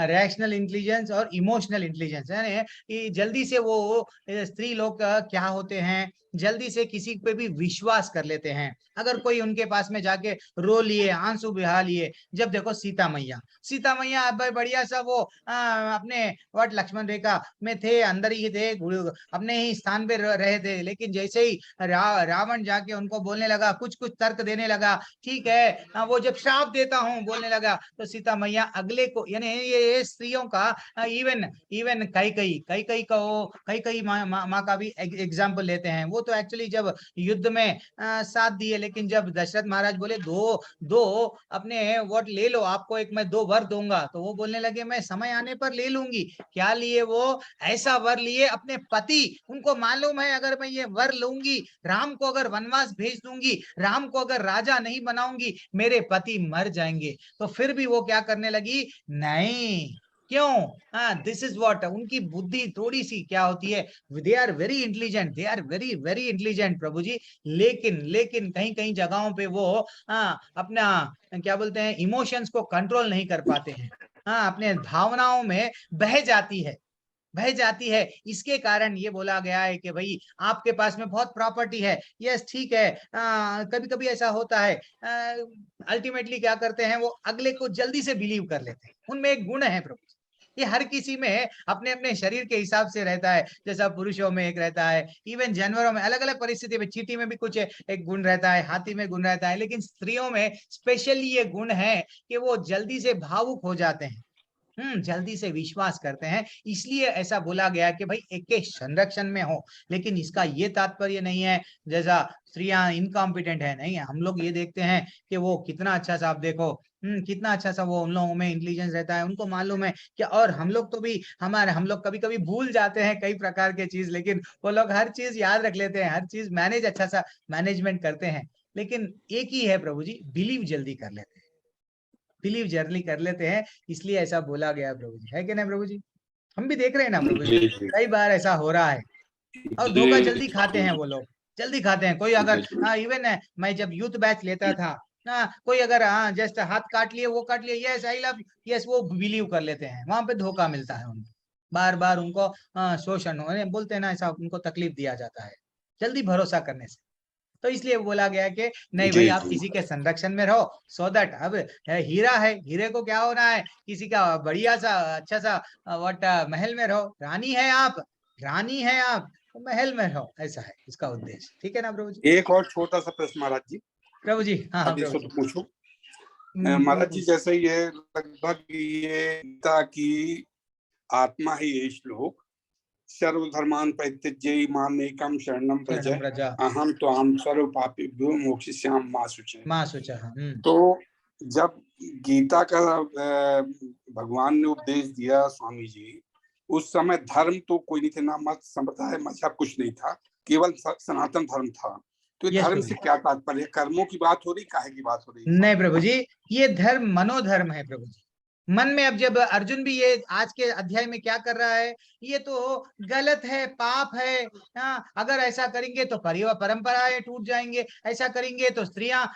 रैशनल इंटेलिजेंस और इमोशनल इंटेलिजेंस। यानी जल्दी से वो स्त्री लोग क्या होते हैं, जल्दी से किसी पे भी विश्वास कर लेते हैं। अगर कोई उनके पास में जाके रो लिए, आंसू बहा लिए, जब देखो सीता मैया अब बढ़िया सा वो अपने लक्ष्मण रेखा में थे, अंदर ही थे, अपने ही स्थान पे रहे थे, लेकिन जैसे ही रावण जाके उनको बोलने लगा, कुछ तर्क देने लगा, ठीक है वो जब श्राप देता हूँ बोलने लगा, तो सीता मैया अगले को, यानी ये स्त्रियों का इवन कई माँ का भी एग्जाम्पल लेते हैं। वो तो एक्चुअली जब युद्ध में साथ दिए, लेकिन जब दशरथ महाराज बोले दो अपने वोट ले लो, आपको एक मैं 2 वर दूंगा, तो वो बोलने लगे मैं समय आने पर ले लूंगी। क्या लिए वो, ऐसा वर लिए अपने पति, उनको मालूम है अगर मैं ये वर लूंगी, राम को अगर वनवास भेज दूंगी, राम को अगर राजा नहीं बनाऊंगी, मेरे पति मर जाएंगे। तो फिर भी वो क्या करने लगी, नहीं, क्यों, दिस इज व्हाट, उनकी बुद्धि थोड़ी सी क्या होती है, they are very intelligent, they are very very intelligent प्रभु जी, लेकिन कहीं जगहों पे वो अपना क्या बोलते हैं, इमोशंस को कंट्रोल नहीं कर पाते हैं, अपने भावनाओं में बह जाती है। इसके कारण ये बोला गया है कि भाई आपके पास में बहुत प्रॉपर्टी है, यस ठीक है, कभी कभी ऐसा होता है, अल्टीमेटली क्या करते हैं वो अगले को जल्दी से बिलीव कर लेते हैं। उनमें एक गुण है प्रभु, ये हर किसी में अपने अपने शरीर के हिसाब से रहता है, जैसा पुरुषों में एक रहता है, इवन जानवरों में अलग अलग परिस्थिति में, चींटी में भी कुछ एक गुण रहता है, हाथी में गुण रहता है, लेकिन स्त्रियों में स्पेशली ये गुण है कि वो जल्दी से भावुक हो जाते हैं, जल्दी से विश्वास करते हैं। इसलिए ऐसा बोला गया कि भाई एक के संरक्षण में हो, लेकिन इसका ये तात्पर्य नहीं है जैसा स्त्रियां इनकॉम्पिटेंट है, नहीं है। हम लोग ये देखते हैं कि वो कितना अच्छा सा, आप देखो कितना अच्छा सा वो उन लोगों में इंटेलिजेंस रहता है, उनको मालूम है कि, और हम लोग तो भी हम लोग कभी कभी भूल जाते हैं कई प्रकार के चीज, लेकिन वो लोग हर चीज याद रख लेते हैं, हर चीज अच्छा सा मैनेजमेंट करते हैं। लेकिन एक ही है प्रभु जी, बिलीव जल्दी कर लेते हैं, इसलिए ऐसा बोला गया प्रभु जी, है कि नहीं प्रभु जी? हम भी देख रहे हैं ना प्रभु जी, कई बार ऐसा हो रहा है, और धोखा जल्दी खाते हैं वो लोग, जल्दी खाते हैं। कोई अगर इवन मैं जब यूथ बैच लेता था, कोई अगर जस्ट हाथ काट लिए, वो काट लिए, यस आई लव, यस वो बिलीव कर लेते हैं, वहां पे धोखा मिलता है उनको। बार बार उनको शोषण बोलते हैं ना, ऐसा उनको तकलीफ दिया जाता है जल्दी भरोसा करने से। तो इसलिए बोला गया कि नहीं भाई, आप किसी के संरक्षण में रहो, सो दैट अब हीरा है, हीरे को क्या होना है, किसी का बढ़िया सा अच्छा सा व्हाट महल में रहो। रानी है आप, रानी है आप, तो महल में रहो, ऐसा है इसका उद्देश्य। ठीक है ना प्रभु जी? एक और छोटा सा प्रश्न महाराज जी। प्रभु जी हाँ अभी इसको तो पूछो महाराज जी। जैसे ये लगभग ये गीता की आत्मा ही ये श्लोक, सर्वधर्मान् परित्यज्य माम् एकं शरणं व्रज अहम त्वां सर्व पापेभ्यो मोक्षयिष्यामि मा शुचः। तो जब गीता का भगवान ने उपदेश दिया स्वामी जी, उस समय धर्म तो कोई नहीं थे, ना मत संप्रदाय मजहब कुछ नहीं था, केवल सनातन धर्म था। तो धर्म से क्या तात्पर्य? कर्मों की बात हो रही, काहे की बात हो रही? नहीं प्रभु जी, ये धर्म मनोधर्म है प्रभु जी, मन में। अब जब अर्जुन भी ये आज के अध्याय में क्या कर रहा है, ये तो गलत है, पाप है। अगर ऐसा करेंगे तो परिवार परंपराएं टूट जाएंगे, ऐसा करेंगे तो स्त्रियां,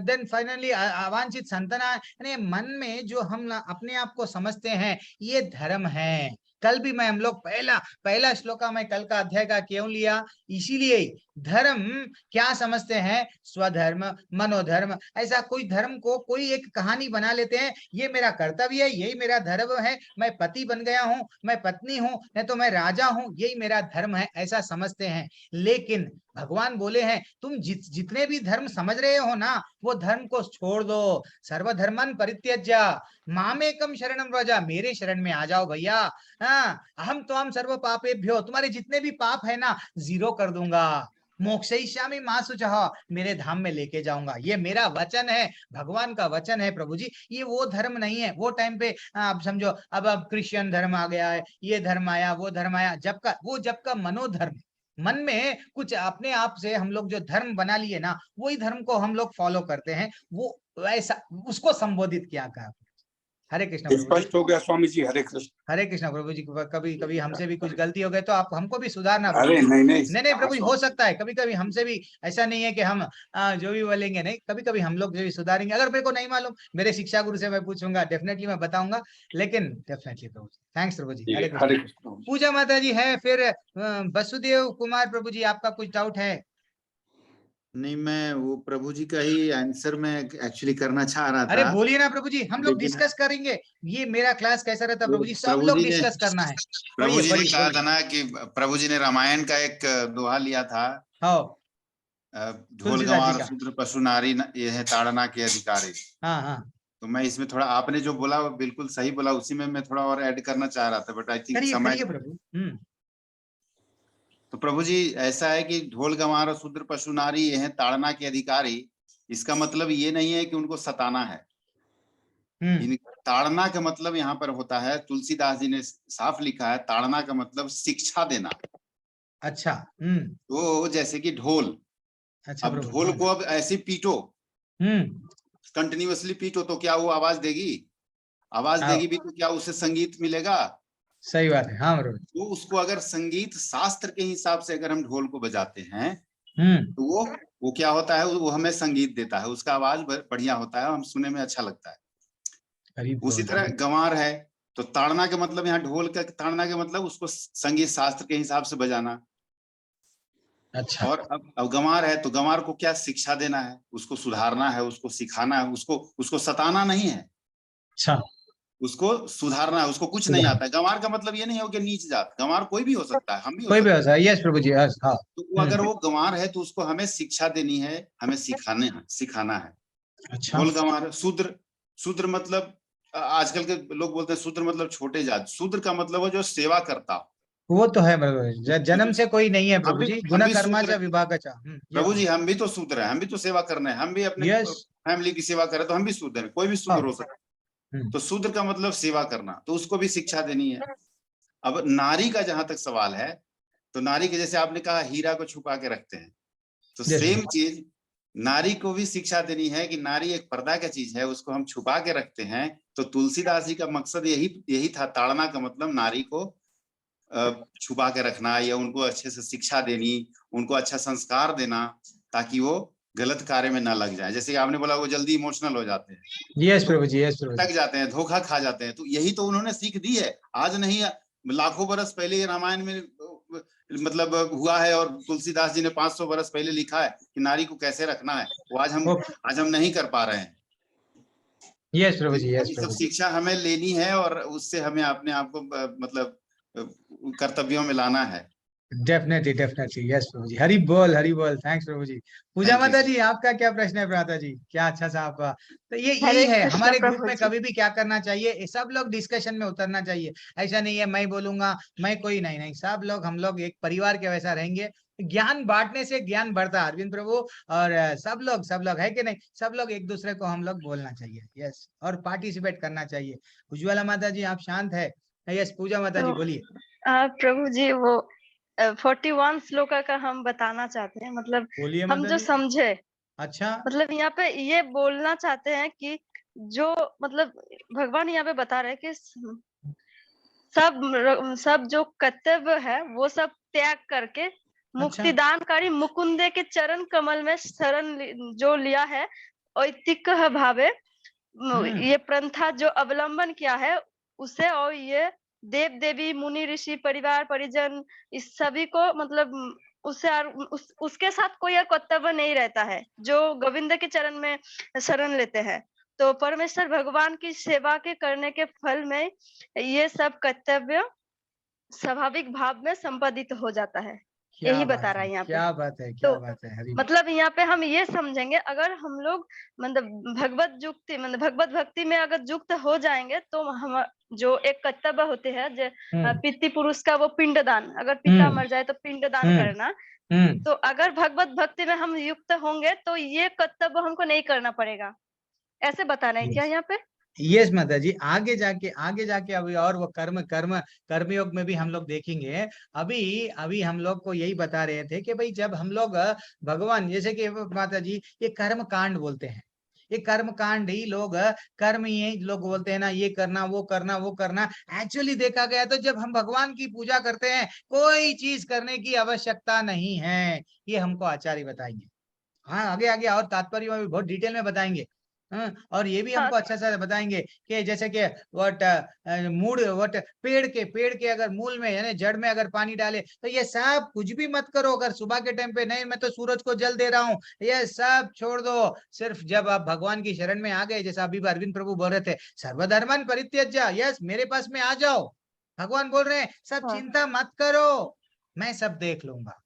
देन फाइनली अवांछित संतान। मन में जो हम अपने आप को समझते हैं ये धर्म है। कल भी मैं हम लोग पहला श्लोका में कल का अध्याय का क्यों लिया, इसीलिए धर्म क्या समझते हैं, स्वधर्म मनोधर्म। ऐसा कोई धर्म को कोई एक कहानी बना लेते हैं, ये मेरा कर्तव्य है, यही मेरा धर्म है, मैं पति बन गया हूं, मैं पत्नी हूं, नहीं तो मैं राजा हूं, यही मेरा धर्म है, ऐसा समझते हैं। लेकिन भगवान बोले हैं तुम जितने भी धर्म समझ रहे हो ना, वो धर्म को छोड़ दो। सर्वधर्मन परित्यज्य मामेकम शरणं व्रज, मेरे शरण में आ जाओ भैया। अहम त्वां सर्व पापेभ्यो, तुम्हारे जितने भी पाप है ना जीरो कर दूंगा। मोक्षयिष्यामि मा शुचः, मेरे धाम में लेके जाऊंगा। ये मेरा वचन है, भगवान का वचन है प्रभु जी। ये वो धर्म नहीं है। वो टाइम पे आप समझो, अब क्रिश्चियन धर्म आ गया है, ये धर्म आया, वो धर्म आया, जब का मनोधर्म, मन में कुछ अपने आप से हम लोग जो धर्म बना लिए ना, वही धर्म को हम लोग फॉलो करते हैं। वो वैसा उसको संबोधित किया गया। हरे कृष्ण। स्पष्ट हो गया स्वामी जी। हरे कृष्ण। हरे कृष्ण प्रभु जी। कभी कभी हमसे भी कुछ गलती हो गए तो आप हमको भी सुधारना। अरे नहीं प्रभु जी, हो सकता है कभी कभी हमसे भी, ऐसा नहीं है कि हम जो भी बोलेंगे नहीं, कभी कभी हम लोग जो भी सुधारेंगे। अगर मेरे को नहीं मालूम, मेरे शिक्षा गुरु से मैं पूछूंगा, डेफिनेटली मैं बताऊंगा। लेकिन डेफिनेटली प्रभु जी, थैंक्स प्रभु जी। हरे कृष्ण। पूजा माता जी है, फिर वसुदेव कुमार प्रभु जी, आपका कुछ डाउट है? नहीं, मैं वो प्रभु जी का ही आंसर में एक्चुअली करना चाह रहा था। अरे बोलिए ना प्रभु जी, हम लोग डिस्कस करेंगे। ये मेरा क्लास कैसा रहता प्रभु जी, सब लोग डिस्कस करना है। प्रभु जी ने कहा था ना कि प्रभु जी ने रामायण का एक दोहा लिया था, ढोल गंवार शूद्र पशु नारी यह ताड़ना के अधिकारी। हाँ। तो मैं इसमें थोड़ा, आपने जो बोला वो बिल्कुल सही बोला, उसी में मैं थोड़ा और ऐड करना चाह रहा था, बट आई थिंक समय। तो प्रभु जी ऐसा है कि ढोल गंवार और शूद्र पशु नारी ये हैं ताड़ना के अधिकारी। इसका मतलब ये नहीं है कि उनको सताना है। ताड़ना का मतलब यहाँ पर होता है, तुलसीदास जी ने साफ लिखा है, ताड़ना का मतलब शिक्षा देना। अच्छा। तो जैसे कि ढोल, अच्छा, अब ढोल को अब ऐसे पीटो, कंटिन्यूअसली पीटो तो क्या वो आवाज देगी? आवाज देगी भी तो क्या उससे संगीत मिलेगा? सही बात है। हाँ तो उसको अगर संगीत शास्त्र के हिसाब से अगर हम ढोल को बजाते हैं तो वो क्या होता है, वो हमें संगीत देता है, उसका आवाज बढ़िया होता है, हम सुनने में अच्छा लगता है। उसी तरह गंवार है, तो ताड़ना के मतलब यहाँ ढोल का ताड़ना के मतलब उसको संगीत शास्त्र के हिसाब से बजाना। अच्छा। और अब गंवार है तो गंवार को क्या शिक्षा देना है, उसको सुधारना है, उसको सिखाना है, उसको सताना नहीं है। अच्छा। उसको सुधारना है, उसको कुछ नहीं आता है। गंवार का मतलब ये नहीं हो कि नीच जात, गंवार कोई भी हो सकता है, हम भी कोई भी हो सकता है। यस प्रभु जी। हाँ। तो अगर वो गंवार है तो उसको हमें शिक्षा देनी है, हमें सिखाना है। अच्छा। ढोल गंवार। शूद्र मतलब आजकल के लोग बोलते हैं शूद्र मतलब छोटे जात। शूद्र का मतलब है जो सेवा करता हो। वो तो है प्रभु, जन्म से कोई नहीं है प्रभु जी, गुण कर्माचा विभागाचा। प्रभु जी हम भी तो शूद्र है, हम भी तो सेवा करने हैं, हम भी अपने फैमिली की सेवा करें तो हम भी शूद्र हैं, कोई भी शूद्र हो सकता है। तो शूद्र का मतलब सेवा करना, तो उसको भी शिक्षा देनी है। अब नारी का जहां तक सवाल है, तो नारी के जैसे आपने कहा हीरा को छुपा के रखते हैं, तो सेम चीज नारी को भी शिक्षा देनी है कि नारी एक पर्दा का चीज है, उसको हम छुपा के रखते हैं। तो तुलसीदास जी का मकसद यही था। ताड़ना का मतलब नारी को छुपा के रखना, या उनको अच्छे से शिक्षा देनी, उनको अच्छा संस्कार देना, ताकि वो गलत कार्य में ना लग जाए। जैसे आपने बोला वो जल्दी इमोशनल हो जाते हैं। यस प्रभु जी, यस प्रभु जी। लग जाते हैं, धोखा खा जाते हैं। तो यही तो उन्होंने सीख दी है। आज नहीं लाखों बरस पहले ये रामायण में मतलब हुआ है, और तुलसीदास जी ने 500 बरस पहले लिखा है कि नारी को कैसे रखना है, वो आज हम नहीं कर पा रहे हैं। यस प्रभु जी, यस ये सब प्रभु जी। शिक्षा हमें लेनी है और उससे हमें अपने आप को मतलब कर्तव्यों में लाना है। डेफिनेटली डेफिनेटली, यस प्रभु जी। हरि बोल, थैंक्स प्रभु जी। पूजा माता जी, आपका क्या प्रश्न है माता जी? क्या अच्छा सा आपका। तो ये यही है हमारे ग्रुप में कभी भी क्या करना चाहिए, सब लोग डिस्कशन में उतरना चाहिए। ऐसा नहीं है मैं बोलूंगा, मैं कोई नहीं, सब लोग हम लोग एक परिवार के वैसा रहेंगे। ज्ञान बांटने से ज्ञान बढ़ता है अरविंद प्रभु, और सब लोग है कि नहीं, सब लोग एक दूसरे को हम लोग बोलना चाहिए। यस, और पार्टिसिपेट करना चाहिए। उज्ज्वला माता जी आप शांत है? यस पूजा माता जी बोलिए। प्रभु जी वो 41 श्लोक का हम बताना चाहते हैं, मतलब हम जो समझे। अच्छा, मतलब यहाँ पे ये बोलना चाहते हैं कि जो मतलब भगवान यहाँ पे बता रहे हैं कि सब जो कर्तव्य है वो सब त्याग करके मुक्तिदानकारी मुकुंदे के चरण कमल में शरण जो लिया है, ऐतिक भावे ये प्रथा जो अवलंबन किया है उसे, और ये देव देवी मुनि ऋषि परिवार परिजन इस सभी को मतलब उससे उसके साथ कोई और कर्तव्य नहीं रहता है जो गोविंद के चरण में शरण लेते हैं। तो परमेश्वर भगवान की सेवा के करने के फल में ये सब कर्तव्य स्वाभाविक भाव में संपादित हो जाता है। यही बता रहा है यहाँ पे। क्या बात है, क्या बात है। हरि मतलब यहाँ पे हम ये समझेंगे, अगर हम लोग मतलब भगवत युक्ति मतलब भगवत भक्ति में अगर युक्त हो जाएंगे तो हम जो एक कर्तव्य होते हैं जो पितृ पुरुष का वो पिंडदान, अगर पिता मर जाए तो पिंडदान करना, तो अगर भगवत भक्ति में हम युक्त होंगे तो ये कर्तव्य हमको नहीं करना पड़ेगा। ऐसे बता रहे हैं क्या यहाँ पे? यस माता जी, आगे जाके अभी और वो कर्मयोग में भी हम लोग देखेंगे। अभी हम लोग को यही बता रहे थे कि भाई जब हम लोग भगवान, जैसे कि माता जी ये कर्म कांड बोलते हैं, ये कर्म कांड ही लोग कर्म ही लोग बोलते हैं ना, ये करना वो करना। एक्चुअली देखा गया तो जब हम भगवान की पूजा करते हैं कोई चीज करने की आवश्यकता नहीं है, ये हमको आचार्य बताएंगे। हाँ आगे और तात्पर्य में भी बहुत डिटेल में बताएंगे। और ये भी हमको अच्छा सा बताएंगे कि जैसे कि पेड़ के अगर मूल में यानी जड़ में अगर पानी डाले तो ये सब कुछ भी मत करो। अगर सुबह के टाइम पे नहीं मैं तो सूरज को जल दे रहा हूँ, ये सब छोड़ दो। सिर्फ जब आप भगवान की शरण में आ गए, जैसा अभी अरविंद प्रभु बोल रहे थे सर्वधर्मन परित्यज्य, यस मेरे पास में आ जाओ। भगवान बोल रहे हैं सब चिंता मत करो, मैं सब देख लूंगा,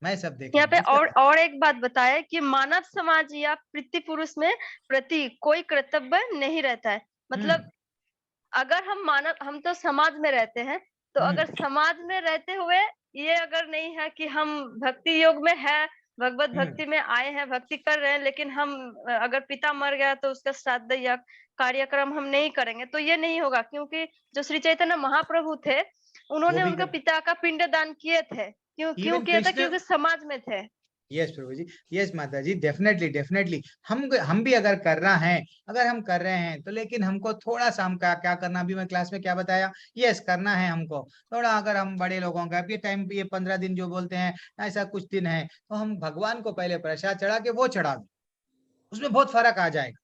मैं सब देख। यहाँ पे और एक बात बताया कि मानव समाज या पितृ पुरुष में प्रति कोई कर्तव्य नहीं रहता है। मतलब अगर हम तो समाज में रहते हैं, तो अगर समाज में रहते हुए ये अगर नहीं है कि हम भक्ति योग में है, भगवत भक्ति में आए हैं, भक्ति कर रहे हैं, लेकिन हम अगर पिता मर गया तो उसका श्राद्ध या कार्यक्रम हम नहीं करेंगे, तो ये नहीं होगा। क्योंकि जो श्री चैतन्य महाप्रभु थे उन्होंने उनके पिता का पिंडदान किए थे। क्यों किया था? क्योंकि समाज में थे। यस प्रभु जी, यस माता जी, डेफिनेटली हम भी अगर हम कर रहे हैं तो लेकिन हमको थोड़ा सा हमका क्या करना, अभी मैं क्लास में क्या बताया, यस करना है हमको थोड़ा। अगर हम बड़े लोगों का ये टाइम ये 15 दिन जो बोलते हैं ऐसा कुछ दिन है, तो हम भगवान को पहले प्रसाद चढ़ा के वो चढ़ा दो, उसमें बहुत फर्क आ जाएगा।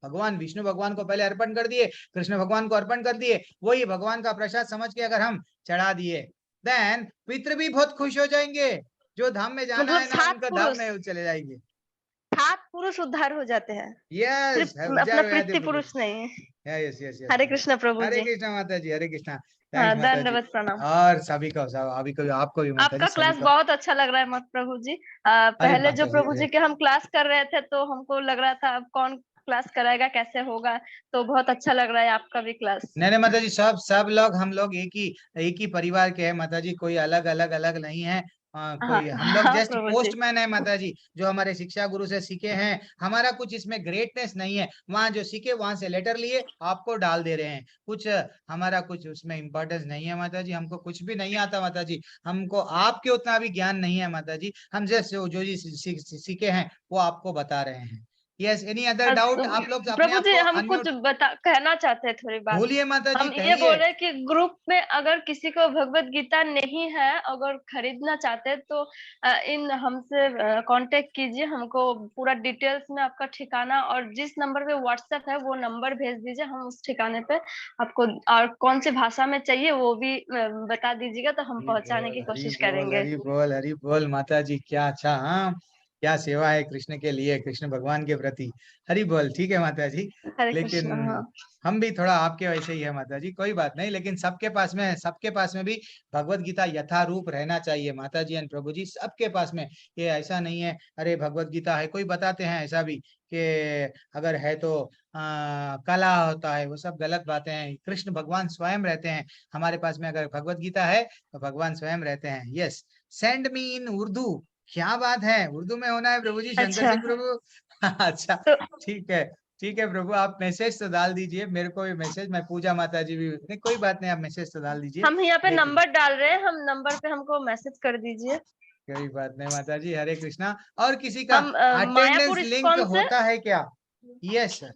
भगवान विष्णु भगवान को पहले अर्पण कर दिए, कृष्ण भगवान को अर्पण कर दिए, वही भगवान का प्रसाद समझ के अगर हम चढ़ा दिए, देन पितृ भी बहुत खुश हो जाएंगे। जो धाम में जाना है ना उनका धाम में चले जाएंगे। 7 पुरुष उद्धार हो जाते हैं। यस, अपना पितृ पुरुष नहीं। यस। हरे कृष्ण प्रभु जी। हरे कृष्ण माता जी, हरे कृष्ण। धन्यवाद, प्रणाम। और सभी को आपको भी माता जी। आपका क्लास बहुत अच्छा लग रहा है मत प्रभु जी। पहले जो प्रभु जी के हम क्लास कर रहे थे तो हमको लग रहा था अब कौन क्लास कराएगा, कैसे होगा, तो बहुत अच्छा लग रहा है आपका भी क्लास। नहीं माता जी, सब लोग हम लोग एक ही परिवार के हैं माता जी, कोई अलग नहीं है। कोई हम लोग जस्ट पोस्टमैन है माता जी, जो हमारे शिक्षा गुरु से सीखे हैं। हमारा कुछ इसमें ग्रेटनेस नहीं है, वहाँ जो सीखे वहां से लेटर लिए आपको डाल दे रहे हैं। कुछ हमारा कुछ उसमें इम्पोर्टेंस नहीं है माता जी, हमको कुछ भी नहीं आता माता जी, हमको आपके उतना भी ज्ञान नहीं है माता जी। हम जस्ट जो सीखे हैं वो आपको बता रहे हैं। Yes, any other doubt? आप लोग अपने प्रभु आप जी को हम unmute- कुछ कहना चाहते हैं थोड़ी बात। बोलिए माता जी, हम ये कहिए। बोल रहे हैं कि ग्रुप में अगर किसी को भगवत गीता नहीं है, अगर खरीदना चाहते हैं तो इन हमसे कांटेक्ट कीजिए। हमको पूरा डिटेल्स में आपका ठिकाना और जिस नंबर पे व्हाट्सएप है वो नंबर भेज दीजिए। हम उस ठिकाने पे आपको, और कौन सी भाषा में चाहिए वो भी बता दीजिएगा, तो हम पहुंचाने की कोशिश करेंगे। हरि बोल माता जी, क्या अच्छा, हाँ क्या सेवा है कृष्ण के लिए, कृष्ण भगवान के प्रति। हरि बोल। ठीक है माता जी, हरे लेकिन कृष्ण। हाँ। हम भी थोड़ा आपके वैसे ही है माता जी, कोई बात नहीं, लेकिन सबके पास में भी भगवत गीता यथारूप रहना चाहिए माता जी एंड प्रभु जी, सबके पास में। ये ऐसा नहीं है अरे भगवत गीता है, कोई बताते हैं ऐसा भी कि अगर है तो कला होता है, वो सब गलत बातें हैं। कृष्ण भगवान स्वयं रहते हैं हमारे पास में, अगर भगवत गीता है तो भगवान स्वयं रहते हैं। यस, सेंड मी इन उर्दू। क्या बात है, उर्दू में होना है प्रभु जी, शंकर अच्छा। सिंह प्रभु। अच्छा ठीक है, ठीक है प्रभु, आप मैसेज तो डाल दीजिए मेरे को भी मैसेज, मैं पूजा माता जी भी, नहीं कोई बात नहीं, आप मैसेज तो डाल दीजिए। हम यहाँ पे लेकिन नंबर डाल रहे हैं, हम नंबर पे हमको मैसेज कर दीजिए। कोई बात नहीं माता जी, हरे कृष्णा। और किसी का हम अटेंडेंस मायापुर लिंक इस्कॉन से, होता है क्या? यस सर,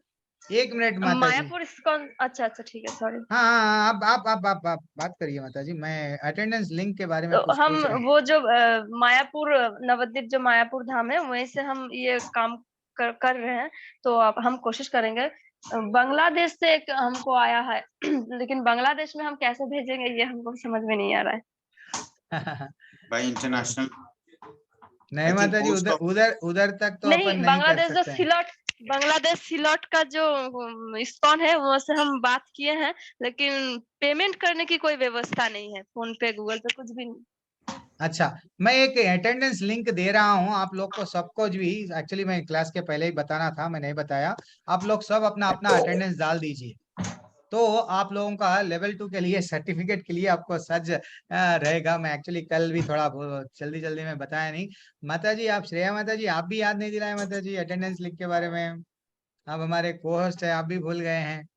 एक मिनट माता जी। मायापुर इस्कॉन, अच्छा ठीक है, सॉरी। हाँ हाँ हाँ, आप बात करिए माता जी, मैं अटेंडेंस लिंक के बारे में तो कुछ हम पूछ रहा हूँ। वो जो मायापुर नवद्वीप जो मायापुर धाम है, वहीं से हम ये काम कर रहे हैं। तो आप, हम कोशिश करेंगे। बांग्लादेश से एक हमको आया है लेकिन बांग्लादेश में हम कैसे भेजेंगे ये हमको समझ में नहीं आ रहा है। बाय इंटरनेशनल नहीं माता जी, उधर तक तो अपन नहीं कर बांग्लादेश जो सकते हैं। बांग्लादेश सिलॉट का जो इस्कॉन है, वहाँ से हम बात किए हैं, लेकिन पेमेंट करने की कोई व्यवस्था नहीं है, फोन पे गूगल पे कुछ भी नहीं। अच्छा, मैं एक अटेंडेंस लिंक दे रहा हूँ आप लोग को, सबको भी। एक्चुअली मैं क्लास के पहले ही बताना था, मैं नहीं बताया। आप लोग सब अपना अटेंडेंस डाल दीजिए, तो आप लोगों का लेवल 2 के लिए सर्टिफिकेट के लिए आपको सज रहेगा। मैं एक्चुअली कल भी थोड़ा जल्दी में बताया नहीं। माता जी, आप श्रेया माता जी, आप भी याद नहीं दिलाए माता जी अटेंडेंस लिंक के बारे में। आप हमारे को-होस्ट है, आप भी भूल गए हैं।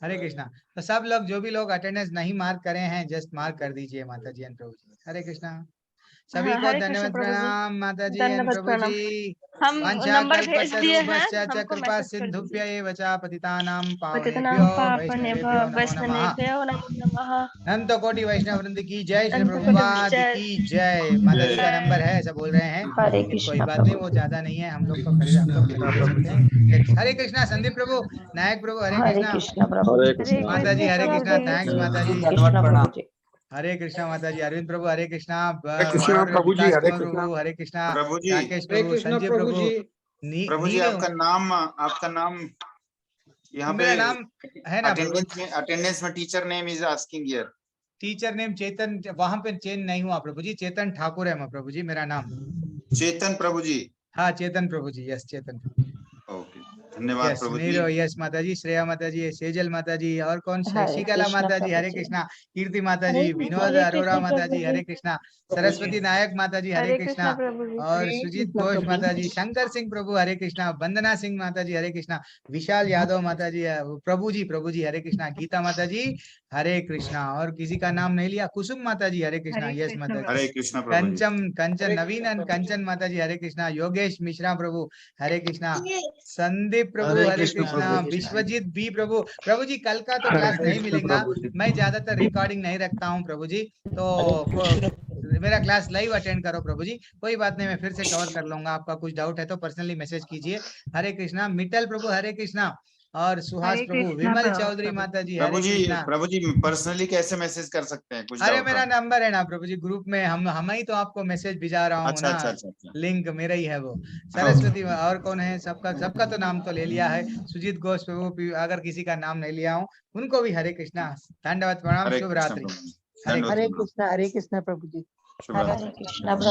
हरे कृष्णा। तो सब लोग, जो भी लोग अटेंडेंस नहीं मार्क करे हैं, जस्ट मार्क कर दीजिए माता जी एंड प्रभु जी। हरे कृष्णा। सभी को धन्यवाद प्रणाम माता जी एंड प्रभु जी। हम नंबर भेज दिए हैं, हमको कृपा मैसेज कर सिंधुभ्य एव च पतितानां पतितनां पावनेभ्यो वैष्णवेभ्यो नमो नमः। अनंत कोटि वैष्णव वृंद की जय, श्री प्रभुपाद की जय। माता जी का नंबर है, ऐसा बोल रहे हैं, हरे लेकिन कोई कृष्णा बात नहीं, प्रभु वो जी। ज्यादा नहीं है, हम लोग को खरीद सकते हैं। हरे कृष्णा संदीप प्रभु, नायक प्रभु, हरे हरे कृष्णा। कृष्णा प्रभु जी। माता जी हरे कृष्णा, थैंक्स माता जी। कृष्णा प्रभु जी। हरे कृष्णा माता जी। अरविंद प्रभु हरे कृष्णा। हरे कृष्णा और प्रभु जी, विकास हरे कुमार कृष्णा प्रभु हरे कृष्णा। प्रभु जी, राकेश हरे प्रभु, कृष्णा संजय प्रभु जी। प्रभु जी, आपका नाम यहाँ पे मेरा नाम है ना प्रभु। अटेंडेंस में teacher name is asking here. Teacher name Chetan, वहां पे चेंज नहीं हुआ प्रभु जी, चेतन ठाकुर है प्रभु जी मेरा नाम। चेतन प्रभु जी। हाँ चेतन प्रभु जी, यस चेतन प्रभु जी। ओके, धन्यवाद यस प्रभु जी। नीरो, यस माता जी। श्रेया माता जी, सेजल माता जी, और कौन? हरे शशिकला कृष्णा माता जी प्रभु हरे जी। कृष्णा। कीर्ति माता हरे जी, कृष्णा, विनोद हरे अरोरा कृष्णा माता प्रभु जी जी। हरे कृष्णा। सरस्वती नायक माता जी हरे कृष्णा। प्रभु जी। और हरे सुजीत कृष्णा घोष प्रभु माता जी। जी, शंकर सिंह प्रभु हरे कृष्णा। वंदना सिंह माता जी हरे कृष्णा। विशाल यादव माता जी, प्रभु जी हरे कृष्णा। गीता माता जी हरे कृष्णा। और किसी का नाम नहीं लिया, कुसुम माता जी हरे कृष्णा, यस माता जी। हरे कृष्णा प्रभु जी। कंचन नवीन कंचन माता जी हरे कृष्णा। योगेश मिश्रा प्रभु हरे कृष्णा। संदीप प्रभु हरे कृष्णा। विश्वजीत बी प्रभु। प्रभु जी कल का तो क्लास नहीं मिलेगा, मैं ज्यादातर रिकॉर्डिंग नहीं रखता हूँ प्रभु जी, तो मेरा क्लास लाइव अटेंड करो प्रभु जी। कोई बात नहीं, मैं फिर से कवर कर लूंगा। आपका कुछ डाउट है तो पर्सनली मैसेज कीजिए। हरे कृष्णा। मित्तल प्रभु हरे कृष्णा। और सुहास प्रभु, विमल चौधरी माता जी हरे कृष्णा। प्रभु जी पर्सनली कैसे मैसेज कर सकते हैं? कुछ अरे डाउट मेरा हो? नंबर है ना प्रभु जी, ग्रुप में हम ही तो आपको मैसेज भिजा रहा हूँ अच्छा ना। अच्छा अच्छा अच्छा। लिंक मेरा ही है वो। सरस्वती, और कौन है? सबका तो नाम तो ले लिया है। सुजीत घोष प्रभु, अगर किसी का नाम नहीं लिया हूँ उनको भी हरे कृष्णा। धन्यवाद प्रणाम, हरे शुभ कृष्णा रात्रि। प्रभु जी। हरे धन्यवाद कृष्णा। प्रणाम। हरे कृष्णा प्रभु जी। शुभ हरे रात्रि। कृष्णा प्रभु